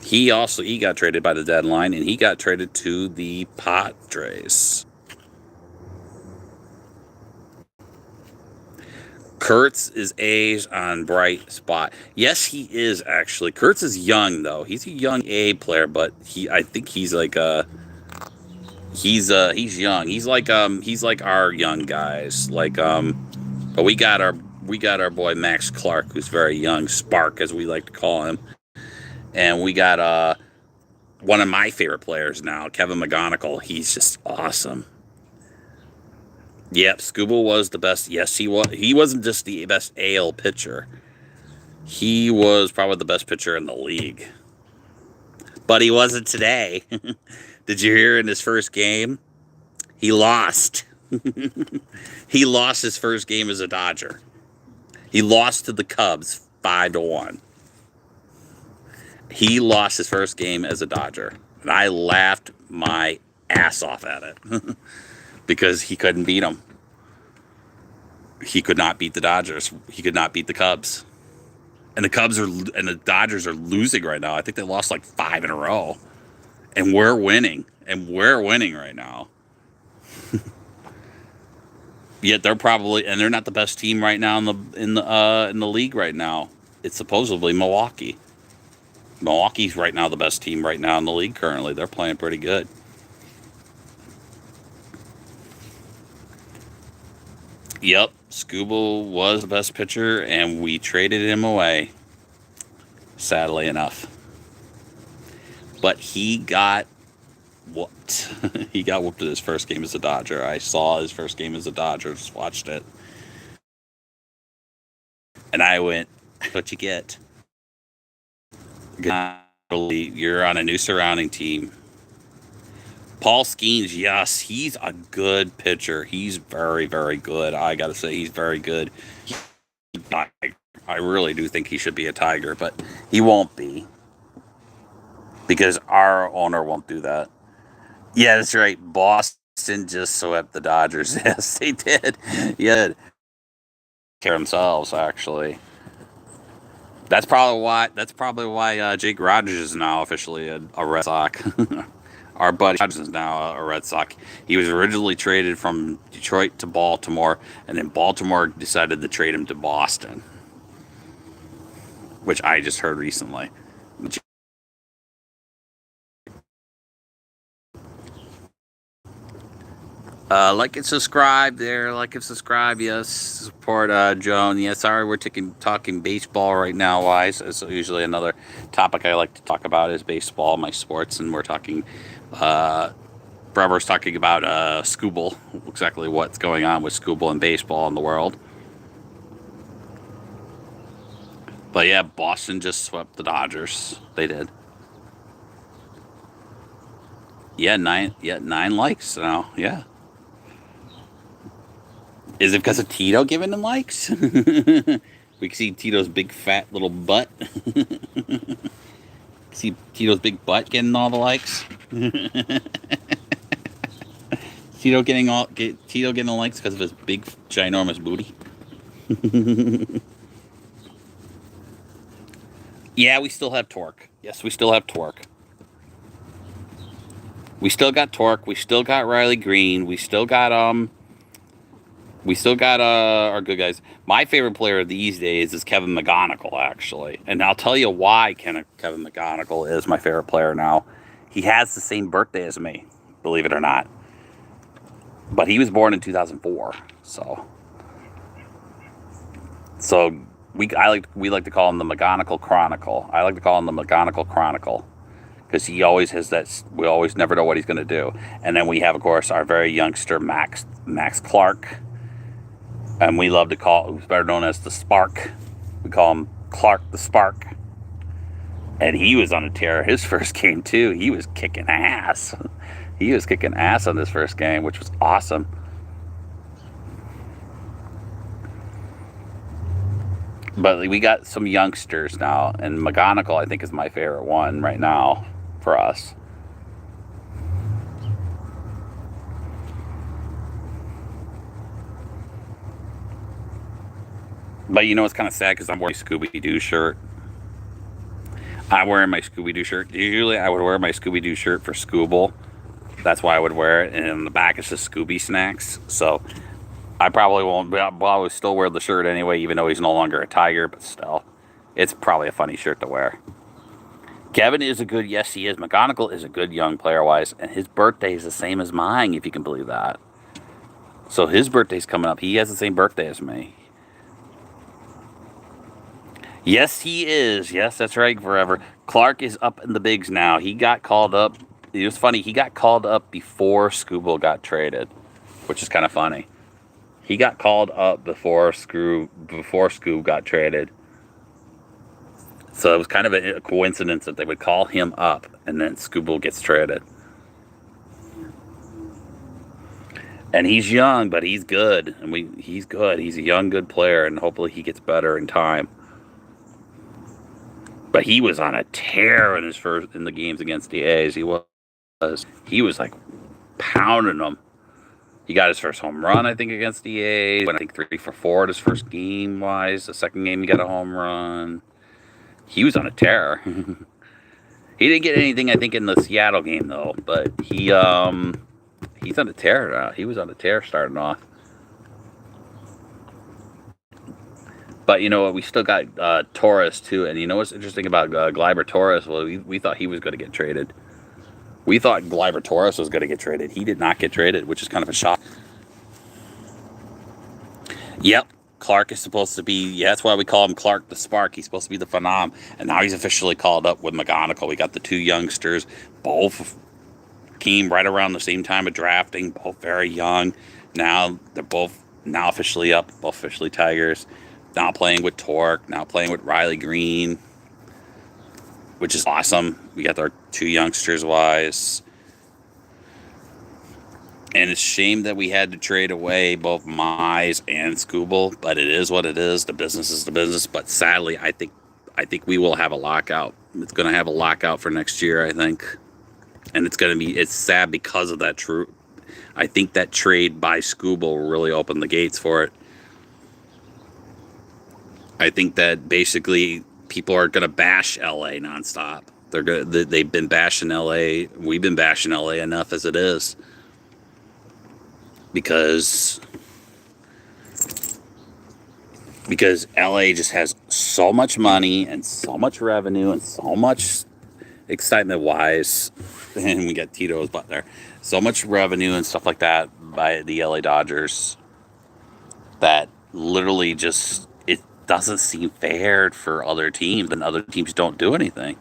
He got traded by the deadline, and he got traded to the Padres. Kurtz is A's on bright spot. Yes, he is actually. Kurtz is young though. He's a young A player, but I think he's like he's young. He's like our young guys. But we got our boy Max Clark, who's very young, Spark as we like to call him. And we got one of my favorite players now, Kevin McGonigal. He's just awesome. Yep, Skubal was the best. Yes, he was. He wasn't just the best AL pitcher. He was probably the best pitcher in the league. But he wasn't today. Did you hear in his first game? He lost. He lost his first game as a Dodger. He lost to the Cubs 5-1. He lost his first game as a Dodger. And I laughed my ass off at it. Because he couldn't beat them. He could not beat the Dodgers. He could not beat the Cubs. And the Dodgers are losing right now. I think they lost like 5 in a row. And we're winning. And we're winning right now. Yet they're not the best team right now in the league right now. It's supposedly Milwaukee. Milwaukee's right now the best team right now in the league currently. They're playing pretty good. Yep, Skubal was the best pitcher, and we traded him away, sadly enough. But he got whooped. He got whooped in his first game as a Dodger. I saw his first game as a Dodger, just watched it. And I went, what you get? You're on a new surrounding team. Paul Skeens, yes, he's a good pitcher. He's very, very good. I got to say, he's very good. I really do think he should be a Tiger, but he won't be. Because our owner won't do that. Yeah, that's right. Boston just swept the Dodgers. Yes, they did. Yeah. Care themselves, actually. That's probably why Jake Rogers is now officially a Red Sox. Our buddy Rogers is now a Red Sox. He was originally traded from Detroit to Baltimore, and then Baltimore decided to trade him to Boston, which I just heard recently. Like and subscribe there. Like and subscribe. Yes, support Joan. Yes, sorry, we're talking baseball right now. Wise, it's usually another topic I like to talk about is baseball, my sports, and we're talking. Brewer's talking about Skubal, exactly what's going on with Skubal and baseball in the world. But yeah, Boston just swept the Dodgers. They did. Yeah, 9 likes now. Yeah. Is it because of Tito giving them likes? We can see Tito's big fat little butt. See Tito's big butt getting all the likes. Tito getting the likes because of his big ginormous booty. Yeah, we still have Torque. Yes, we still have Torque. We still got Torque. We still got Riley Green. We still got our good guys. My favorite player these days is Kevin McGonigal, actually. And I'll tell you why Kevin McGonigal is my favorite player now. He has the same birthday as me, believe it or not. But he was born in 2004, so we like to call him the McGonigal Chronicle. I like to call him the McGonigal Chronicle because he always has that. We always never know what he's going to do. And then we have, of course, our very youngster Max Clark. And we love to who's better known as the Spark. We call him Clark the Spark. And he was on a tear his first game, too. He was kicking ass. He was kicking ass on this first game, which was awesome. But we got some youngsters now. And McGonigal, I think, is my favorite one right now for us. But you know, it's kind of sad because I'm wearing a Scooby Doo shirt. I'm wearing my Scooby Doo shirt. Usually, I would wear my Scooby Doo shirt for Scooble. That's why I would wear it. And in the back, it's just Scooby snacks. So I probably won't. I'll probably still wear the shirt anyway, even though he's no longer a tiger. But still, it's probably a funny shirt to wear. Kevin is a good. Yes, he is. McGonagall is a good young player wise, and his birthday is the same as mine, if you can believe that. So his birthday's coming up. He has the same birthday as me. Yes, he is. Yes, that's right, forever. Clark is up in the bigs now. He got called up. It was funny. He got called up before Scooble got traded, which is kind of funny. He got called up before Scoob got traded. So it was kind of a coincidence that they would call him up and then Scooble gets traded. And he's young, but he's good. And he's good. He's a young, good player, and hopefully he gets better in time. But he was on a tear in the games against the A's. He was like pounding them. He got his first home run, I think, against the A's. Went, I think, 3 for 4 at his first game wise. The second game, he got a home run. He was on a tear. He didn't get anything, I think, in the Seattle game though. But he's on a tear now. He was on a tear starting off. But you know what? We still got Torres too. And you know what's interesting about Gleyber Torres? Well, we thought he was going to get traded. We thought Gleyber Torres was going to get traded. He did not get traded, which is kind of a shock. Yep. Clark is supposed to be, yeah, that's why we call him Clark the Spark. He's supposed to be the phenom. And now he's officially called up with McGonagall. We got the two youngsters, both came right around the same time of drafting, both very young. Now they're both now officially up, both officially Tigers. Now playing with Torque, now playing with Riley Green, which is awesome. We got our two youngsters wise. And it's a shame that we had to trade away both Mize and Scooble, but it is what it is. The business is the business. But sadly, I think we will have a lockout. It's going to have a lockout for next year, I think. And it's sad because of that true. I think that trade by Scooble really opened the gates for it. I think that basically people are going to bash LA nonstop. They've been bashing LA. We've been bashing LA enough as it is. Because LA just has so much money and so much revenue and so much excitement wise, and we got Tito's butt there, so much revenue and stuff like that by the LA Dodgers that literally just it doesn't seem fair for other teams, and other teams don't do anything.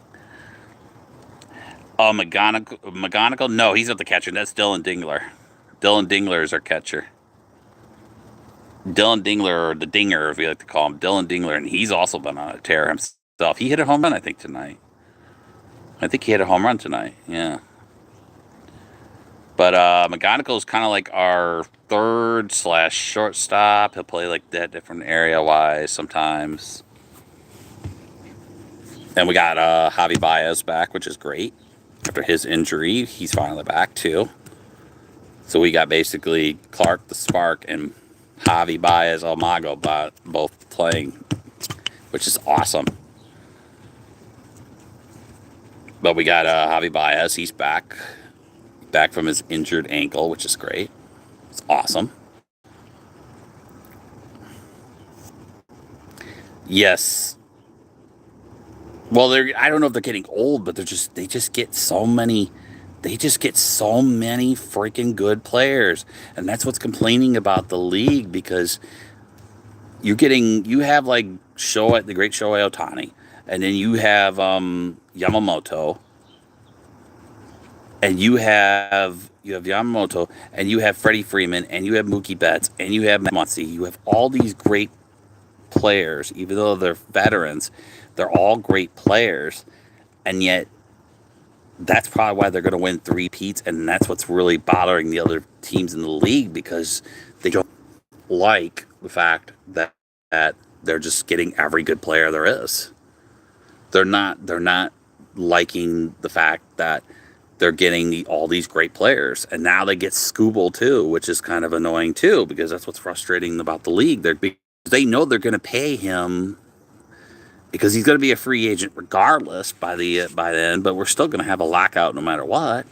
Oh, McGonagall, no, he's not the catcher. That's Dylan Dingler. Dylan Dingler is our catcher. Dylan Dingler, or the Dinger, if we like to call him, Dylan Dingler, and he's also been on a tear himself. He hit a home run, I think, tonight. I think he hit a home run tonight, yeah. But McGonagall is kind of like our third / shortstop. He'll play like that different area-wise sometimes. And we got Javi Baez back, which is great. After his injury, he's finally back, too. So we got basically Clark the Spark and Javi Baez Almago both playing, which is awesome. But we got Javi Baez. He's back from his injured ankle, which is great. It's awesome. Yes. Well, I don't know if they're getting old, but they just get so many. They just get so many freaking good players, and that's what's complaining about the league, because you have like the great Shohei Ohtani, and then you have Yamamoto, and you have Yamamoto, and you have Freddie Freeman, and you have Mookie Betts, and you have Muncy. You have all these great players, even though they're veterans, they're all great players, and yet that's probably why they're going to win 3 peats, and that's what's really bothering the other teams in the league, because they don't like the fact that they're just getting every good player there is. They're not liking the fact that they're getting all these great players, and now they get Scooble too, which is kind of annoying too, because that's what's frustrating about the league. They're they know they're going to pay him because he's going to be a free agent regardless by then. But we're still going to have a lockout no matter what.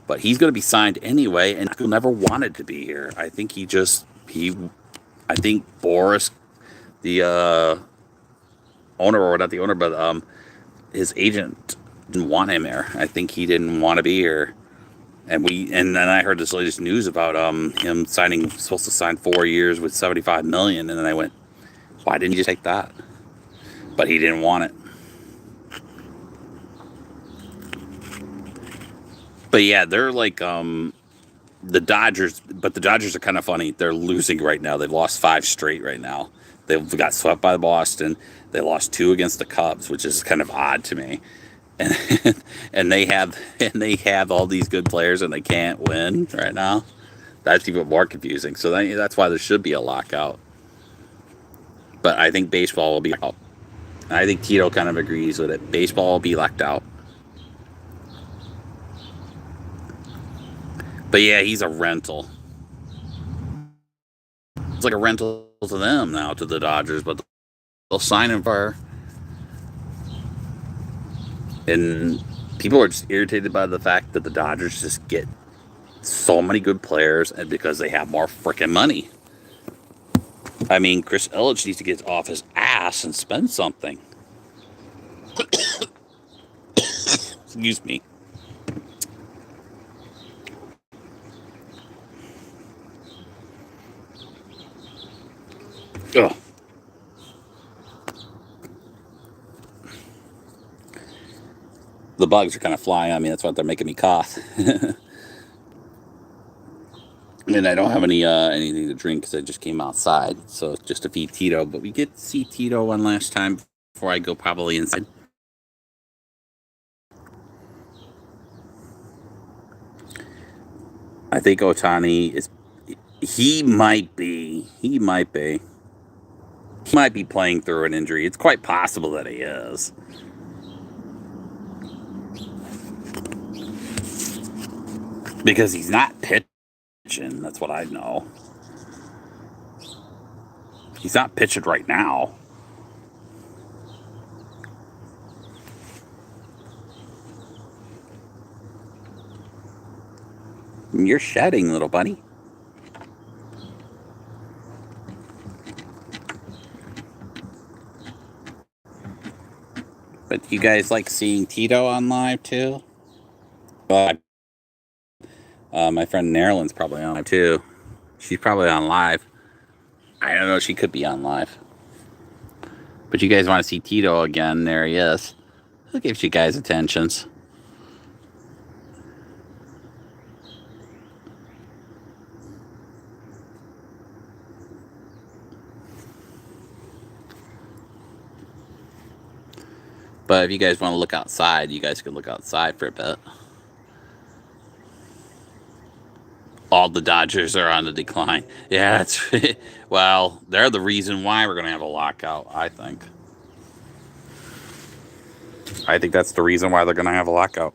But he's going to be signed anyway, and he'll never wanted to be here. I think I think Boris, the owner, or not the owner, but his agent didn't want him here. I think he didn't want to be here. And then I heard this latest news about him supposed to sign 4 years with 75 million, and then I went, why didn't you just take that? But he didn't want it. But yeah, they're like the Dodgers, but the Dodgers are kind of funny. They're losing right now. They've lost 5 straight right now. They've got swept by Boston. They lost 2 against the Cubs, which is kind of odd to me. And they have all these good players and they can't win right now. That's even more confusing. So that's why there should be a lockout. But I think baseball will be out. I think Tito kind of agrees with it. Baseball will be locked out. But yeah, he's a rental. It's like a rental to them now, to the Dodgers, but they'll sign him for. And people are just irritated by the fact that the Dodgers just get so many good players, and because they have more freaking money. I mean, Chris Ilitch needs to get off his ass and spend something. Excuse me. Ugh. The bugs are kind of flying on me. That's why they're making me cough. And I don't have anything to drink because I just came outside. So just to feed Tito. But we get to see Tito one last time before I go probably inside. I think Otani is. He might be playing through an injury. It's quite possible that he is. Because he's not pitching. That's what I know. He's not pitching right now. You're shedding, little buddy. But you guys like seeing Tito on live too? My friend Marilyn's probably on live too. She's probably on live. I don't know. She could be on live. But you guys want to see Tito again? There he is. Who gives you guys attentions? But if you guys want to look outside, you guys can look outside for a bit. All the Dodgers are on the decline. Yeah, that's well, they're the reason why we're going to have a lockout, I think. I think that's the reason why they're going to have a lockout.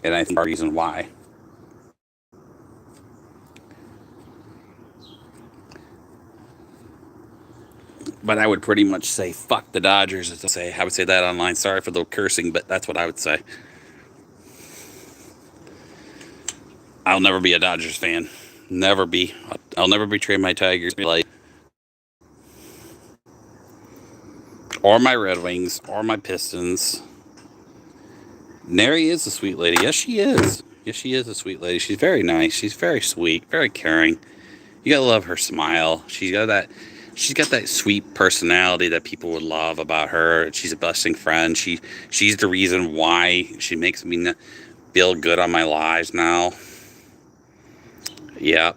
And I think the reason why. But I would pretty much say fuck the Dodgers. I would say that online. Sorry for the cursing, but that's what I would say. I'll never be a Dodgers fan. Never be. I'll never betray my Tigers. Or my Red Wings. Or my Pistons. Neri is a sweet lady. Yes, she is. Yes, she is a sweet lady. She's very nice. She's very sweet. Very caring. You gotta love her smile. She's got that sweet personality that people would love about her. She's a busting friend. She's the reason why she makes me feel good on my lives now. Yeah.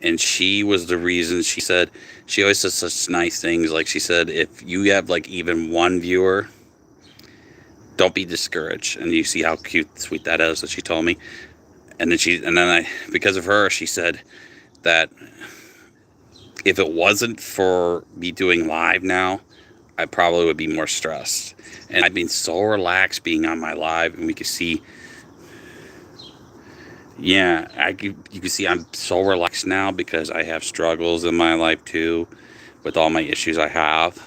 And she was the reason. She said she always says such nice things. Like she said, if you have like even one viewer, don't be discouraged. And you see how cute, sweet that is that she told me. And then because of her, she said that if it wasn't for me doing live now, I probably would be more stressed. And I've been so relaxed being on my live, and we can see, yeah, you can see I'm so relaxed now because I have struggles in my life too, with all my issues I have,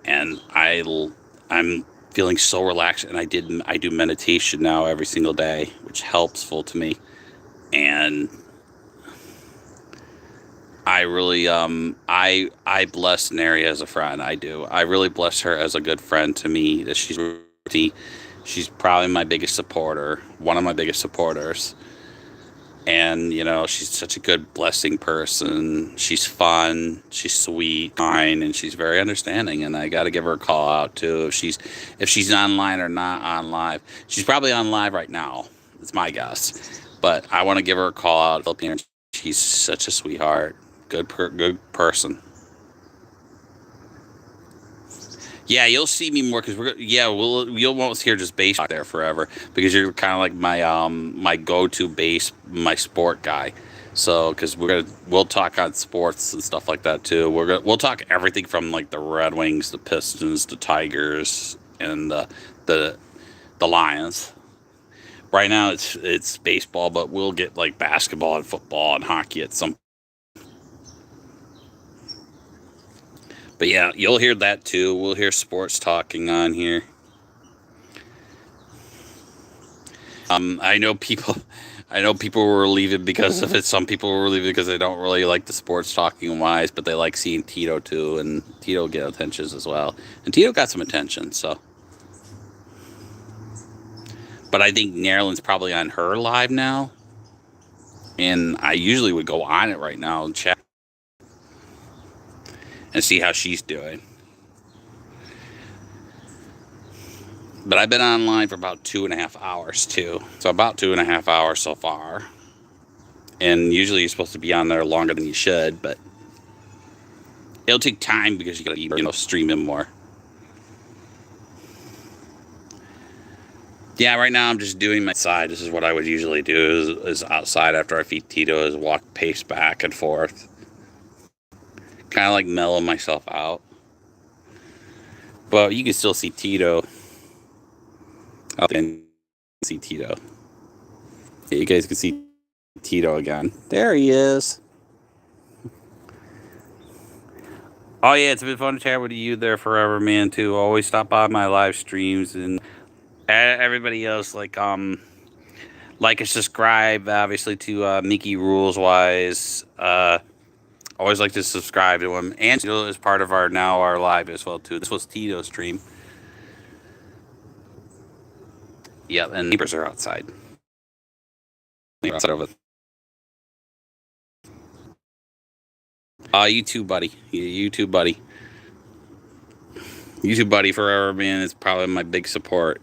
and I'm feeling so relaxed. And I do meditation now every single day, which helps full to me, and I really I bless Neri as a friend. I do. I really bless her as a good friend to me. That she's probably my biggest supporter, one of my biggest supporters. And she's such a good, blessing person. She's fun, she's sweet, kind, and she's very understanding. And I got to give her a call out too if she's online or not on live. She's probably on live right now. It's my guess, but I want to give her a call out. She's such a sweetheart, good person. Yeah, you'll see me more because you'll won't hear just bass there forever because you're kind of like my go-to bass, my sport guy. So because we'll talk on sports and stuff like that too. We'll talk everything from like the Red Wings, the Pistons, the Tigers, and the the Lions. Right now it's baseball, but we'll get like basketball and football and hockey at some. But yeah, you'll hear that too. We'll hear sports talking on here. I know people. I know people were leaving because of it. Some people were leaving because they don't really like the sports talking wise, but they like seeing Tito too, and Tito get attentions as well. And Tito got some attention, so. But I think Marilyn's probably on her live now, and I usually would go on it right now and chat and see how she's doing. But I've been online for about 2.5 hours too, so about 2.5 hours so far. And usually you're supposed to be on there longer than you should, but it'll take time because you gotta stream in more. Yeah, right now I'm just doing my side. This is what I would usually do is outside after I feed Tito is walk pace back and forth. Kind of like mellow myself out. But you can still see Tito. I can see Tito. Yeah, you guys can see Tito again. There he is. Oh yeah, it's been fun to chat with you there forever, man. Too. Always stop by my live streams, and everybody else like and subscribe obviously to Miggy Rules wise. Always like to subscribe to him, and Tito is part of our live as well too. This was Tito's stream. Yep, and neighbors are outside. Over. You too, buddy. You too, buddy. You too, buddy. Forever, man. Is probably my big support.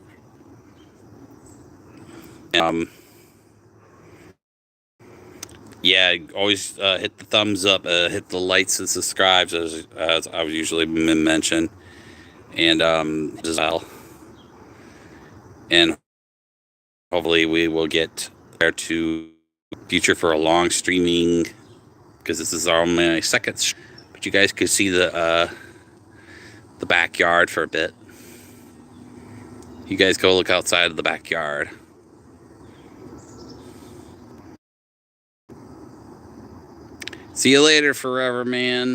Yeah, always hit the thumbs up, hit the likes and subscribes as I would usually mention, and as well. And hopefully we will get there to future for a long streaming because this is our my second. But you guys could see the backyard for a bit. You guys go look outside of the backyard. See you later, forever, man.